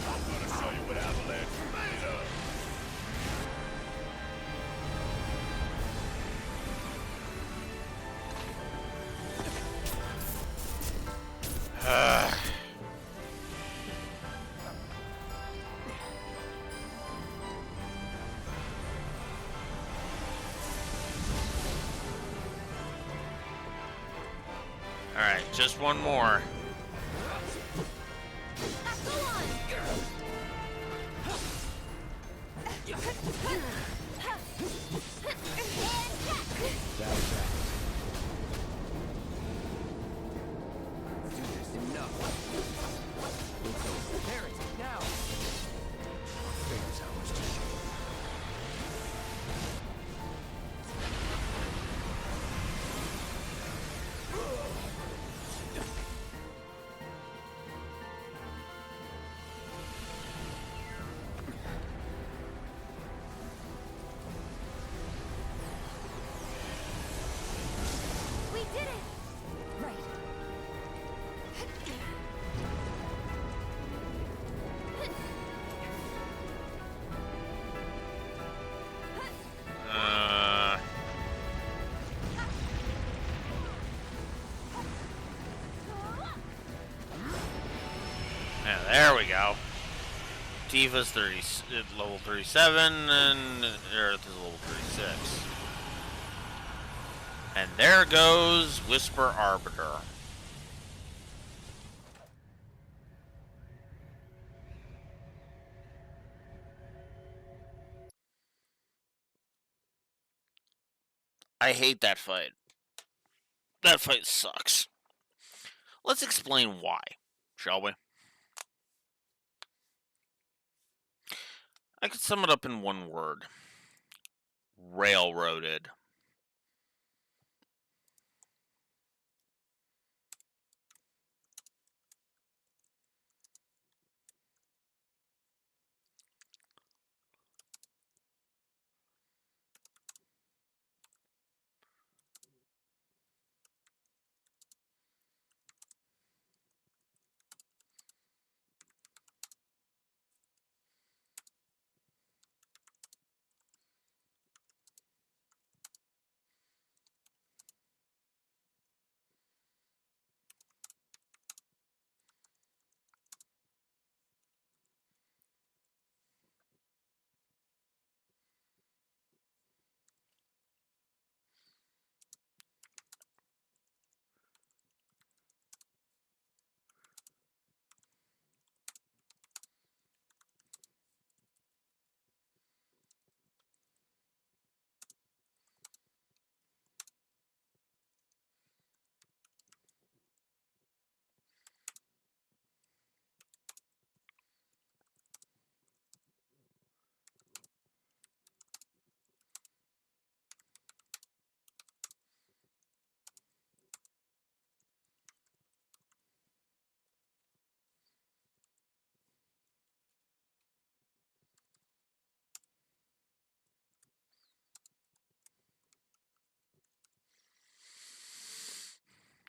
I'm gonna show you what Avalanche is made of. Alright, just one more. Go on. And It's over. There it is. Now. Our fate is ours to shape. We did it! Right. Uh, yeah, there we go. Tifa's level 37, and Earth is level 36. And there goes Whisper Arbiter. I hate that fight. That fight sucks. Let's explain why, shall we? I could sum it up in one word. Railroaded.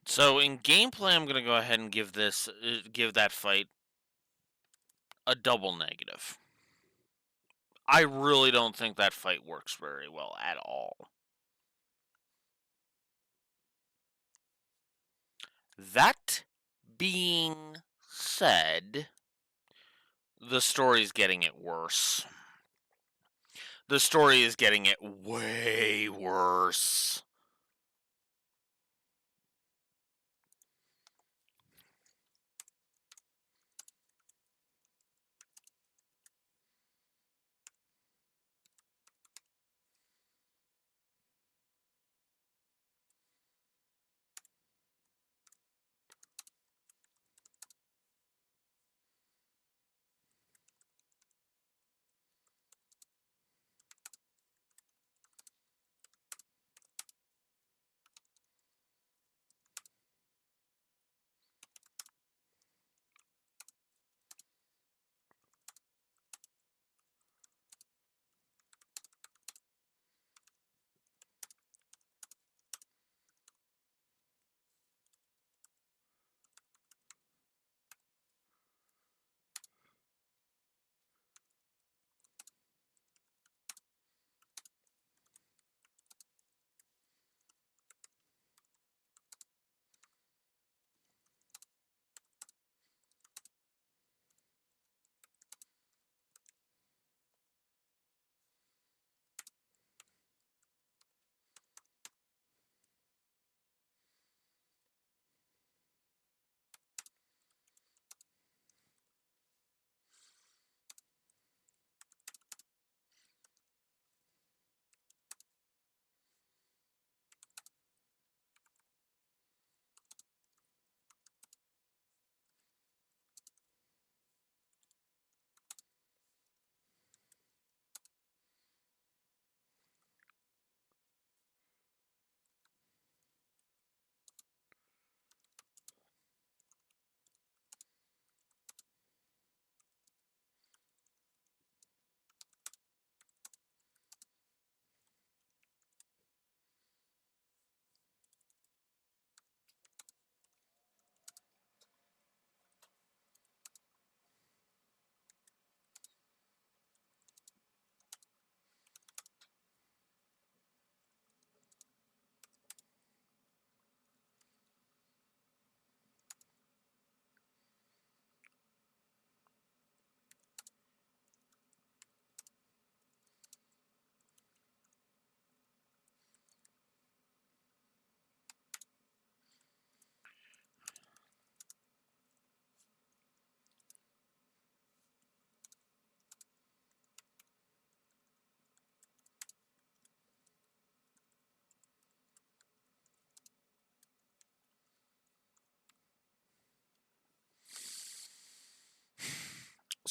So in gameplay, I'm gonna go ahead and give that fight a double negative. I really don't think that fight works very well at all. That being said, the story's getting it worse. The story is getting it way worse.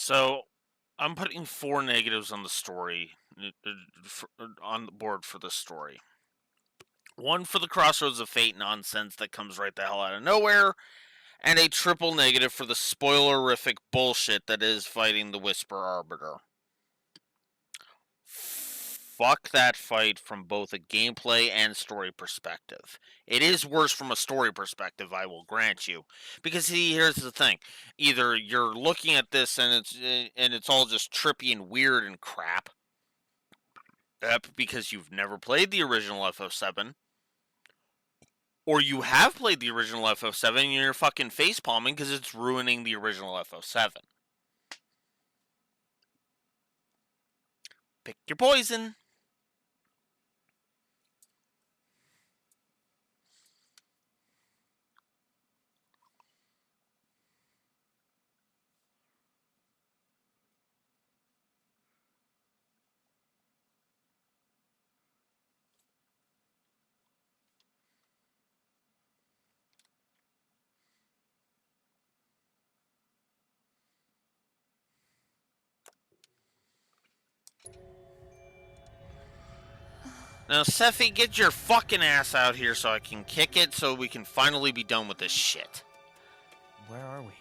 So I'm putting 4 negatives on the story, on the board for this story. One for the Crossroads of Fate nonsense that comes right the hell out of nowhere, and a triple negative for the spoilerific bullshit that is fighting the Whisper Arbiter. Fuck that fight from both a gameplay and story perspective. It is worse from a story perspective, I will grant you. Because see, here's the thing. Either you're looking at this and it's all just trippy and weird and crap. Because you've never played the original FF7. Or you have played the original FF7 and you're fucking facepalming because it's ruining the original FF7. Pick your poison. Now, Sephi, get your fucking ass out here so I can kick it so we can finally be done with this shit. Where are we?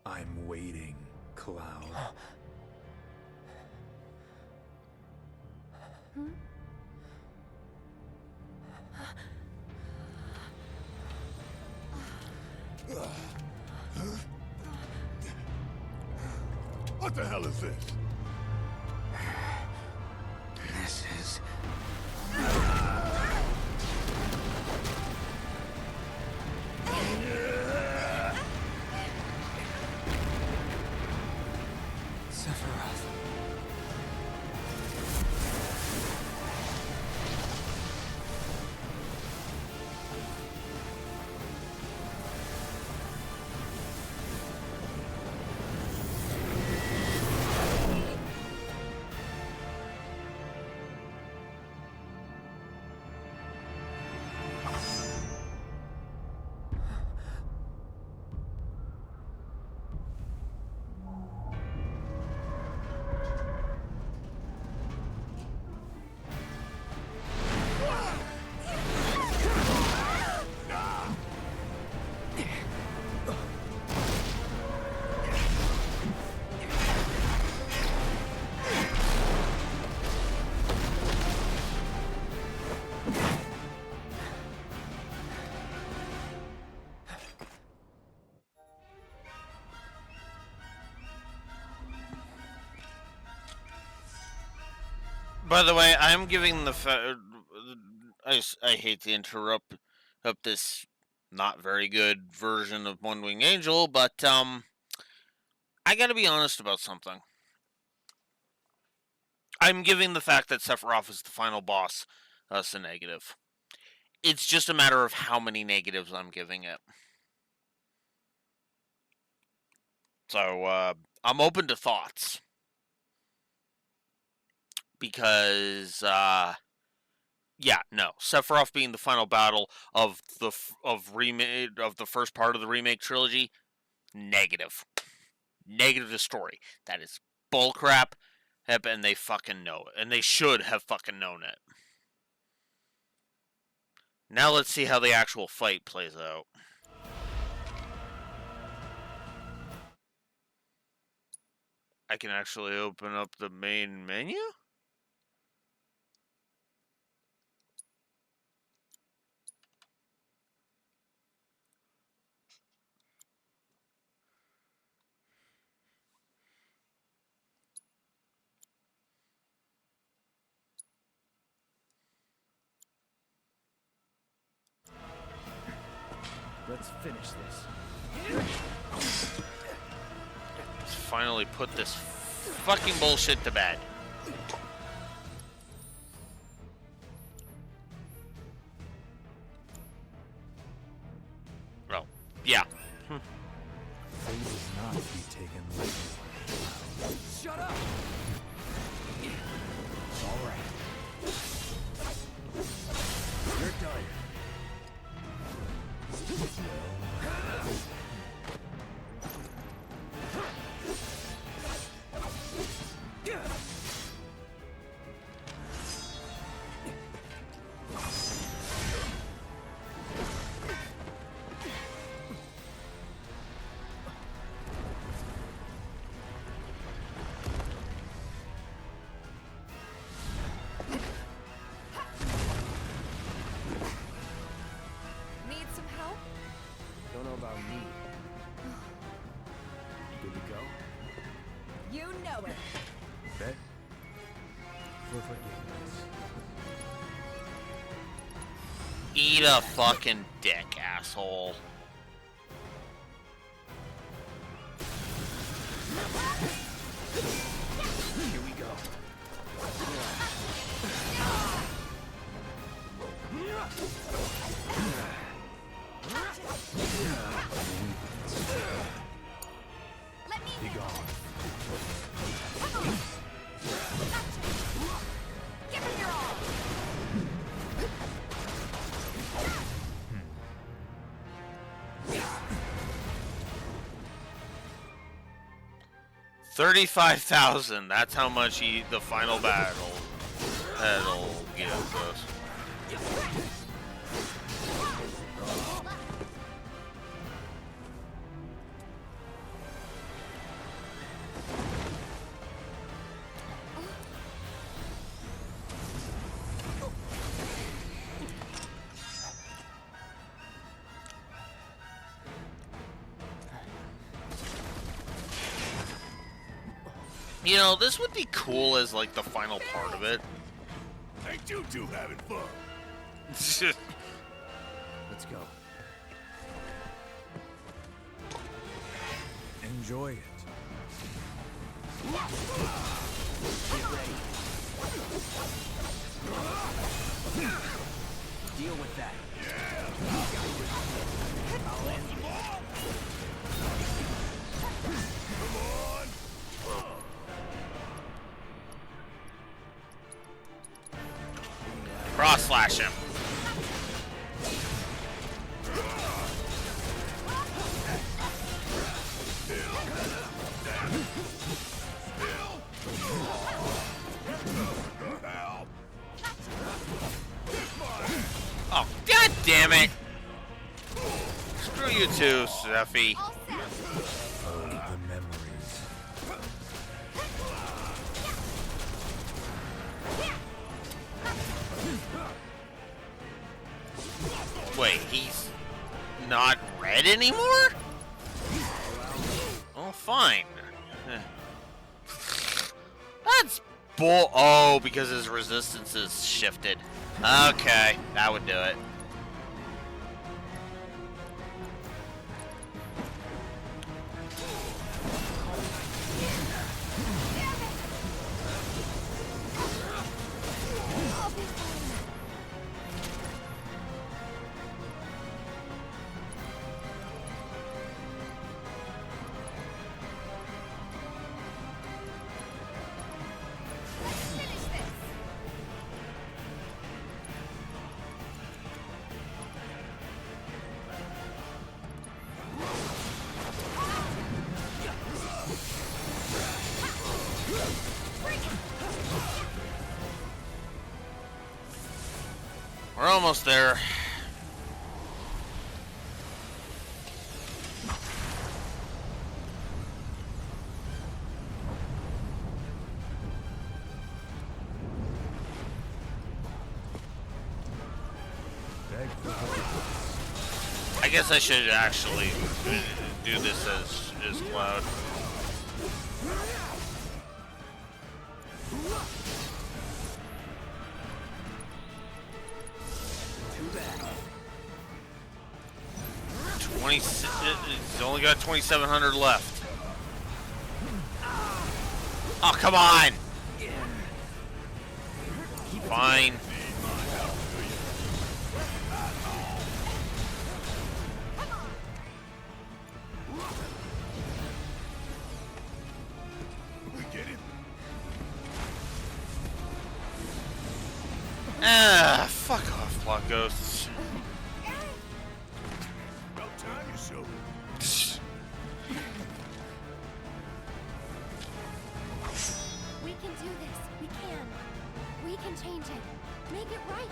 I'm waiting, Cloud. What the hell is this? This is... Sephiroth. By the way, I'm giving the I hate to interrupt up this not very good version of One Wing Angel, but I gotta be honest about something. I'm giving the fact that Sephiroth is the final boss us a negative. It's just a matter of how many negatives I'm giving it. So I'm open to thoughts. Because yeah, no, Sephiroth being the final battle of the remake of the first part of the remake trilogy, negative to story. That is bullcrap, and they fucking know it, and they should have fucking known it. Now let's see how the actual fight plays out. I can actually open up the main menu? Let's finish this. Let's finally put this fucking bullshit to bed. Oh, yeah. Fate is not to be taken lightly. Shut up! All right. You know it. Bet for forgiveness. Eat a fucking dick, asshole. Here we go. Let me Be gone. Come on. Gotcha. Give him your all. 35,000. That's how much the final battle that'll give us. You know, this would be cool as like the final part of it. Ain't you two having fun? Let's go. Enjoy it. Get ready. Deal with that. I'll end it. Cross slash him. Oh, god damn it! Screw you too, Steffi. All set. Oh, the memories. Wait, he's not red anymore? Oh, fine. That's bull. Oh, because his resistance is shifted. Okay, that would do it. Finish this. We're almost there. Beg for forgiveness. I guess I should actually do this as Cloud. Too bad. 20. He's only got 2,700 left. Oh, come on! Fine. We get it. Ah, fuck off, plot ghosts. About time you showed it. We can do this. We can. We can change it. Make it right.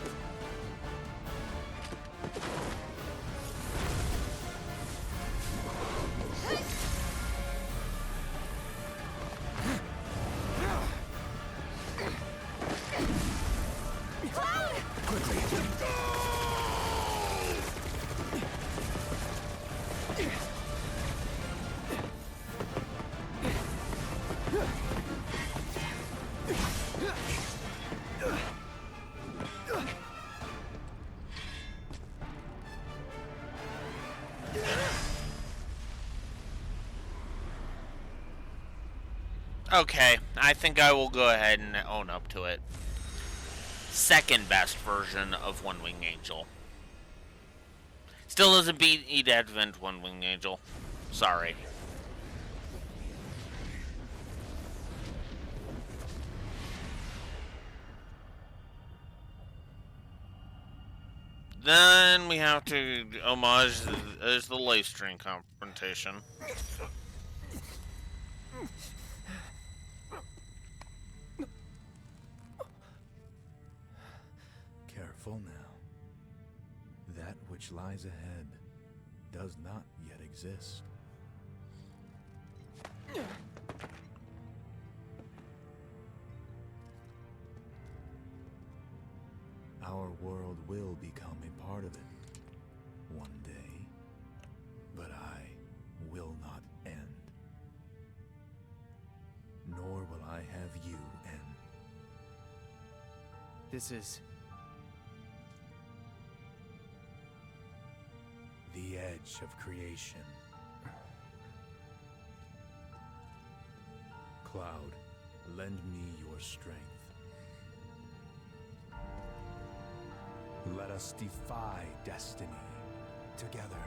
Okay, I think I will go ahead and own up to it. Second best version of One Wing Angel. Still doesn't beat Eat Advent One Wing Angel. Sorry. Then we have to homage the life string confrontation. Careful now. That which lies ahead does not yet exist. Our world will become a part of it one day, but I will not end. Nor will I have you end. This is... the edge of creation. Cloud, lend me your strength. Let us defy destiny together.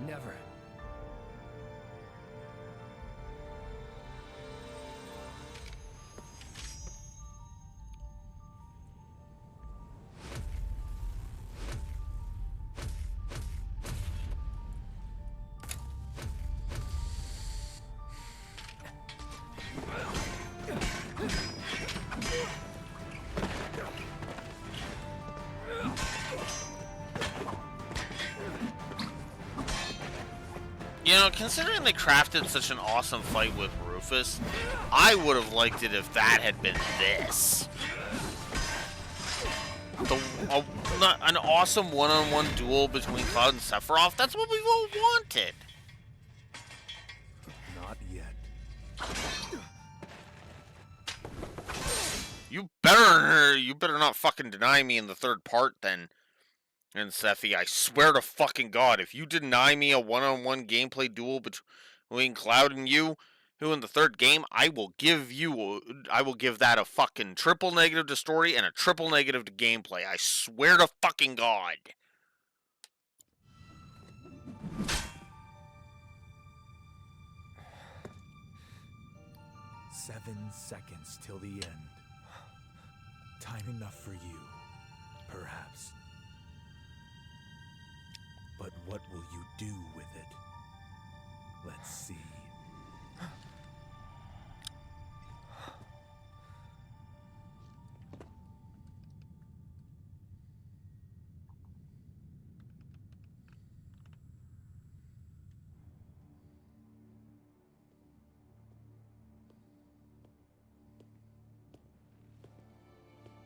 Never. You know, considering they crafted such an awesome fight with Rufus, I would have liked it if that had been this. An awesome one-on-one duel between Cloud and Sephiroth. That's what we've all wanted. Not yet. You better not fucking deny me in the third part then. And Sephi, I swear to fucking God, if you deny me a one-on-one gameplay duel between Cloud and you, who in the third game, I will give that a fucking triple negative to story and a triple negative to gameplay. I swear to fucking God. "7 seconds till the end. Time enough for you, perhaps. But what will you do with it? Let's see."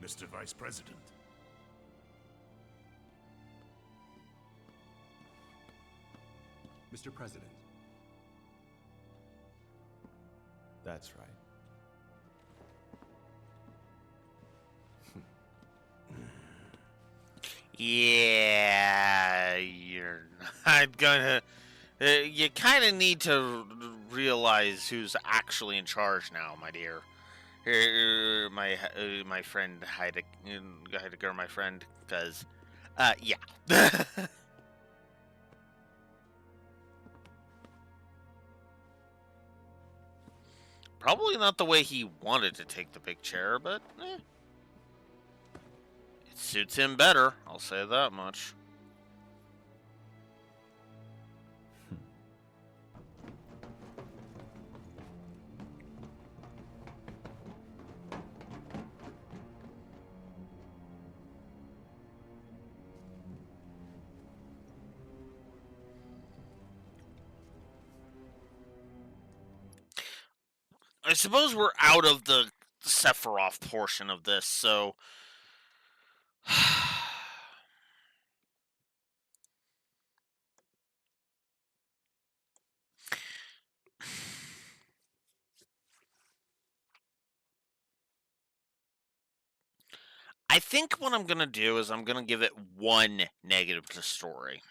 Mr. Vice President. Mr. President. That's right. Yeah, you're not gonna. You kind of need to realize who's actually in charge now, my dear. My friend Heidegger, my friend, because, yeah. Probably not the way he wanted to take the big chair, but it suits him better. I'll say that much. I suppose we're out of the Sephiroth portion of this, so I think what I'm gonna do is I'm gonna give it one negative to story.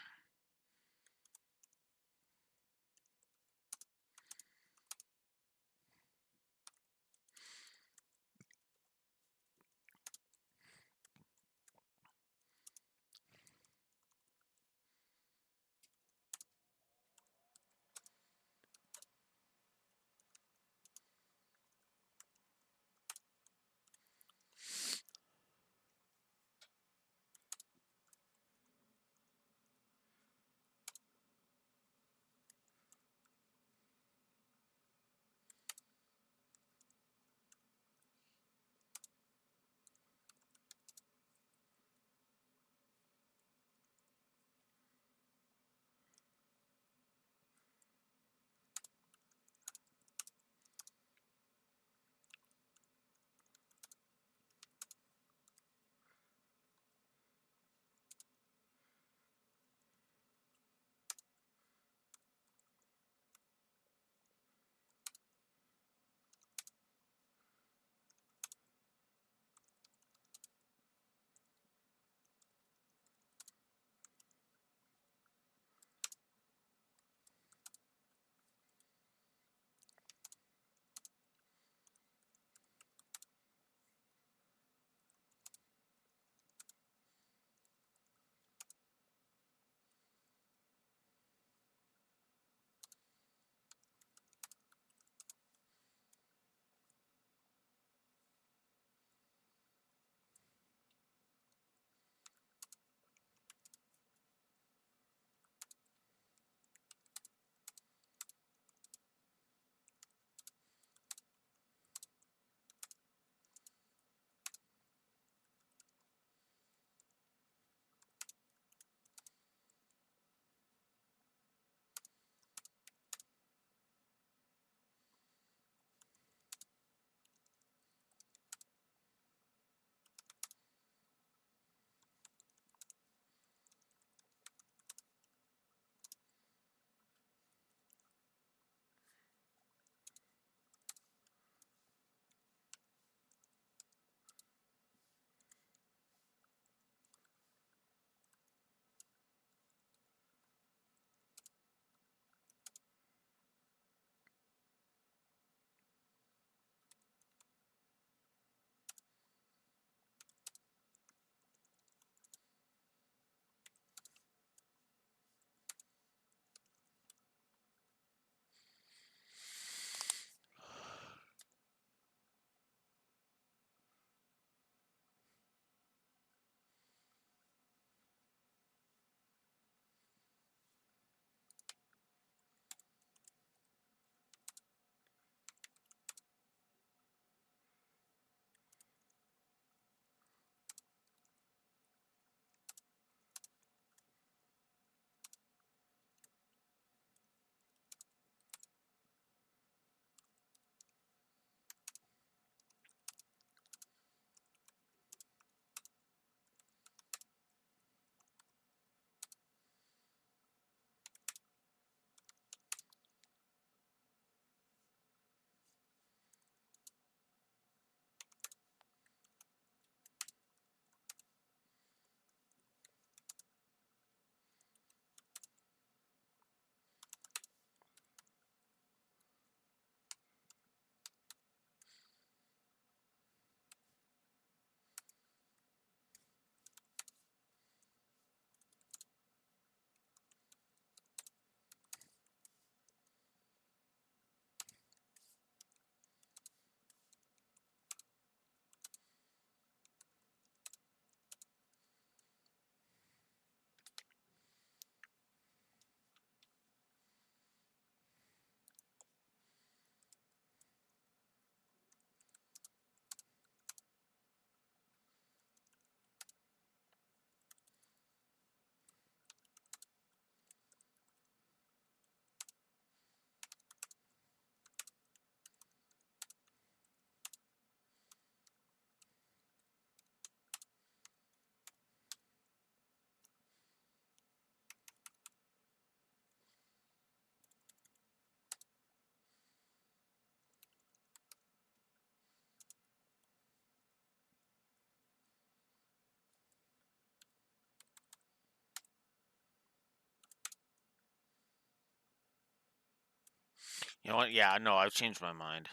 You know what? Yeah, no, I've changed my mind.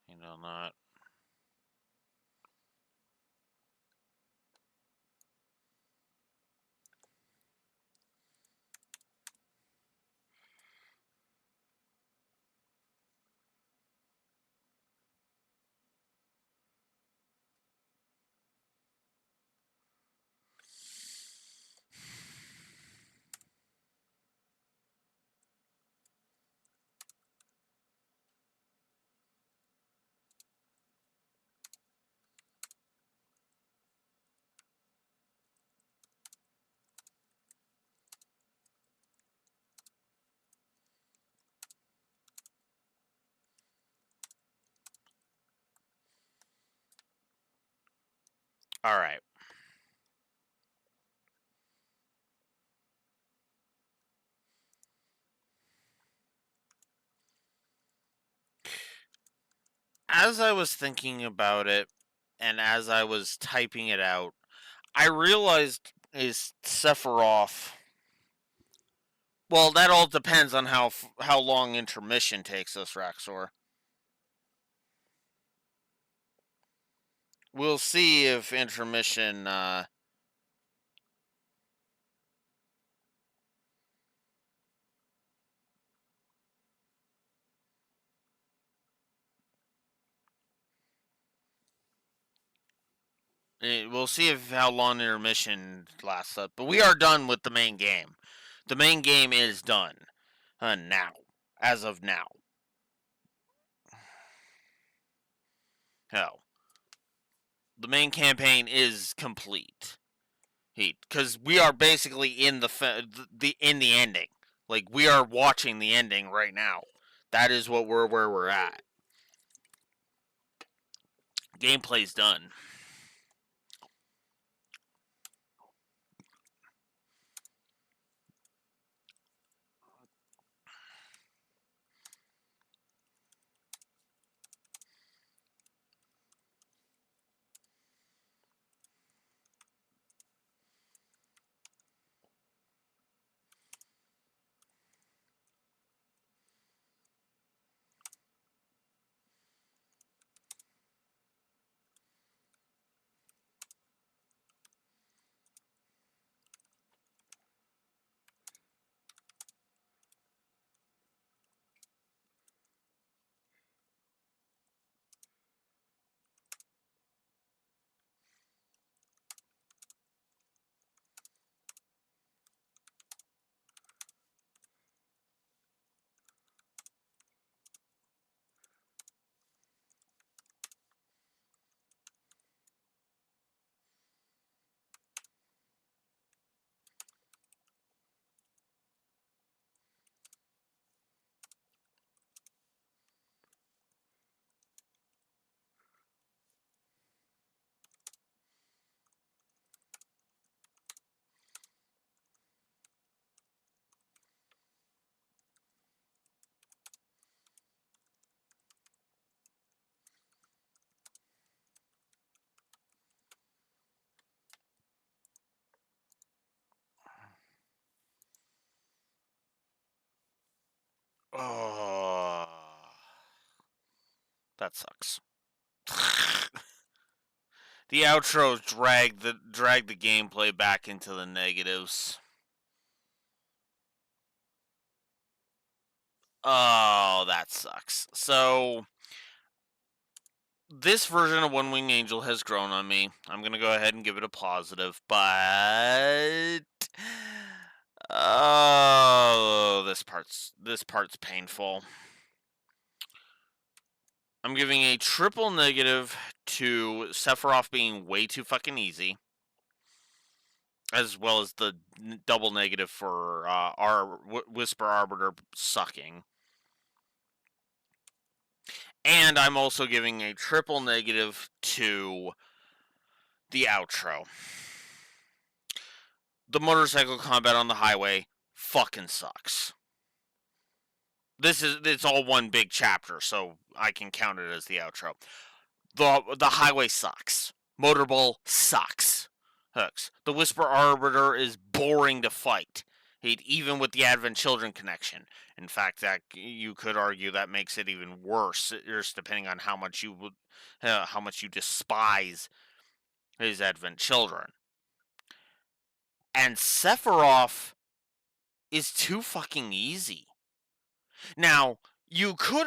You know, not. All right. As I was thinking about it, and as I was typing it out, I realized is Sephiroth. Well, that all depends on how long intermission takes us, Raxor. We'll see if intermission. We'll see if how long intermission lasts up. But we are done with the main game. The main game is done. Now, as of now. Hell, the main campaign is complete. Because we are basically in the in the ending. Like we are watching the ending right now. That is what we're where we're at. Gameplay's done. Oh, that sucks. The outros drag the gameplay back into the negatives. Oh, that sucks. So this version of One Wing Angel has grown on me. I'm gonna go ahead and give it a positive, but oh, this part's painful. I'm giving a triple negative to Sephiroth being way too fucking easy, as well as the double negative for our Whisper Arbiter sucking. And I'm also giving a triple negative to the outro. The motorcycle combat on the highway fucking sucks. It's all one big chapter, so I can count it as the outro. The highway sucks. Motorball sucks. Hooks. The Whisper Arbiter is boring to fight. Even with the Advent Children connection. In fact, that you could argue that makes it even worse, just depending on how much you despise his Advent Children. And Sephiroth is too fucking easy. Now, you could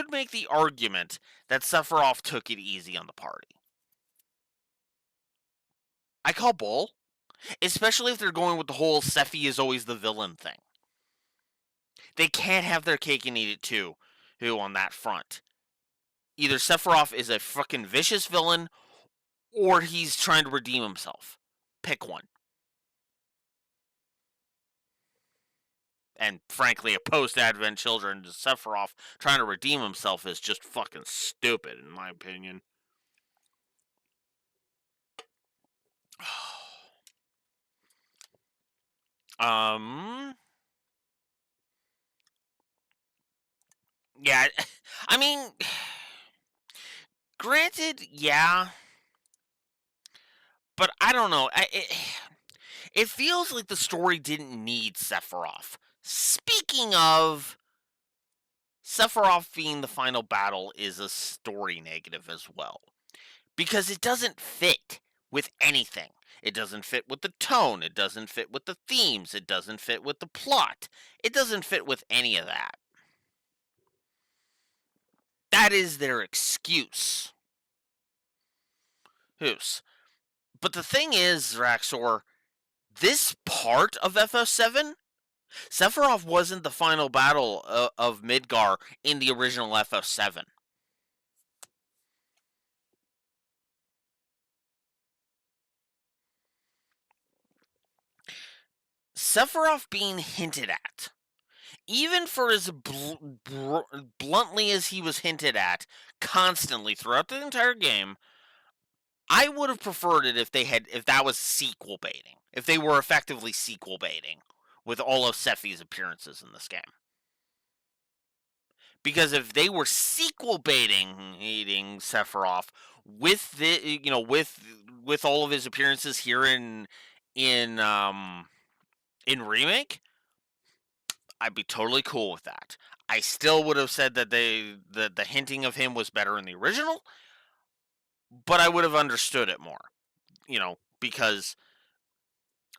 make the argument that Sephiroth took it easy on the party. I call bull, especially if they're going with the whole Sephi is always the villain thing. They can't have their cake and eat it too, who on that front. Either Sephiroth is a fucking vicious villain, or he's trying to redeem himself. Pick one. And frankly, a post-Advent Children Sephiroth trying to redeem himself is just fucking stupid, in my opinion. Yeah, I mean, granted, yeah, but I don't know. It feels like the story didn't need Sephiroth. Speaking of, Sephiroth being the final battle is a story negative as well. Because it doesn't fit with anything. It doesn't fit with the tone. It doesn't fit with the themes. It doesn't fit with the plot. It doesn't fit with any of that. That is their excuse. Who's? But the thing is, Raxor, this part of FF7, Sephiroth wasn't the final battle of Midgar in the original FF7. Sephiroth being hinted at, even for as bluntly as he was hinted at constantly throughout the entire game, I would have preferred it if that was sequel baiting. If they were effectively sequel baiting with all of Sephi's appearances in this game. Because if they were sequel baiting Sephiroth with with all of his appearances here in Remake, I'd be totally cool with that. I still would have said that the hinting of him was better in the original, but I would have understood it more, because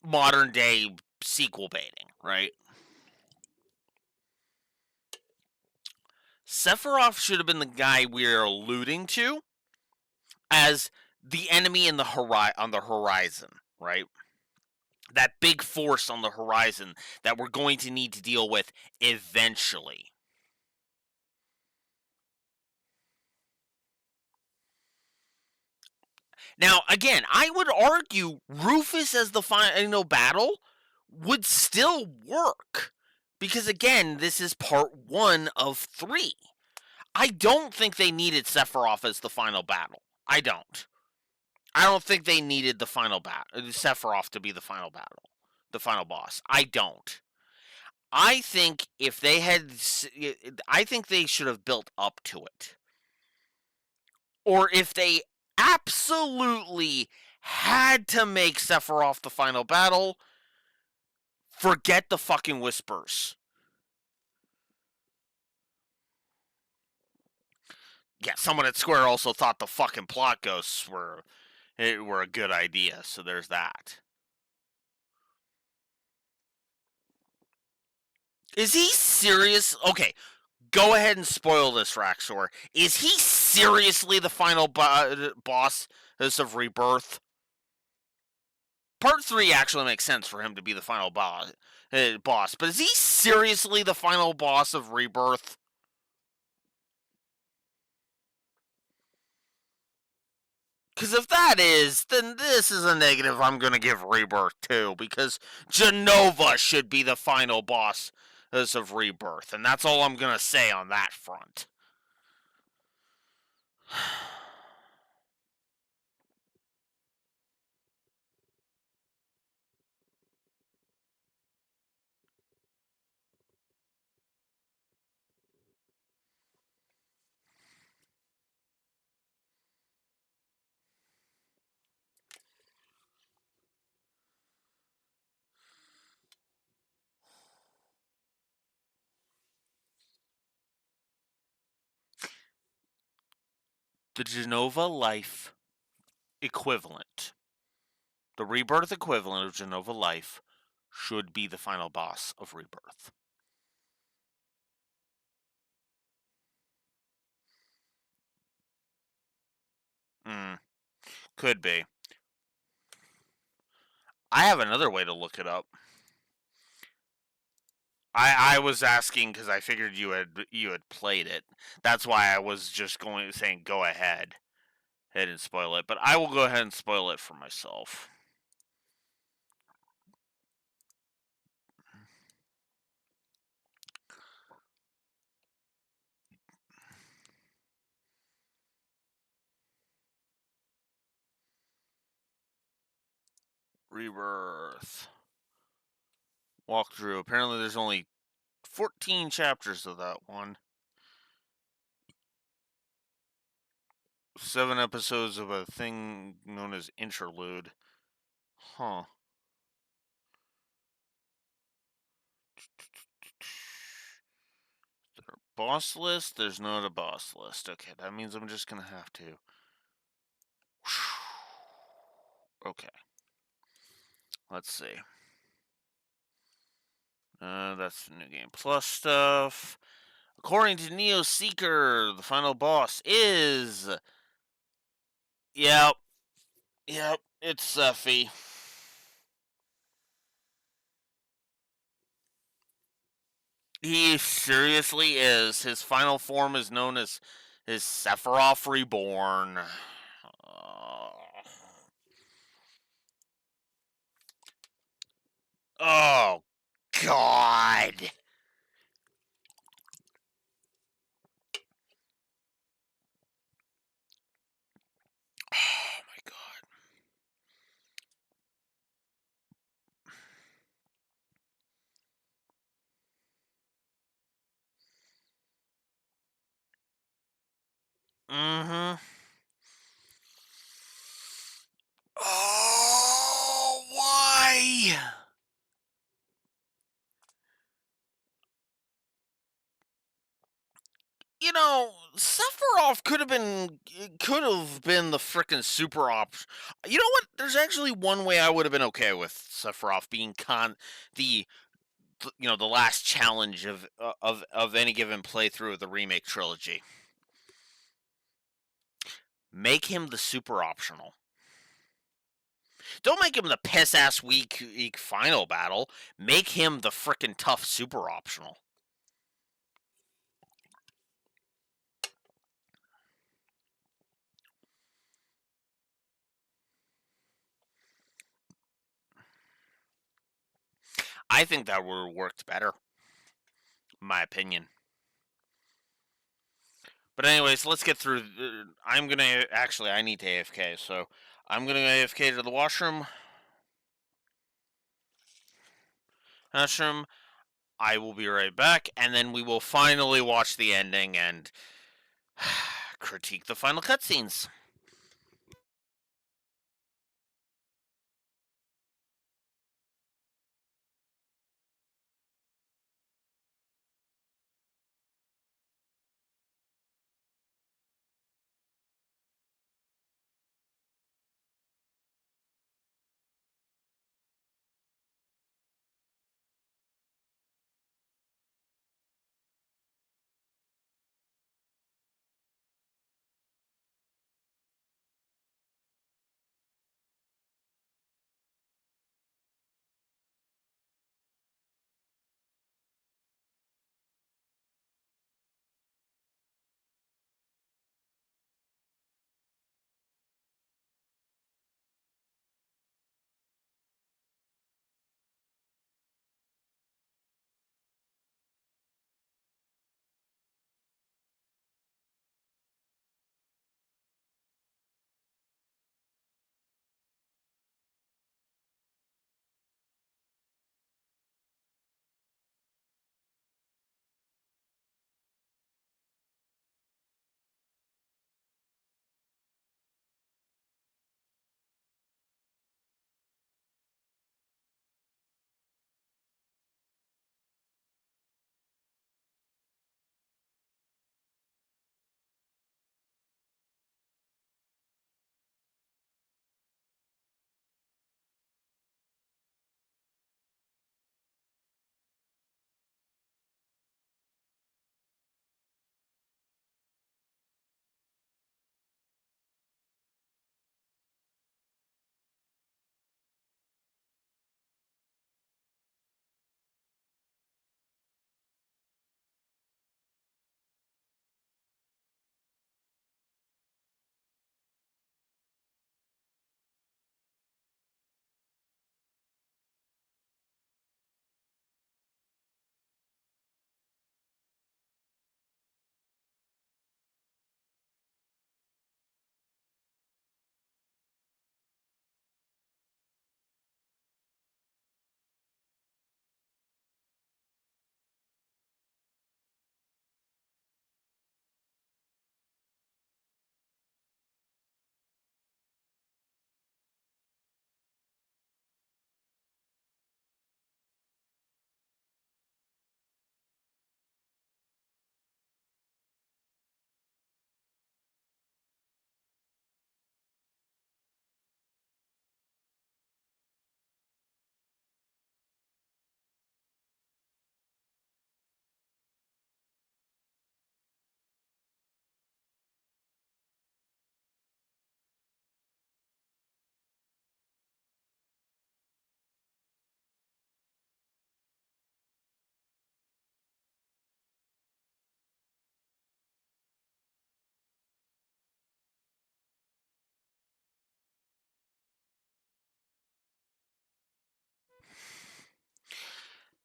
modern day sequel baiting, right? Sephiroth should have been the guy we're alluding to as the enemy on the horizon, right? That big force on the horizon that we're going to need to deal with eventually. Now, again, I would argue Rufus as the final battle would still work. Because, again, this is part 1 of 3. I don't think they needed Sephiroth as the final battle. I don't. I don't think they needed the final Sephiroth to be the final battle. The final boss. I don't. I think I think they should have built up to it. Or if they absolutely had to make Sephiroth the final battle, forget the fucking whispers. Yeah, someone at Square also thought the fucking plot ghosts were a good idea, so there's that. Is he serious? Okay, go ahead and spoil this, Raxor. Is he seriously the final boss of Rebirth? Part 3 actually makes sense for him to be the final boss, but is he seriously the final boss of Rebirth? Because if that is, then this is a negative I'm going to give Rebirth too, because Genova should be the final boss of Rebirth, and that's all I'm going to say on that front. The Genova Life equivalent, the Rebirth equivalent of Genova Life, should be the final boss of Rebirth. Could be. I have another way to look it up. I was asking because I figured you had played it. That's why I was just saying go ahead and spoil it. But I will go ahead and spoil it for myself. Rebirth walkthrough. Apparently, there's only 14 chapters of that one. 7 episodes of a thing known as interlude. Huh. Boss list? There's not a boss list. Okay, that means I'm just gonna have to. Okay. Let's see. That's the New Game Plus stuff. According to Neo Seeker, the final boss is. Yep. Yep. It's Sephi. He seriously is. His final form is known as Sephiroth Reborn. Oh, God. Oh, my God. Mm-hmm. Oh, why? You know, Sephiroth could have been the frickin' super op. You know what? There's actually one way I would have been okay with Sephiroth being the the last challenge of any given playthrough of the remake trilogy. Make him the super optional. Don't make him the piss ass weak final battle. Make him the frickin' tough super optional. I think that would have worked better, in my opinion. But anyways, let's get through. I'm gonna actually. I need to AFK, so I'm gonna AFK to the washroom. Washroom. I will be right back, and then we will finally watch the ending and critique the final cutscenes.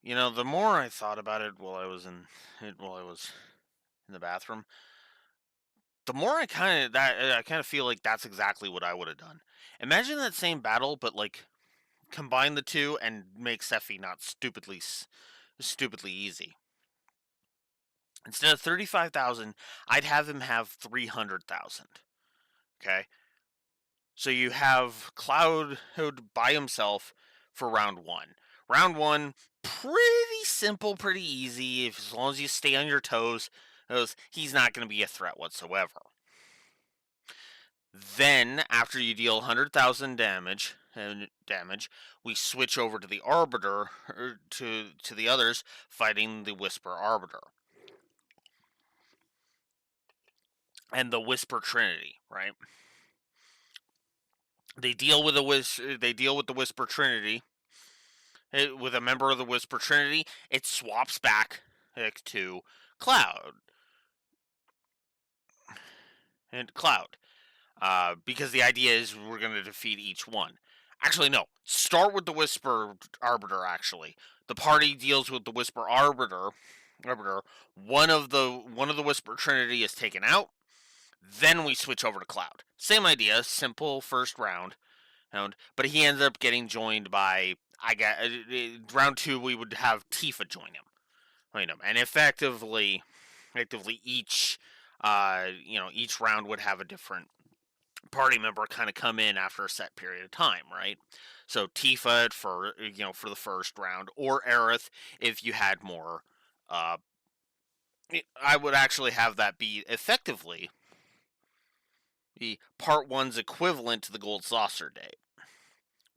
the more I thought about it while I was in the bathroom, the more I kind of feel like that's exactly what I would have done. Imagine that same battle, but like combine the two and make Sephi not stupidly easy. Instead of 35,000, I'd have him have 300,000. Okay, so you have Cloud by himself for round one. Round one, pretty simple, pretty easy. As long as you stay on your toes, he's not going to be a threat whatsoever. Then, after you deal 100,000 damage, we switch over to the Arbiter, to the others fighting the Whisper Arbiter and the Whisper Trinity. Right? They deal with the Whisper Trinity. With a member of the Whisper Trinity, it swaps back to Cloud Cloud. Because the idea is we're going to defeat each one. Actually, no. Start with the Whisper Arbiter. Actually, the party deals with the Whisper Arbiter. One of the Whisper Trinity is taken out. Then we switch over to Cloud. Same idea, simple first round. But he ends up getting joined by round two. We would have Tifa join him, and effectively each each round would have a different party member kind of come in after a set period of time, right? So Tifa for the first round, or Aerith if you had more. Uh, I would actually have that be effectively the part one's equivalent to the Gold Saucer Day,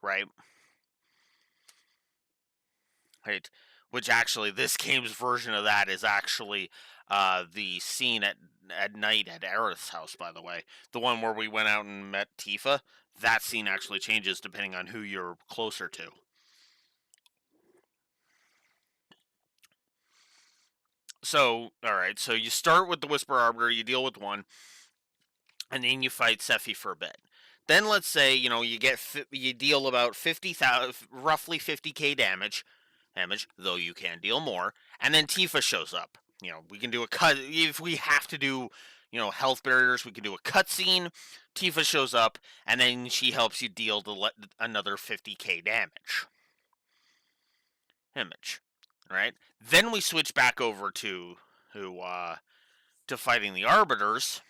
right? Right. Which actually, this game's version of that is actually the scene at night at Aerith's house. By the way, the one where we went out and met Tifa. That scene actually changes depending on who you're closer to. So, all right. So you start with the Whisper Arbiter. You deal with one, and then you fight Sephi for a bit. Then let's say you deal about 50,000, roughly 50k damage, though you can deal more. And then Tifa shows up. We can do a cut if we have to do, health barriers. We can do a cutscene. Tifa shows up, and then she helps you deal another 50k damage. Right? Then we switch back over to fighting the Arbiters,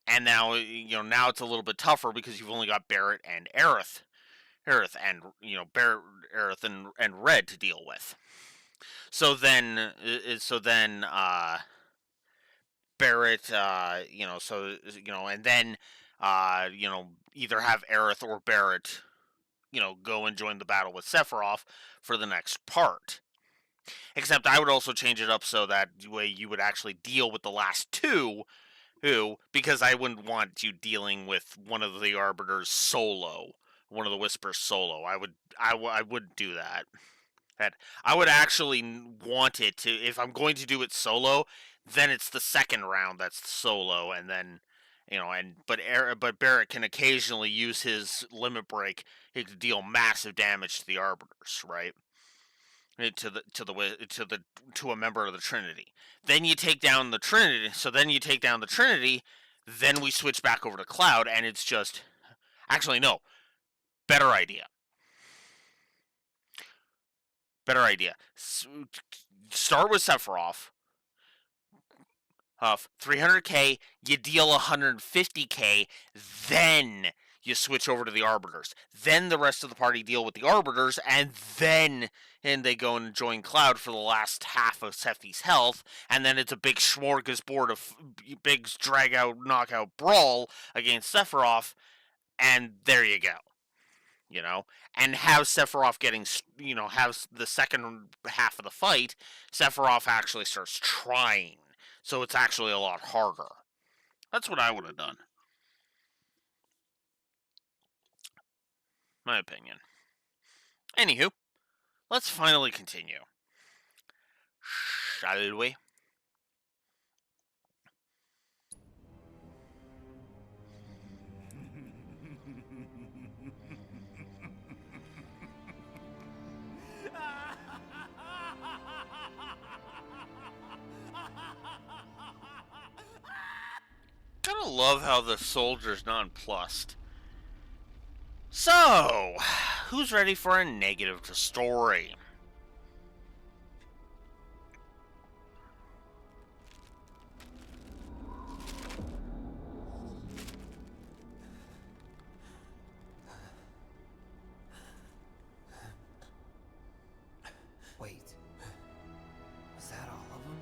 and now now it's a little bit tougher because you've only got Barrett and Aerith and Aerith and Red to deal with. So then Barrett, and then either have Aerith or Barrett, go and join the battle with Sephiroth for the next part. Except I would also change it up so that way you would actually deal with the last two, because I wouldn't want you dealing with one of the Arbiters solo, one of the Whispers solo. I would do that. I would actually want it to, if I'm going to do it solo, then it's the second round that's solo, and then but Barrett can occasionally use his limit break. He can deal massive damage to the Arbiters, right? To a member of the Trinity. Then you take down the Trinity. So then you take down the Trinity. Then we switch back over to Cloud, and it's just actually no better idea. Better idea. Start with Sephiroth. 300k, you deal 150k, then you switch over to the Arbiters. Then the rest of the party deal with the Arbiters, and they go and join Cloud for the last half of Sephi's health, and then it's a big smorgasbord of big drag-out, knockout brawl against Sephiroth, and there you go. And have Sephiroth have the second half of the fight, Sephiroth actually starts trying. So it's actually a lot harder. That's what I would have done. My opinion. Anywho, let's finally continue. Shall we? love how the soldier's nonplussed. So, who's ready for a negative to story? Wait. Was that all of them?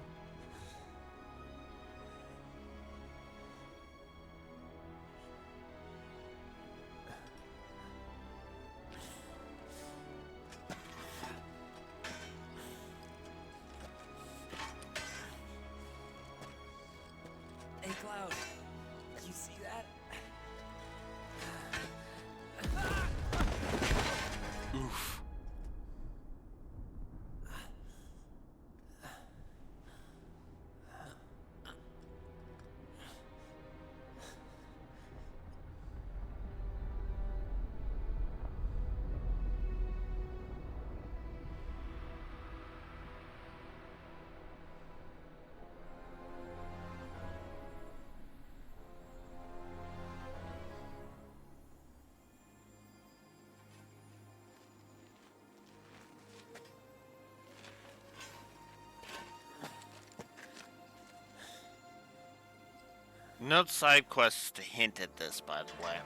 Hey, Cloud. You see that? Oof. Note side quests to hint at this, by the way.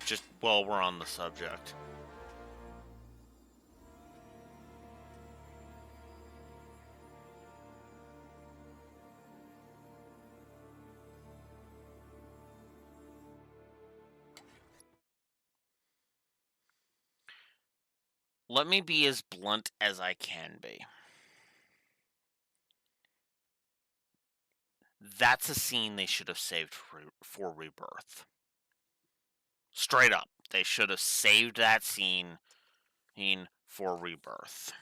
Just while we're on the subject. Let me be as blunt as I can be. That's a scene they should have saved for Rebirth. Straight up. They should have saved that scene for Rebirth.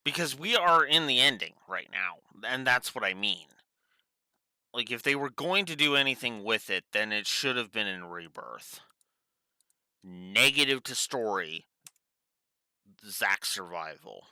Because we are in the ending right now, and that's what I mean. Like, if they were going to do anything with it, then it should have been in Rebirth. Negative to story, Zack's survival.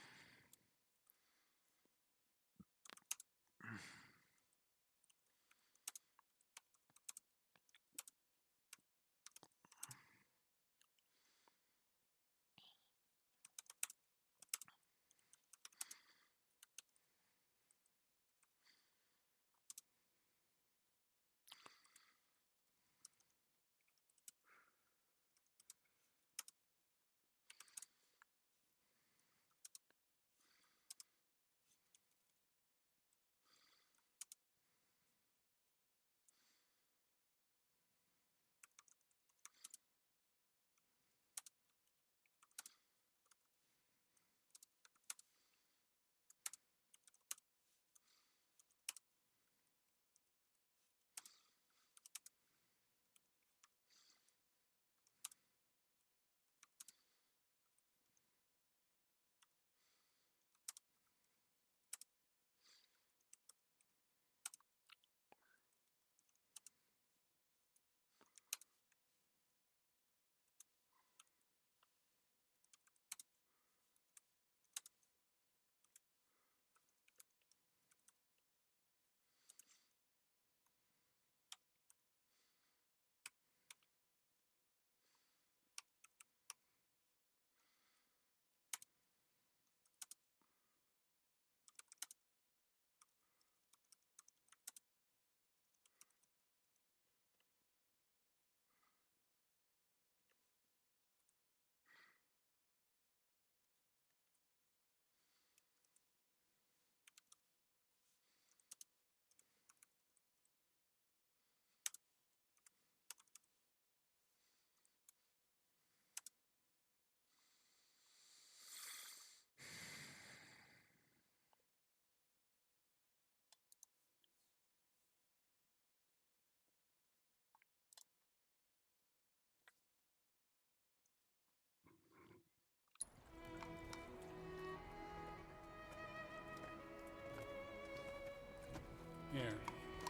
Here.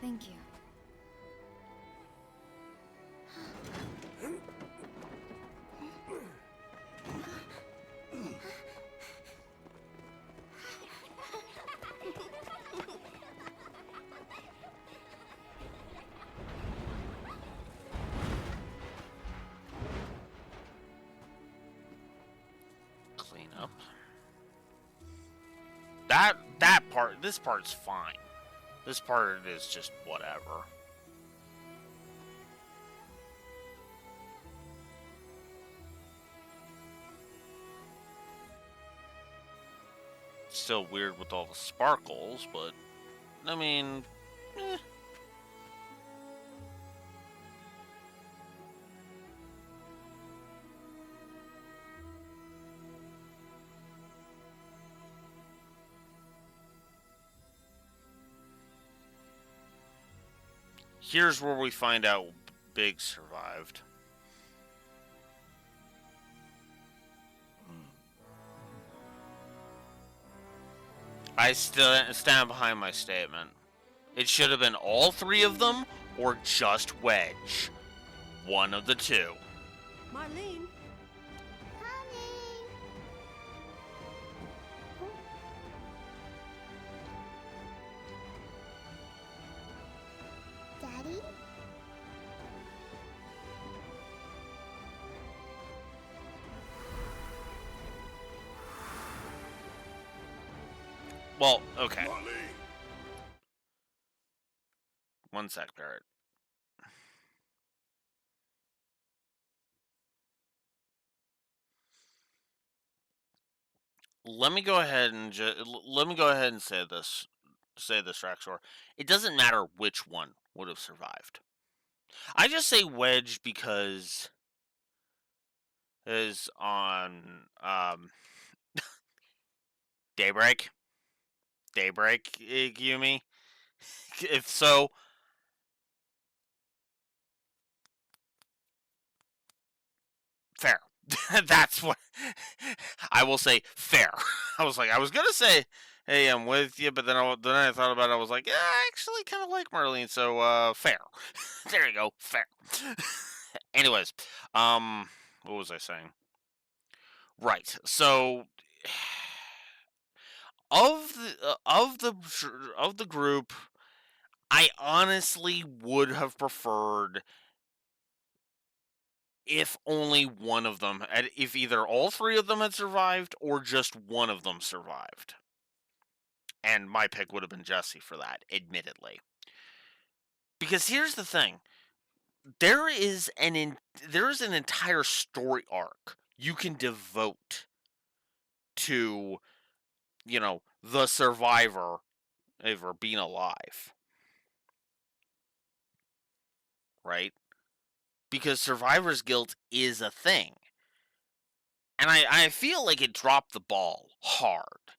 Thank you. Clean up. This part's fine. This part is just whatever. Still weird with all the sparkles, but I mean, eh. Here's where we find out Big survived. I still stand behind my statement. It should have been all three of them or just Wedge. One of the two. Marlene? Daddy? Well, okay. One sec, Parrot. Let me go ahead and say this. Say this, Raxor. It doesn't matter which one would have survived. I just say Wedge because is on Daybreak. Daybreak, Yumi. If so, fair. That's what I will say. Fair. I was gonna say, "Hey, I'm with you," but then I thought about it. I was like, "Yeah, I actually kind of like Marlene, so fair." There you go, fair. Anyways, what was I saying? Right. So, of the group, I honestly would have preferred if only one of them, if either all three of them had survived or just one of them survived. And my pick would have been Jesse for that, admittedly. Because here's the thing. There is an entire story arc you can devote to, the survivor ever being alive. Right? Because survivor's guilt is a thing. And I feel like it dropped the ball hard.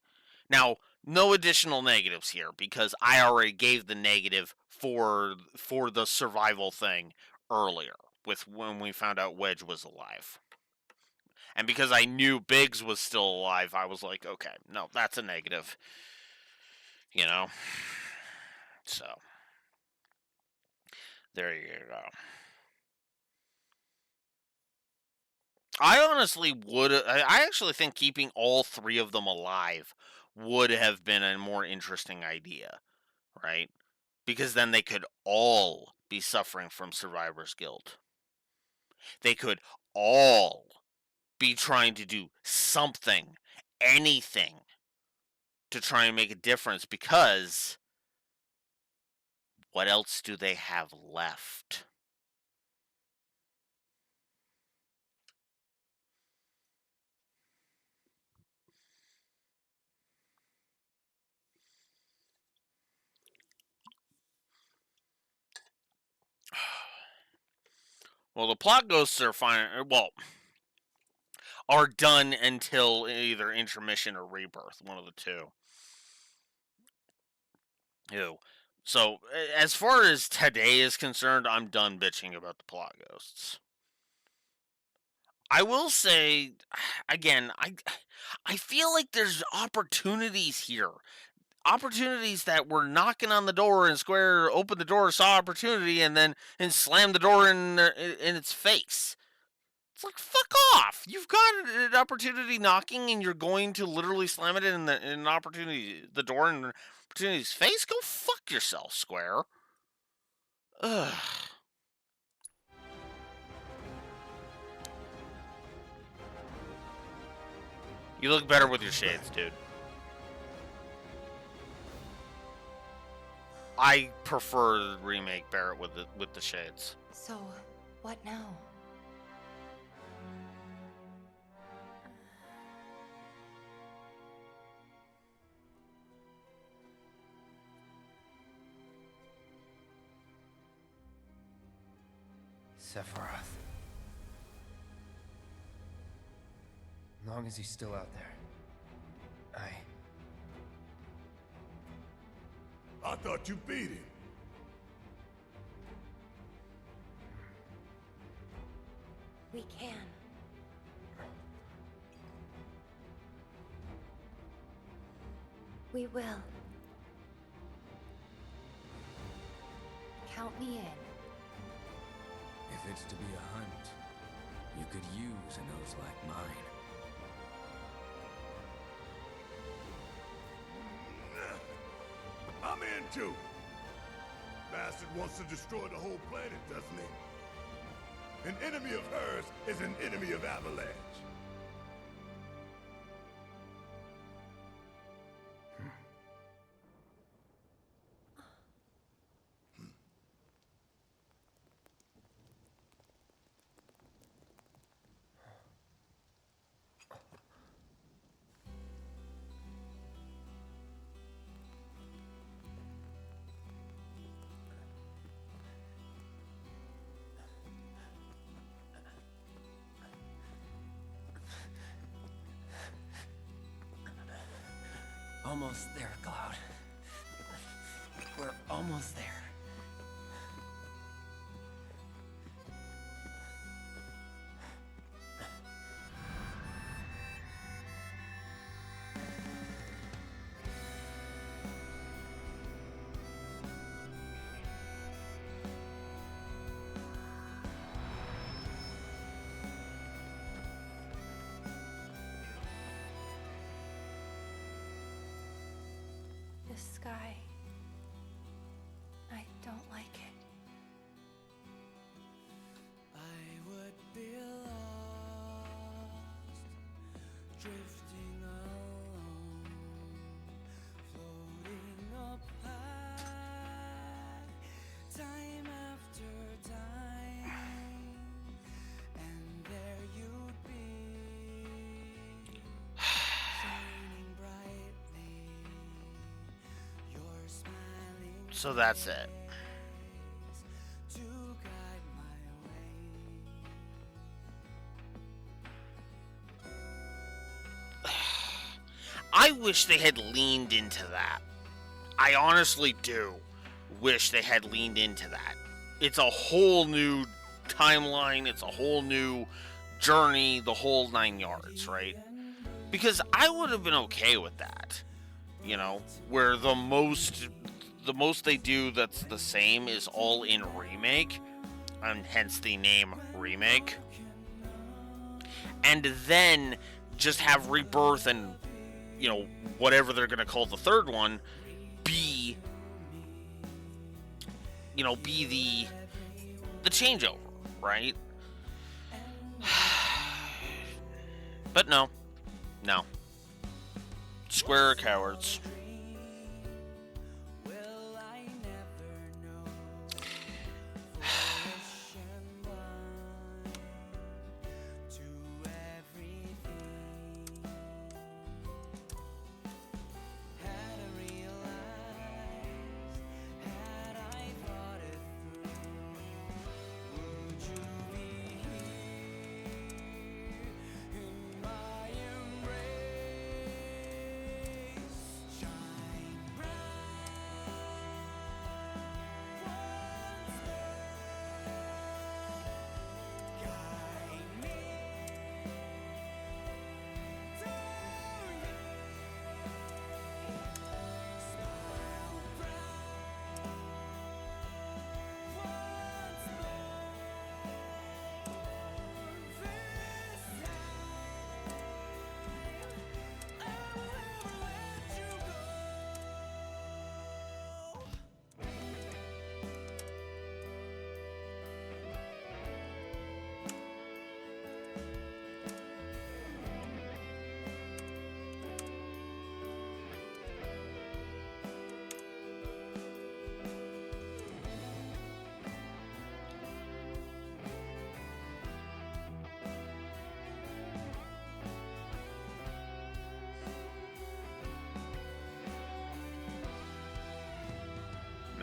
Now, no additional negatives here because I already gave the negative for the survival thing earlier with when we found out Wedge was alive. And because I knew Biggs was still alive, I was like, okay, no, that's a negative. So, there you go. I honestly would. I actually think keeping all three of them alive would have been a more interesting idea, right? Because then they could all be suffering from survivor's guilt. They could all be trying to do something, anything, to try and make a difference because what else do they have left? Well, the plot ghosts are fine. Well, are done until either intermission or rebirth, one of the two. Ew. So, as far as today is concerned, I'm done bitching about the plot ghosts. I will say, again, I feel like there's opportunities here. opportunities that were knocking on the door, and Square opened the door, saw opportunity, and slammed the door in its face. It's like, fuck off! You've got an opportunity knocking, and you're going to literally slam it in an opportunity, the door in an opportunity's face. Go fuck yourself, Square. Ugh. You look better with your shades, dude. I prefer the remake Barrett with the shades. So, what now? Sephiroth. As long as he's still out there. I thought you beat him. We can. We will. Count me in. If it's to be a hunt, you could use a nose like mine. I'm in too. Bastard wants to destroy the whole planet, doesn't he? An enemy of hers is an enemy of Avalanche. Almost there, Cloud. We're almost there. The sky. I don't like it. I would be lost, drifting alone, floating up high, time after time, and there you'd be, shining brightly, your smiling So that's it. to guide my way. I wish they had leaned into that. I honestly do wish they had leaned into that. It's a whole new timeline, it's a whole new journey, the whole 9 yards, right? Because I would have been okay with that. You know, where the most they do that's the same is all in Remake, and hence the name Remake. And then just have Rebirth and, you know, whatever they're going to call the third one be, you know, be the changeover, right? But no. Square are cowards. Will I never know? To everything, had I realized, had I thought it through, would you be here in my embrace,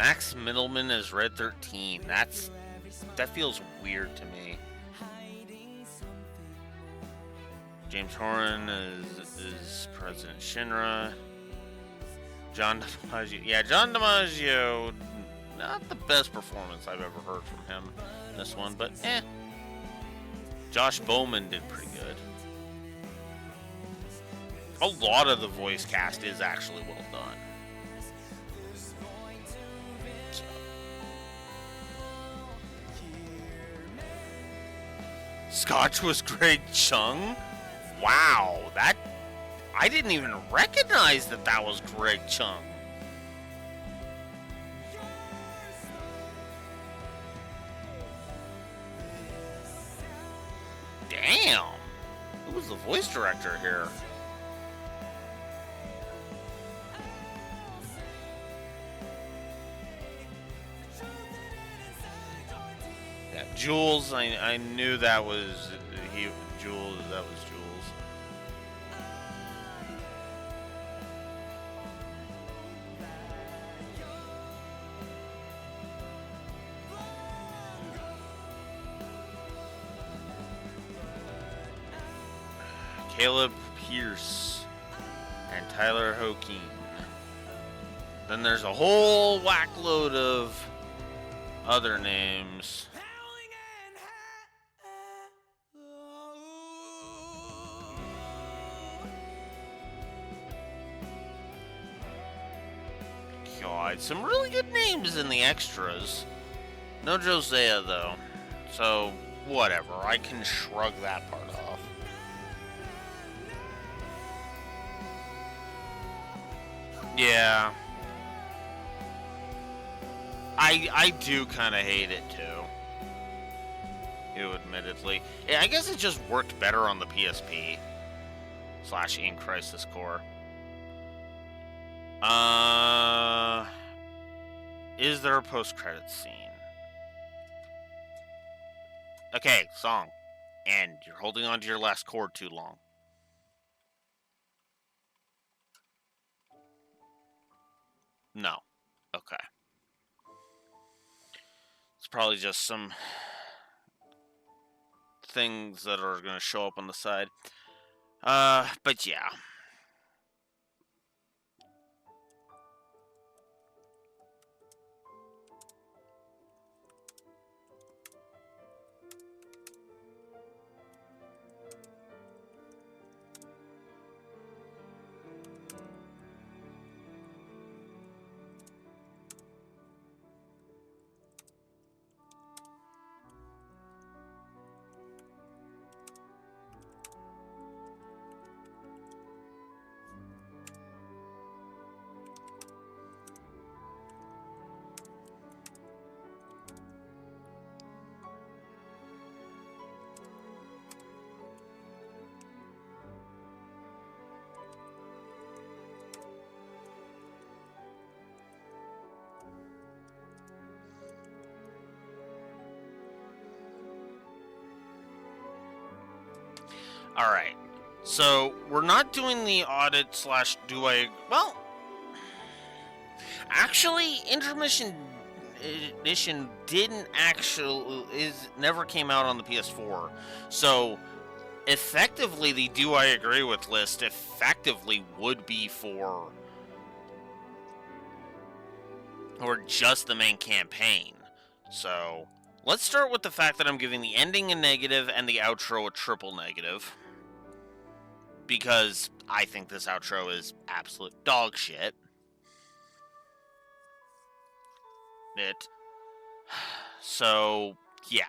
Max Middleman as Red 13. That feels weird to me. James Horan is President Shinra. John DiMaggio. Yeah, John DiMaggio, not the best performance I've ever heard from him in this one, but eh. Josh Bowman did pretty good. A lot of the voice cast is actually well done. So. Scotch was Greg Chung? Wow, I didn't even recognize that was Greg Chung. Damn. Who was the voice director here? Yeah, Jules, I knew that was Jules. That was Jules. Caleb Pierce and Tyler Hoekeen. Then there's a whole whackload of other names. God, some really good names in the extras. No Josiah though, so whatever. I can shrug that part off. Yeah. I do kind of hate it too. Admittedly. Yeah, I guess it just worked better on the PSP / in Crisis Core. Is there a post-credits scene? Okay, song. And you're holding on to your last chord too long. No. Okay. It's probably just some things that are going to show up on the side. But yeah. Alright, so we're not doing the audit / do I... Well, actually, Intermission Edition didn't actually... never came out on the PS4. So, effectively, the do I agree with list effectively would be for... or just the main campaign. So, let's start with the fact that I'm giving the ending a negative and the outro a triple negative. Because I think this outro is absolute dog shit. So, yeah.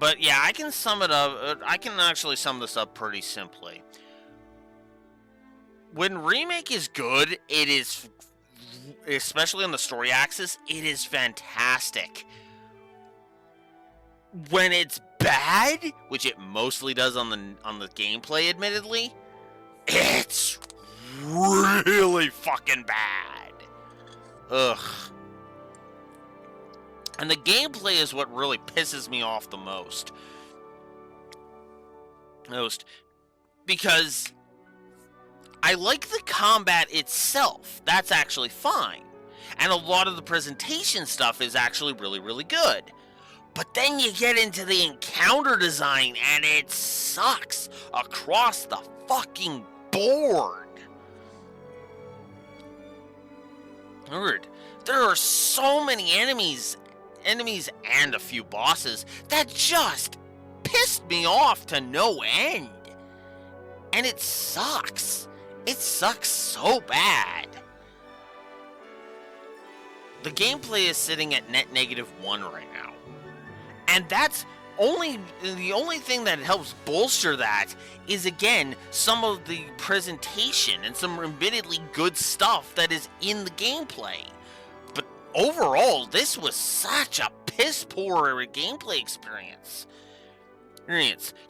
But yeah, I can sum it up. I can actually sum this up pretty simply. When Remake is good, it is, especially on the story axis, it is fantastic. When it's bad, which it mostly does on the gameplay, admittedly, it's really fucking bad. Ugh. And the gameplay is what really pisses me off the most. Because I like the combat itself. That's actually fine. And a lot of the presentation stuff is actually really, really good. But then you get into the encounter design and it sucks across the fucking board. Weird. There are so many enemies and a few bosses that just pissed me off to no end. And it sucks. It sucks so bad. The gameplay is sitting at net -1 right now. And that's the only thing that helps bolster that is, again, some of the presentation and some admittedly good stuff that is in the gameplay. But overall, this was such a piss poor gameplay experience.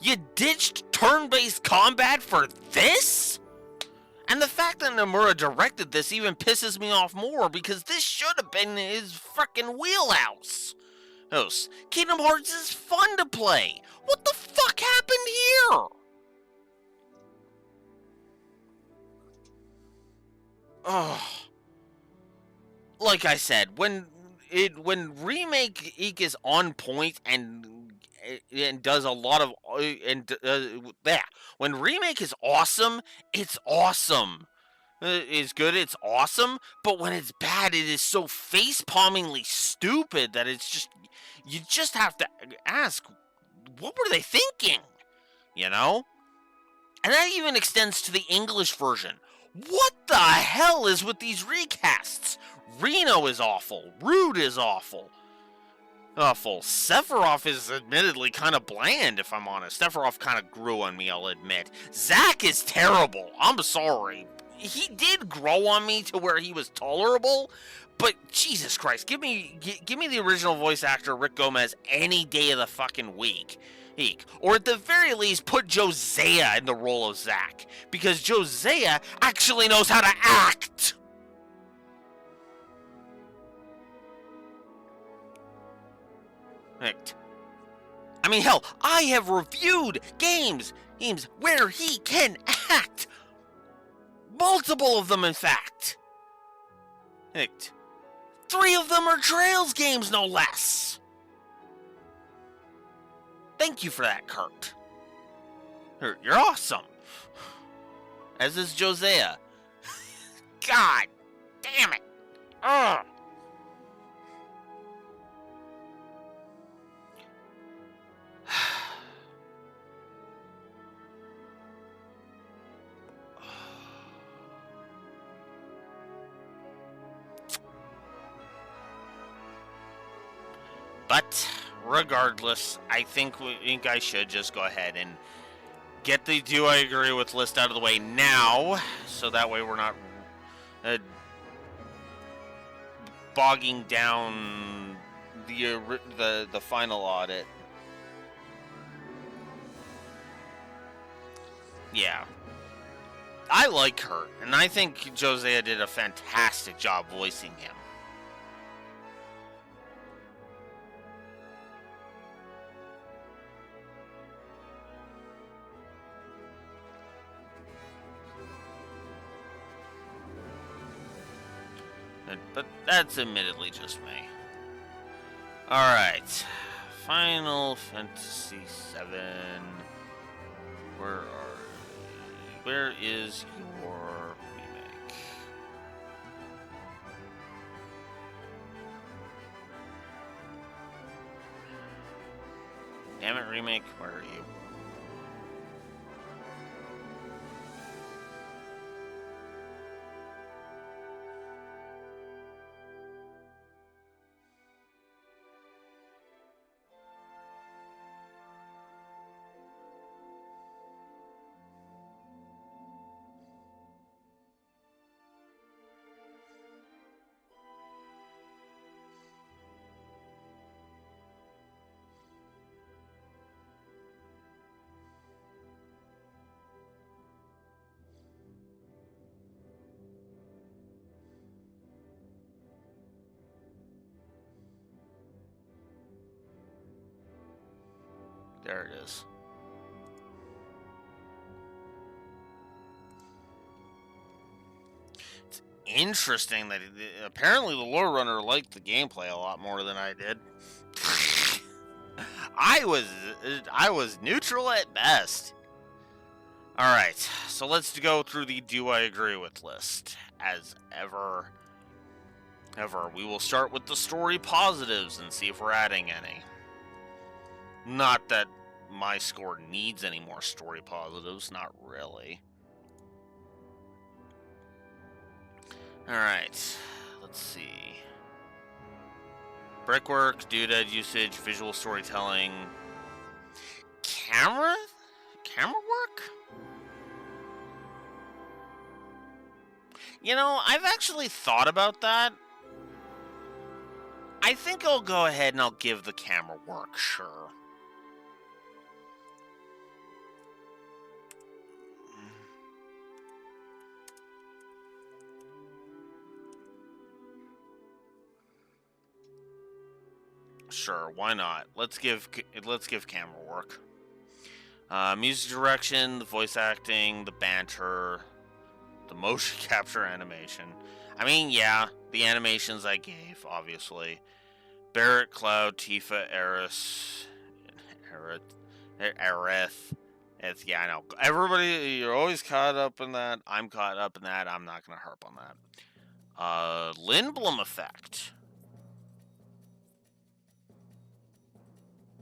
You ditched turn-based combat for this? And the fact that Nomura directed this even pisses me off more, because this should have been his frickin' wheelhouse. Kingdom Hearts is fun to play. What the fuck happened here? Oh. Like I said, when Remake is on point and does a lot of when Remake is awesome, it's awesome. Is good, it's awesome, but when it's bad, it is so face-palmingly stupid that it's just, you just have to ask, what were they thinking? You know? And that even extends to the English version. What the hell is with these recasts? Reno is awful. Rude is awful. Sephiroth is admittedly kind of bland, if I'm honest. Sephiroth kind of grew on me, I'll admit. Zack is terrible. I'm sorry. He did grow on me to where he was tolerable, but Jesus Christ, give me the original voice actor Rick Gomez any day of the fucking week. Or at the very least, put Josiah in the role of Zack, because Josiah actually knows how to act. I mean, hell, I have reviewed games where he can act. Multiple of them, in fact. 3 of them are Trails games, no less. Thank you for that, Kurt. You're awesome. As is Josiah. God damn it. Ugh. But regardless, I think I should just go ahead and get the do I agree with list out of the way now, so that way we're not bogging down the final audit. Yeah. I like Kurt, and I think Josiah did a fantastic job voicing him. But that's admittedly just me. Alright. Final Fantasy VII. Where is your remake? Damn it, remake, where are you? There it is. interesting that apparently the lore runner liked the gameplay a lot more than I did. I was I was neutral at best. All right, so let's go through the do I agree with list as ever. We will start with the story positives and see if we're adding any. Not that my score needs any more story positives, not really. Alright, let's see. Brickwork, doodad usage, visual storytelling. Camera work? You know, I've actually thought about that. I think I'll go ahead and I'll give the camera work, sure. Sure, why not? Let's give camera work. Music direction, the voice acting, the banter, the motion capture animation. I mean, yeah, the animations I gave, obviously. Barrett, Cloud, Tifa, Aerith. Yeah, I know. Everybody, you're always caught up in that. I'm caught up in that. I'm not gonna harp on that. Lindblom effect.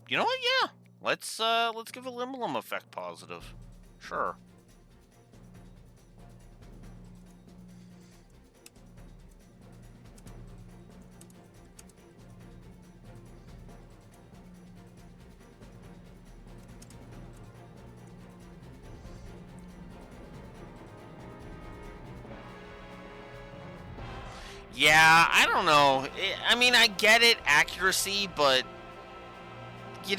You know what? Yeah, let's give a Lindblom effect positive. Sure. Yeah, I don't know. I mean, I get it, accuracy, but you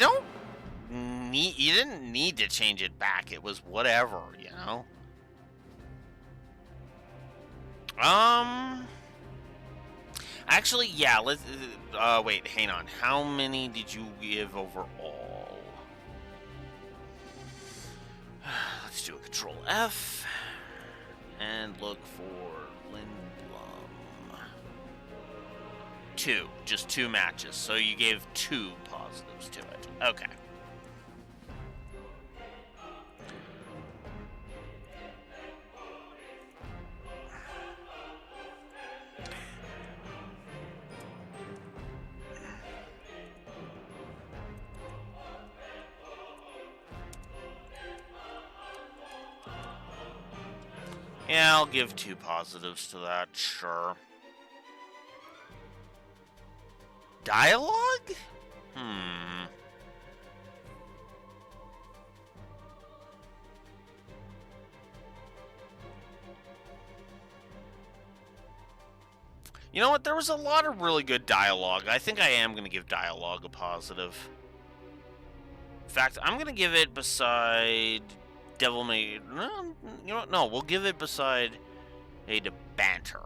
didn't need to change it back. It was whatever, you know. Actually, yeah. Let's. Wait, hang on. How many did you give overall? Let's do a Control F and look for Lindblom. 2, just 2 matches. So you gave 2 positives to it. Okay. Yeah, I'll give 2 positives to that, sure. Dialogue? You know what? There was a lot of really good dialogue. I think I am going to give dialogue a positive. In fact, I'm going to give it beside Devil May... No, you know what? No, we'll give it beside the banter.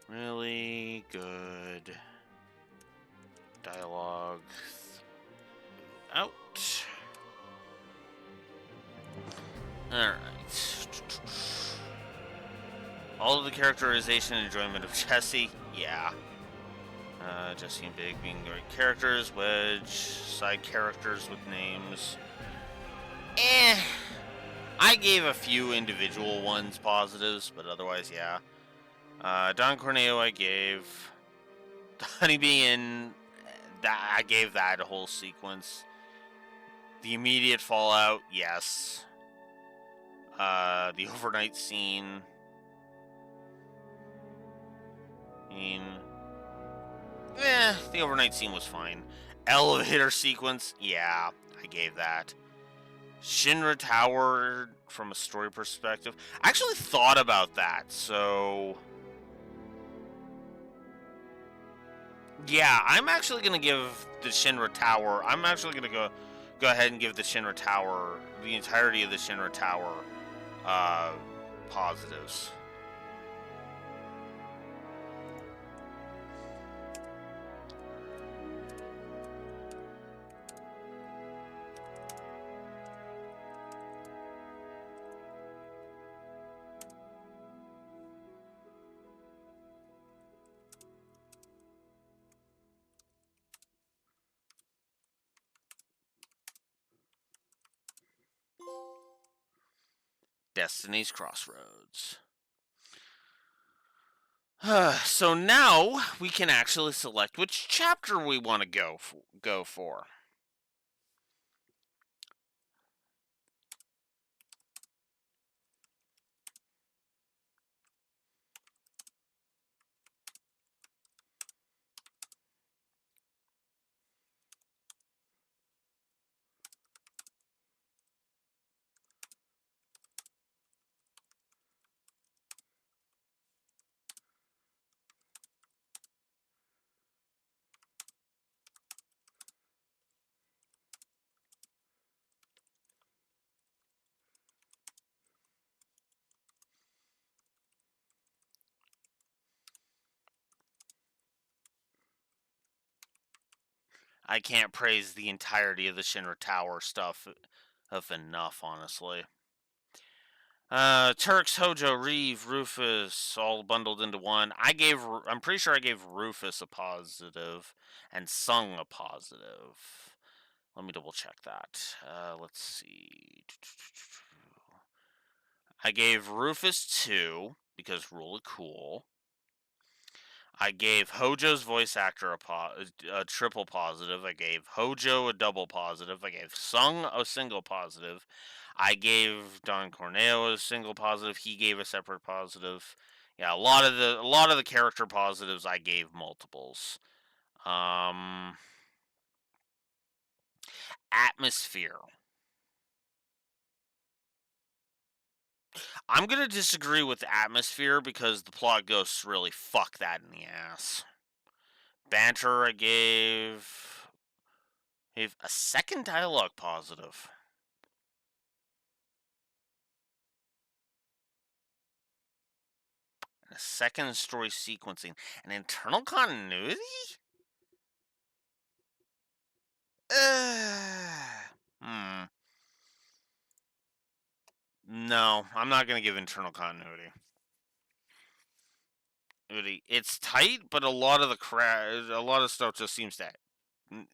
Really good dialogue. Out. Alright. All of the characterization and enjoyment of Jesse. Yeah. Jesse and Big being great characters. Wedge. Side characters with names. I gave a few individual ones positives, but otherwise, yeah. Don Corneo I gave. The Honeybee in... I gave that a whole sequence. The immediate fallout, yes. The overnight scene... the overnight scene was fine. Elevator sequence, yeah, I gave that. Shinra Tower, from a story perspective, I actually thought about that, so... Yeah, I'm actually going to give the Shinra Tower, I'm actually going to go ahead and give the Shinra Tower, the entirety of the Shinra Tower, positives. Destiny's Crossroads. So now we can actually select which chapter we want to go for. I can't praise the entirety of the Shinra Tower stuff enough, honestly. Turks, Hojo, Reeve, Rufus, all bundled into one. I'm pretty sure I gave Rufus a positive and Sung a positive. Let me double check that. Let's see. I gave Rufus 2 because really cool. I gave Hojo's voice actor a triple positive. I gave Hojo a double positive. I gave Sung a single positive. I gave Don Corneo a single positive. He gave a separate positive. Yeah, a lot of the character positives I gave multiples. Atmosphere. I'm gonna disagree with atmosphere because the plot ghosts really fuck that in the ass. Banter I gave a second dialogue positive. A second story sequencing. An internal continuity? Hmm. No, I'm not gonna give internal continuity. It's tight, but a lot of stuff just seems to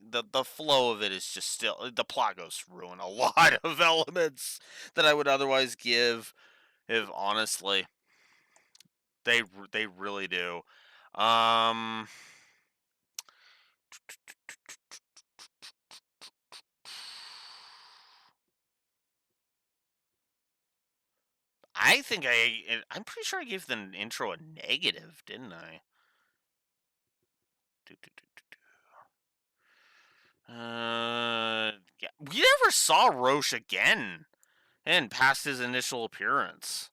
the flow of it is just still the plot goes ruin a lot of elements that I would otherwise give. If honestly, they really do. Um, I think I'm pretty sure I gave the intro a negative, didn't I? Yeah, we never saw Roche again, and past his initial appearance.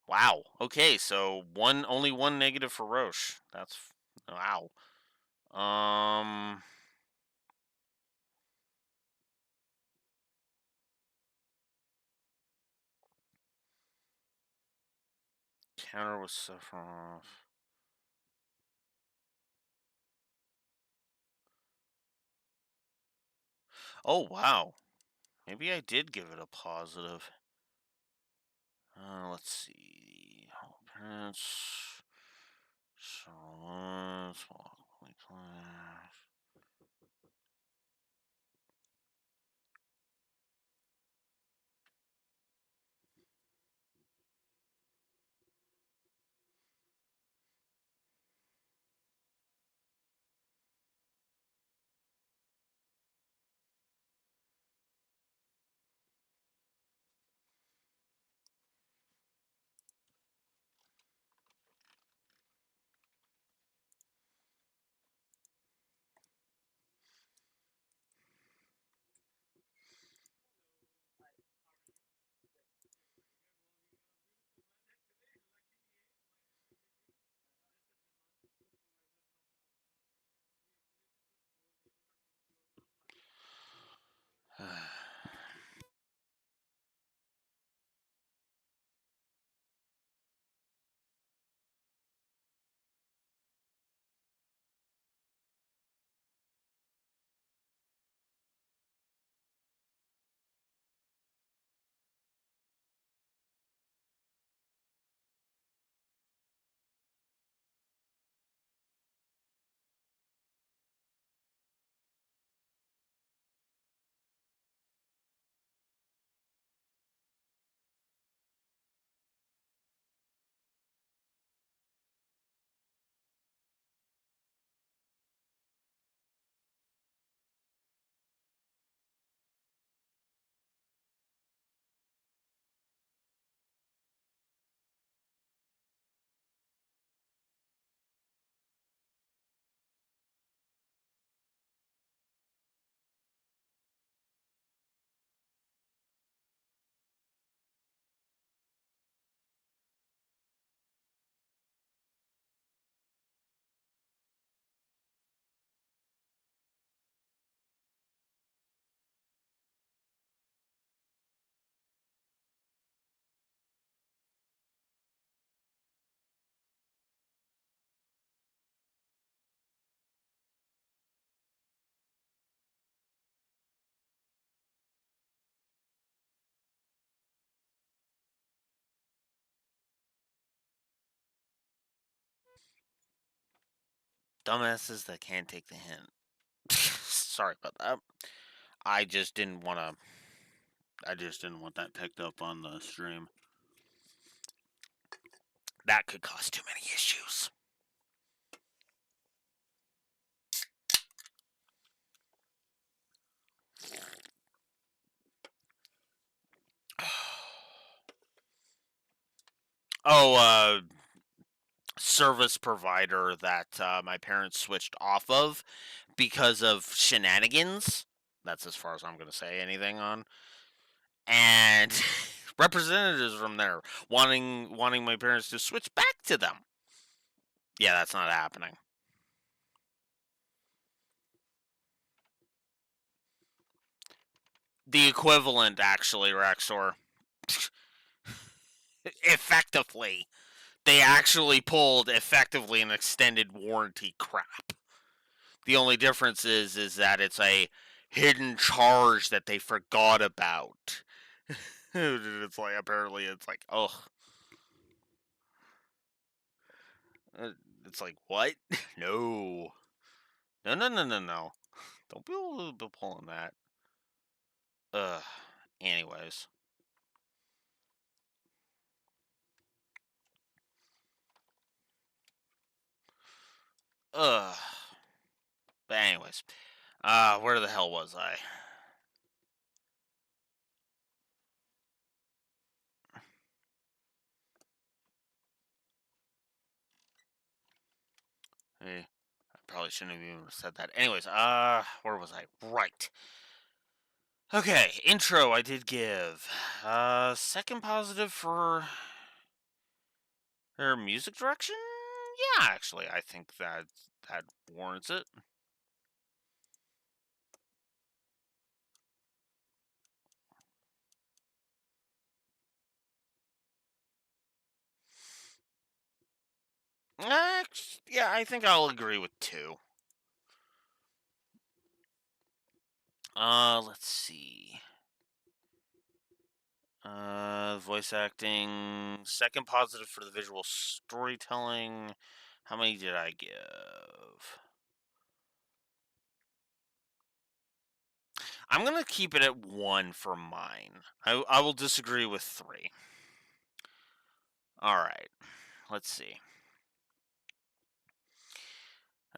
Wow. Okay, so only one negative for Roche. That's wow. Um, counter with Sephiroth. Oh wow. Maybe I did give it a positive. Let's see. Prince. So let's Dumbasses that can't take the hint. Sorry about that. I just didn't want to. I just didn't want that picked up on the stream. That could cause too many issues. Oh, service provider that my parents switched off of because of shenanigans. That's as far as I'm going to say anything on. And representatives from there wanting my parents to switch back to them. Yeah, that's not happening. The equivalent, actually, Rexor. Effectively. They actually pulled effectively an extended warranty crap. The only difference is that it's a hidden charge that they forgot about. It's like apparently it's like, oh, it's like what? No, no, no, no, no, no. Don't be pulling that. Ugh. Anyways. Ugh. But anyways. Where the hell was I? Hey, I probably shouldn't have even said that. Anyways, where was I? Right. Okay, intro I did give. Second positive for her music direction? Yeah, actually, I think that warrants it. Yeah, I think I'll agree with 2. Let's see. Voice acting. Second positive for the visual storytelling. How many did I give? I'm gonna keep it at 1 for mine. I will disagree with 3. Alright. Let's see.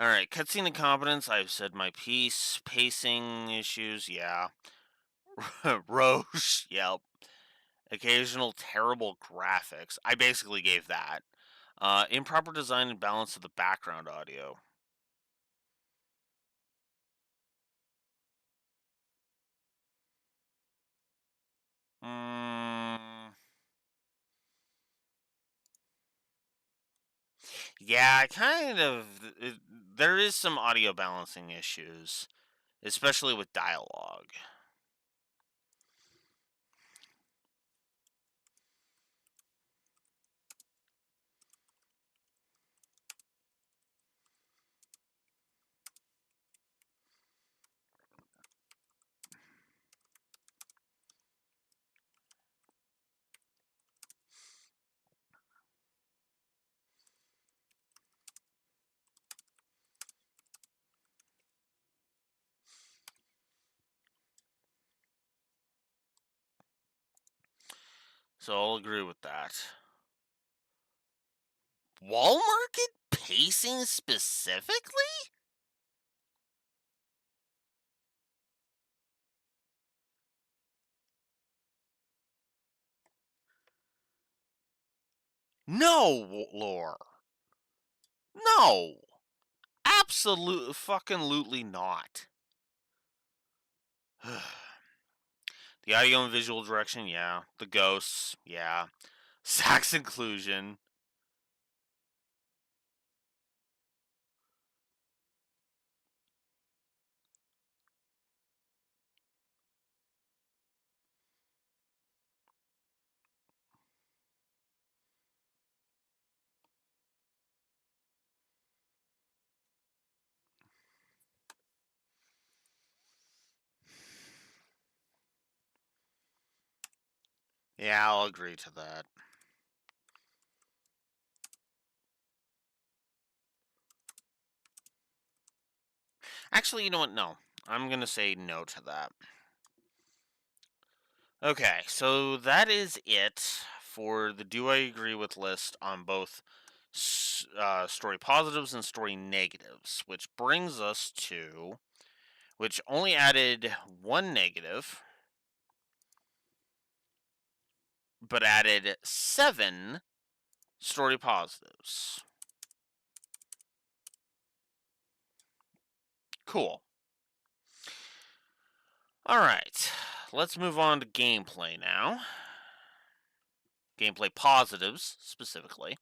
Alright, cutscene incompetence. I've said my piece. Pacing issues, yeah. Roche, yep. Occasional terrible graphics. I basically gave that. Improper design and balance of the background audio. Yeah, there is some audio balancing issues, especially with dialogue. So I'll agree with that. Wall market pacing specifically? No, lore. No. Absolute fucking lootly not. The audio and visual direction, yeah. The ghosts, yeah. Sax inclusion. Yeah, I'll agree to that. Actually, you know what? No. I'm going to say no to that. Okay, so that is it for the Do I Agree with list on both story positives and story negatives, which brings us to, which only added one negative, but added 7 story positives. Cool. Alright, let's move on to gameplay now. Gameplay positives, specifically.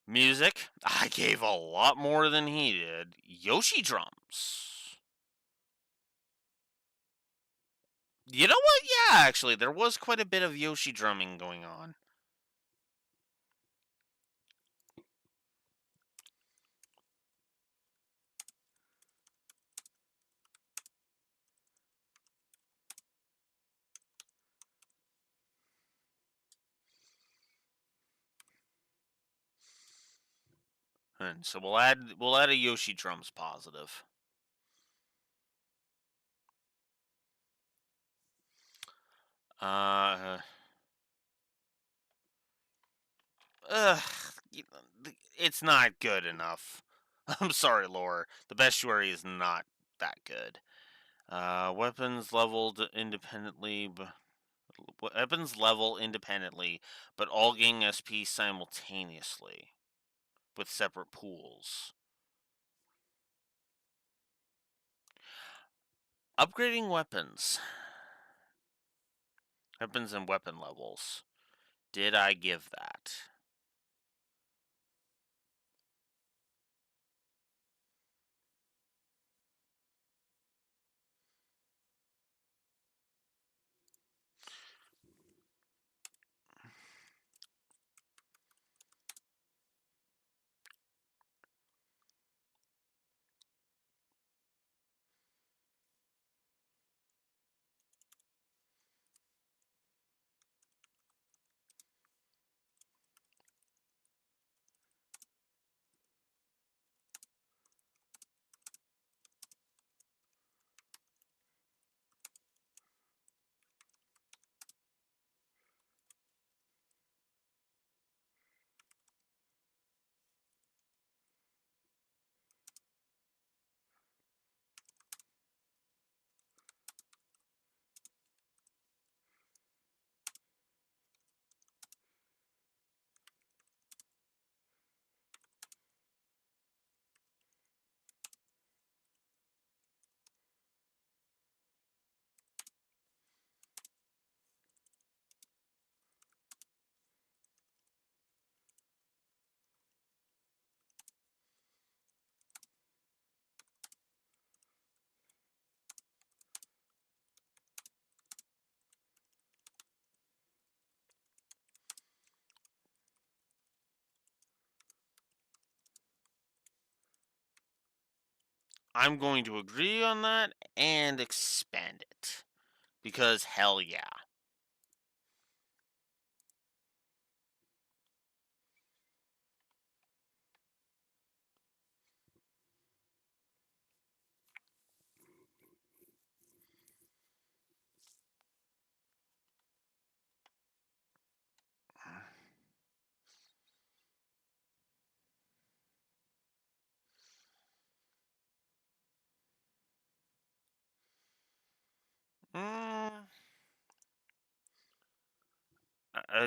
Music, I gave a lot more than he did. Yoshi drums. You know what? Yeah, actually, there was quite a bit of Yoshi drumming going on. And so we'll add a Yoshi drums positive. Uh, ugh, it's not good enough. I'm sorry, lore. The bestiary is not that good. Weapons leveled independently, weapons level independently, but all gain SP simultaneously with separate pools. Upgrading weapons. Weapons and weapon levels. Did I give that? I'm going to agree on that and expand it. Because hell yeah. Mm,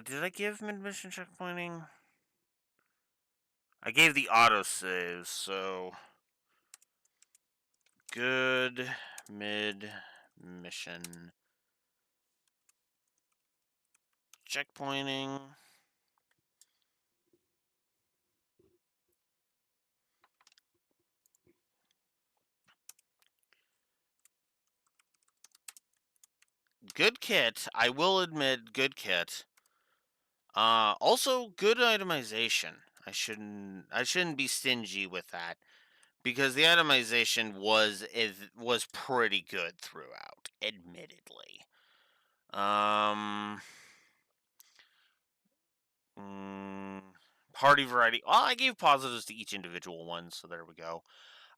did I give mid mission checkpointing? I gave the autosave, so. Good mid mission checkpointing. Good kit. I will admit, good kit. Also good itemization. I shouldn't be stingy with that because the itemization was pretty good throughout, admittedly. Um, mm, Party variety. Well, I gave positives to each individual one, so there we go.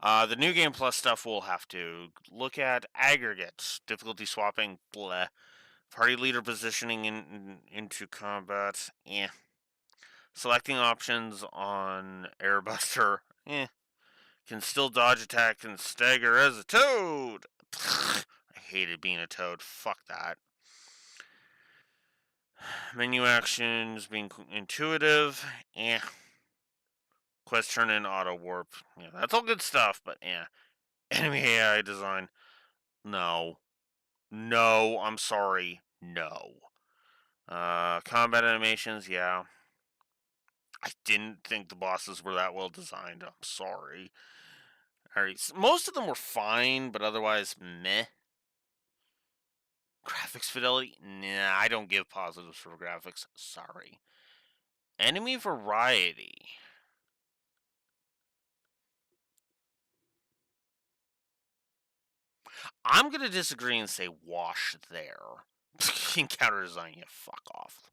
The new game plus stuff we'll have to look at. Aggregates, difficulty swapping, bleh. Party leader positioning into combat, eh. Selecting options on Airbuster, eh. Can still dodge attack and stagger as a toad. I hated being a toad. Fuck that. Menu actions being intuitive, eh. Quest turn in auto warp. Yeah, that's all good stuff, but yeah. Enemy AI design. No. No, I'm sorry. No. Combat animations, yeah. I didn't think the bosses were that well designed. I'm sorry. Alright, most of them were fine, but otherwise, meh. Graphics fidelity? Nah, I don't give positives for graphics. Sorry. Enemy variety. I'm gonna disagree and say wash there. Encounter design, yeah, fuck off.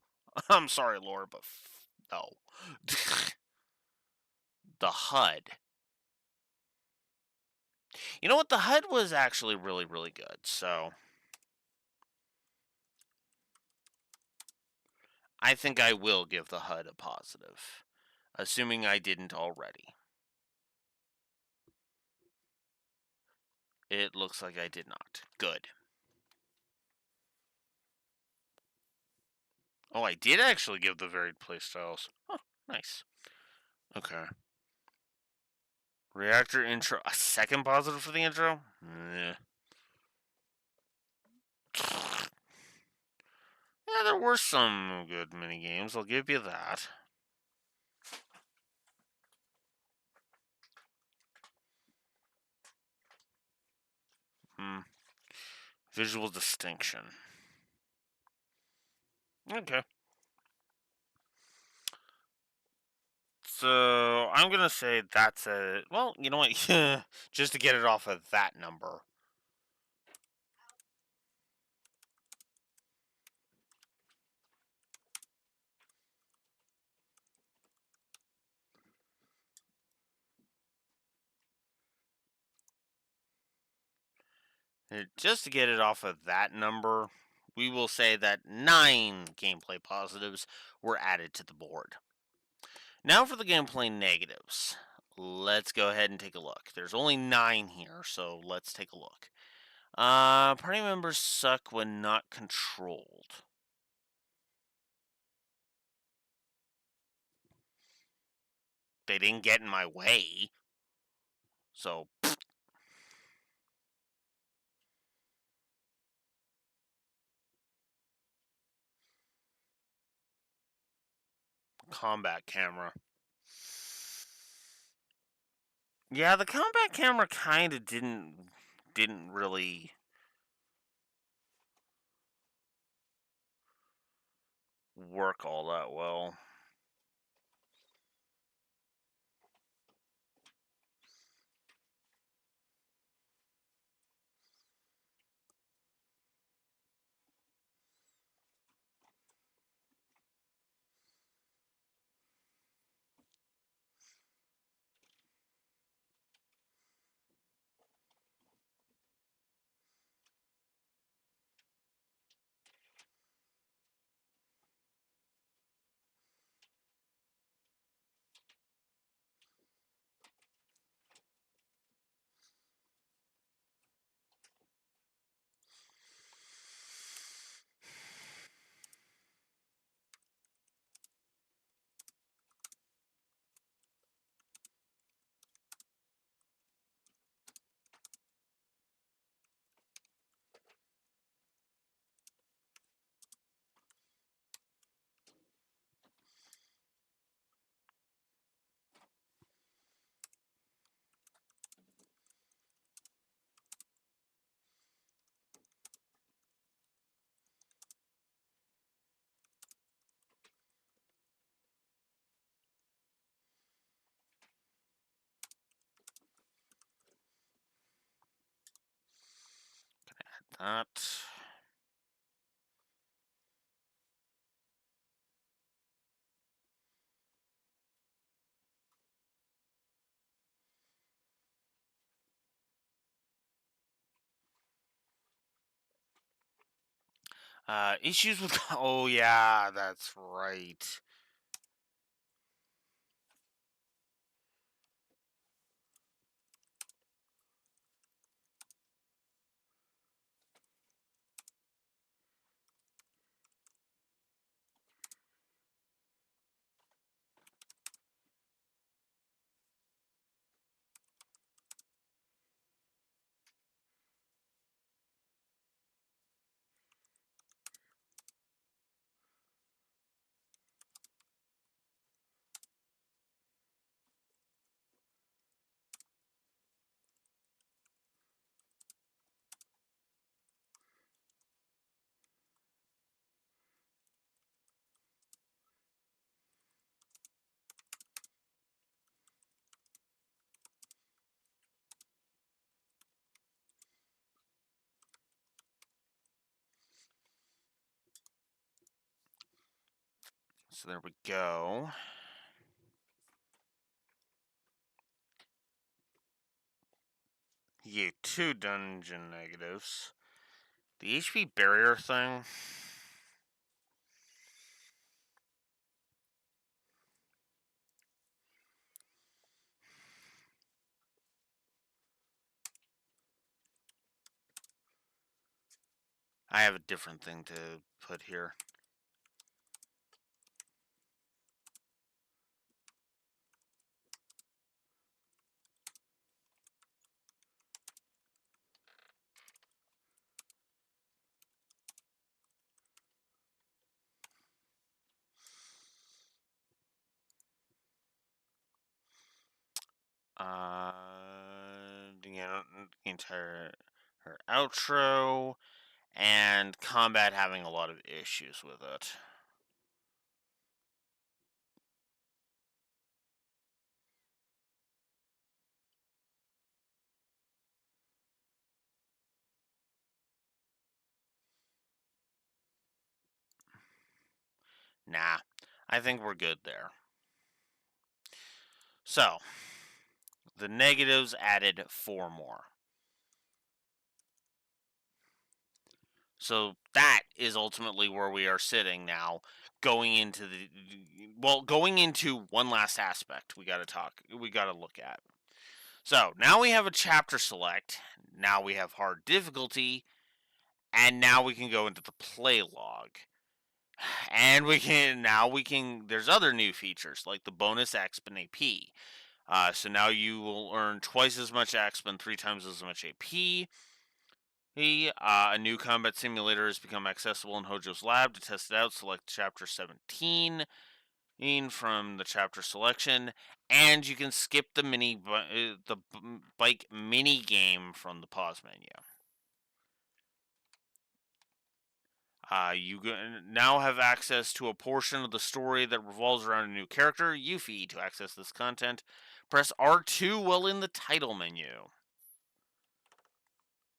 I'm sorry, Laura, but no. The HUD. You know what? The HUD was actually really, really good, so I think I will give the HUD a positive, assuming I didn't already. It looks like I did not. Good. Oh, I did actually give the varied playstyles. Oh, nice. Okay. Reactor intro. A second positive for the intro? Yeah, there were some good mini games. I'll give you that. Hmm. Visual distinction. Okay. So I'm gonna say that's a well. You know what? Just to get it off of that number. Just to get it off of that number, we will say that 9 gameplay positives were added to the board. Now for the gameplay negatives. Let's go ahead and take a look. There's only 9 here, so let's take a look. Party members suck when not controlled. They didn't get in my way. So, combat camera. Yeah, the combat camera kind of didn't really work all that well. That. Issues with. Oh, yeah, that's right. So there we go. You get 2 dungeon negatives. The HP barrier thing. I have a different thing to put here. The entire her outro, and combat having a lot of issues with it. Nah, I think we're good there. So, the negatives added 4 more. So that is ultimately where we are sitting now, going into one last aspect we got to look at. So, now we have a chapter select, now we have hard difficulty, and now we can go into the play log. And there's other new features like the bonus exp and AP. So now you will earn twice as much exp and 3 times as much AP. A new combat simulator has become accessible in Hojo's lab. To test it out, select chapter 17 from the chapter selection, and you can skip the bike mini game from the pause menu. You now have access to a portion of the story that revolves around a new character, Yuffie. To access this content, press R2 while in the title menu.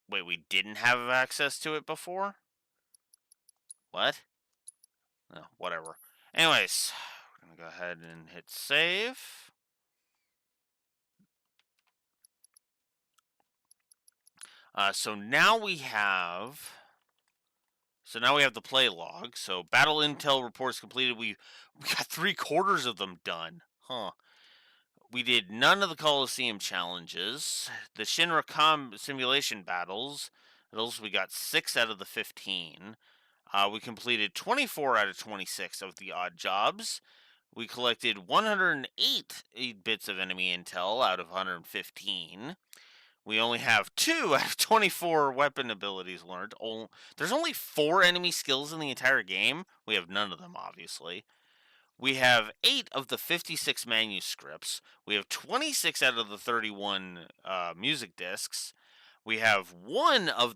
Wait, we didn't have access to it before? What? Oh, whatever. Anyways, we're going to go ahead and hit save. So now we have the play log. So battle intel reports completed. We got 3/4 of them done. Huh. We did none of the Coliseum challenges. The Shinra simulation battles, we got 6 out of the 15. We completed 24 out of 26 of the odd jobs. We collected 108 bits of enemy intel out of 115. We only have 2 out of 24 weapon abilities learned. There's only 4 enemy skills in the entire game. We have none of them, obviously. We have 8 of the 56 manuscripts. We have 26 out of the 31 music discs. We have 1 of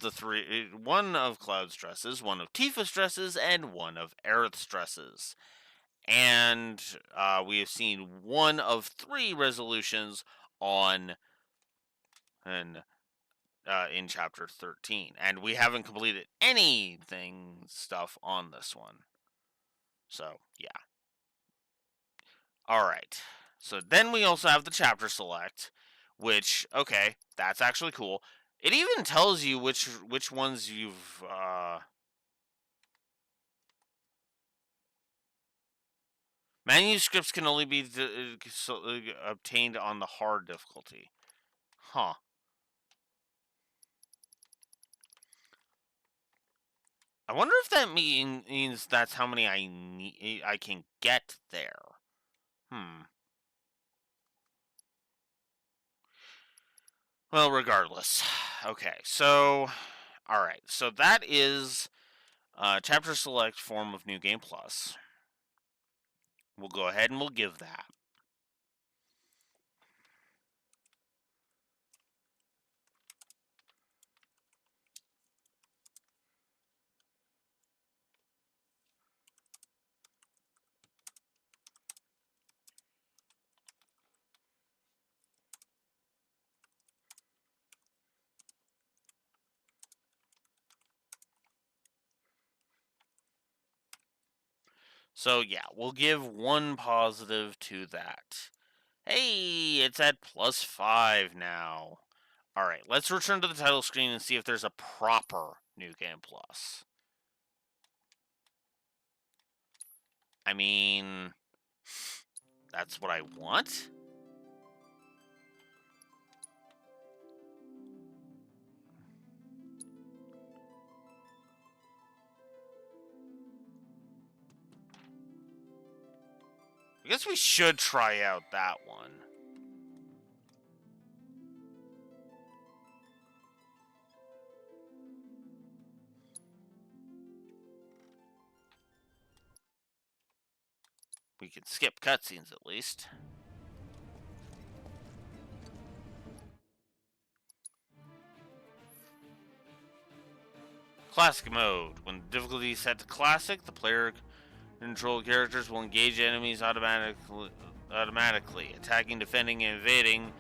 Cloud's dresses, 1 of Tifa's dresses, and 1 of Aerith's dresses. And we have seen 1 of 3 resolutions on in chapter 13. And we haven't completed anything stuff on this one. So, yeah. Alright. So then we also have the chapter select, which, okay, that's actually cool. It even tells you which ones you've Manuscripts can only be obtained on the hard difficulty. Huh. I wonder if that means that's how many I can get there. Well, regardless. Okay, so all right, so that is chapter select form of New Game Plus. We'll go ahead and we'll give that. So yeah, we'll give one positive to that. Hey, it's at +5 now. All right, let's return to the title screen and see if there's a proper New Game Plus. I mean, that's what I want. I guess we should try out that one. We can skip cutscenes at least. Classic mode. When difficulty is set to classic, the player controlled characters will engage enemies automatically, attacking, defending, and evading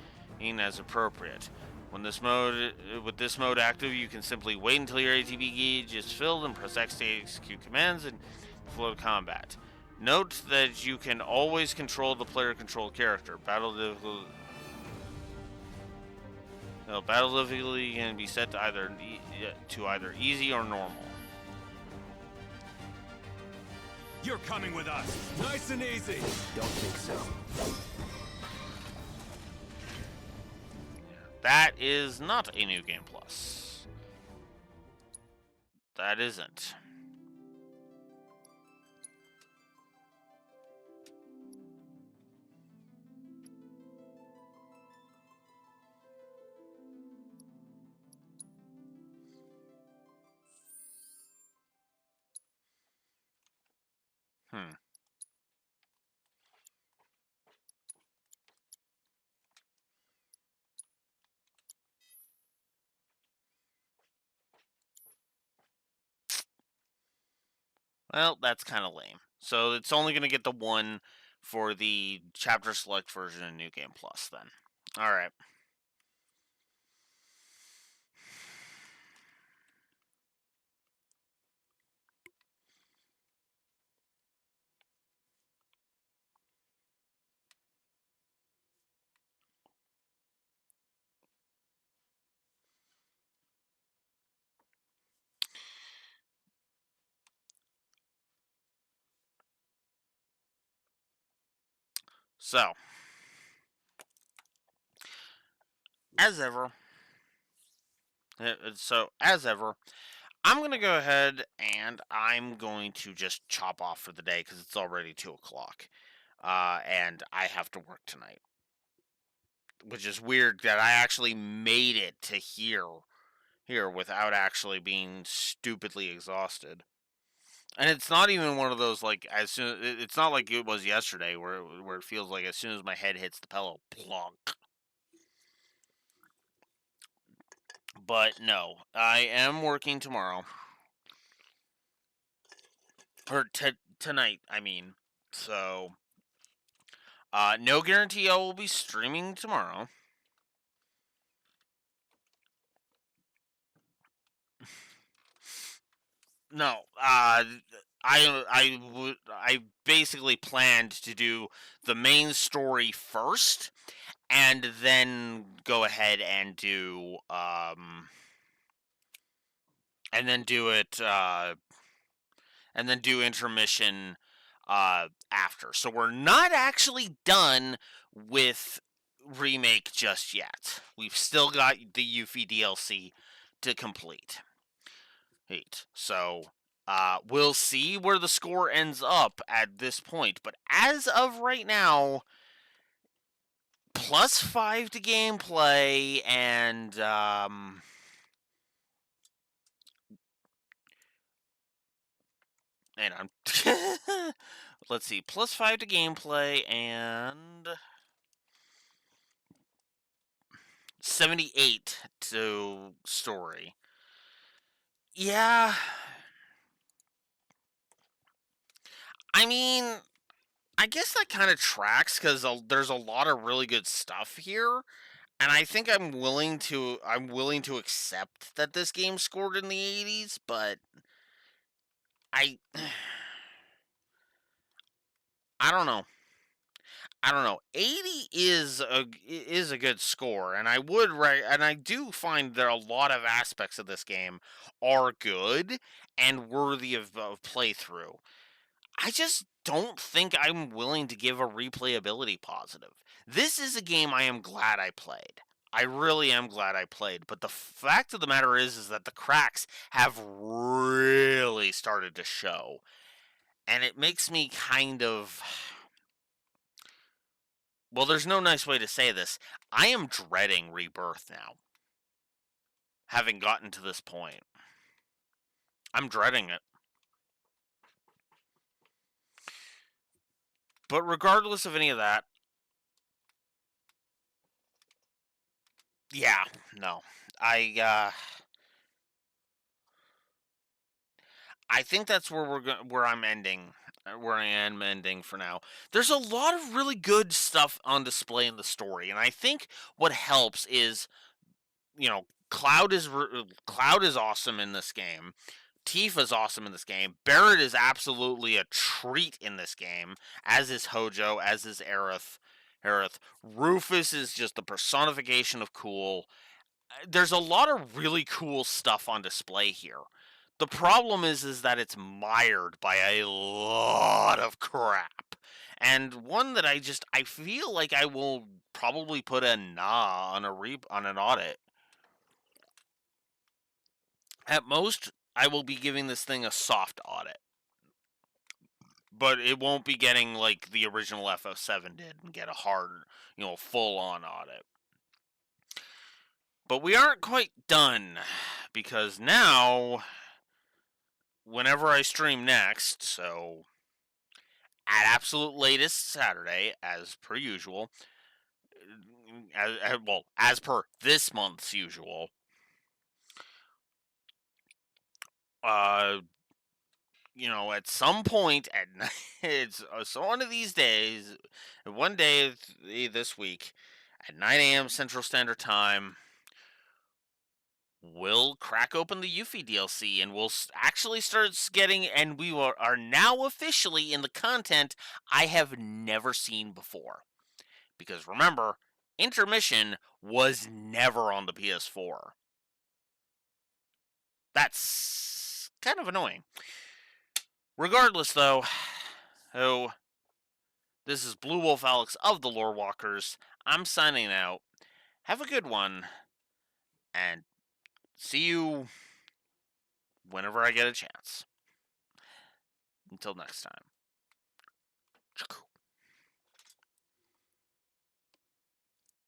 as appropriate. With this mode active, you can simply wait until your ATB gauge is filled and press X to execute commands and flow to combat. Note that you can always control the player-controlled character. Battle difficulty can be set to either easy or normal. You're coming with us. Nice and easy. Don't think so. That is not a New Game Plus. That isn't. Well, that's kind of lame. So it's only going to get the one for the chapter select version of New Game Plus then. All right. So, as ever, I'm going to go ahead and I'm going to just chop off for the day because it's already 2 o'clock. And I have to work tonight. Which is weird that I actually made it to here without actually being stupidly exhausted. And it's not even one of those like it's not like it was yesterday where it feels like as soon as my head hits the pillow, plonk. But no, I am working tomorrow. Or tonight, I mean. So no guarantee I will be streaming tomorrow. No, I basically planned to do the main story first, and then go ahead and do and then do it and then do intermission after. So we're not actually done with Remake just yet. We've still got the Yuffie DLC to complete. So we'll see where the score ends up at this point. But as of right now, +5 to gameplay and hang on. Let's see, +5 to gameplay and 78 to story. Yeah. I mean, I guess that kind of tracks because there's a lot of really good stuff here, and I think I'm willing to accept that this game scored in the 80s, but I I don't know. I don't know. 80 is a good score, and I do find that a lot of aspects of this game are good and worthy of playthrough. I just don't think I'm willing to give a replayability positive. This is a game I am glad I played. I really am glad I played, but the fact of the matter is that the cracks have really started to show, and it makes me kind of, well, there's no nice way to say this. I am dreading Rebirth now, having gotten to this point. I'm dreading it. But regardless of any of that, yeah, no. I I think that's where where I'm ending, where I am ending for now. There's a lot of really good stuff on display in the story, and I think what helps is, Cloud is awesome in this game. Tifa's awesome in this game. Barrett is absolutely a treat in this game, as is Hojo, as is Aerith. Aerith. Rufus is just the personification of cool. There's a lot of really cool stuff on display here. The problem is that it's mired by a lot of crap. And one that I feel like I will probably put a nah on on an audit. At most, I will be giving this thing a soft audit. But it won't be getting like the original FO7 did and get a hard, full on audit. But we aren't quite done, because now, whenever I stream next, so at absolute latest Saturday, as per usual, as per this month's usual, uh, at some point at night, so one of these days, one day this week, at 9 a.m. Central Standard Time, we'll crack open the Yuffie DLC and we'll actually start getting, and we are now officially in the content I have never seen before. Because remember, Intermission was never on the PS4. That's kind of annoying. Regardless, though, oh, this is Blue Wolf Alex of the Lore Walkers. I'm signing out. Have a good one, and see you whenever I get a chance. Until next time.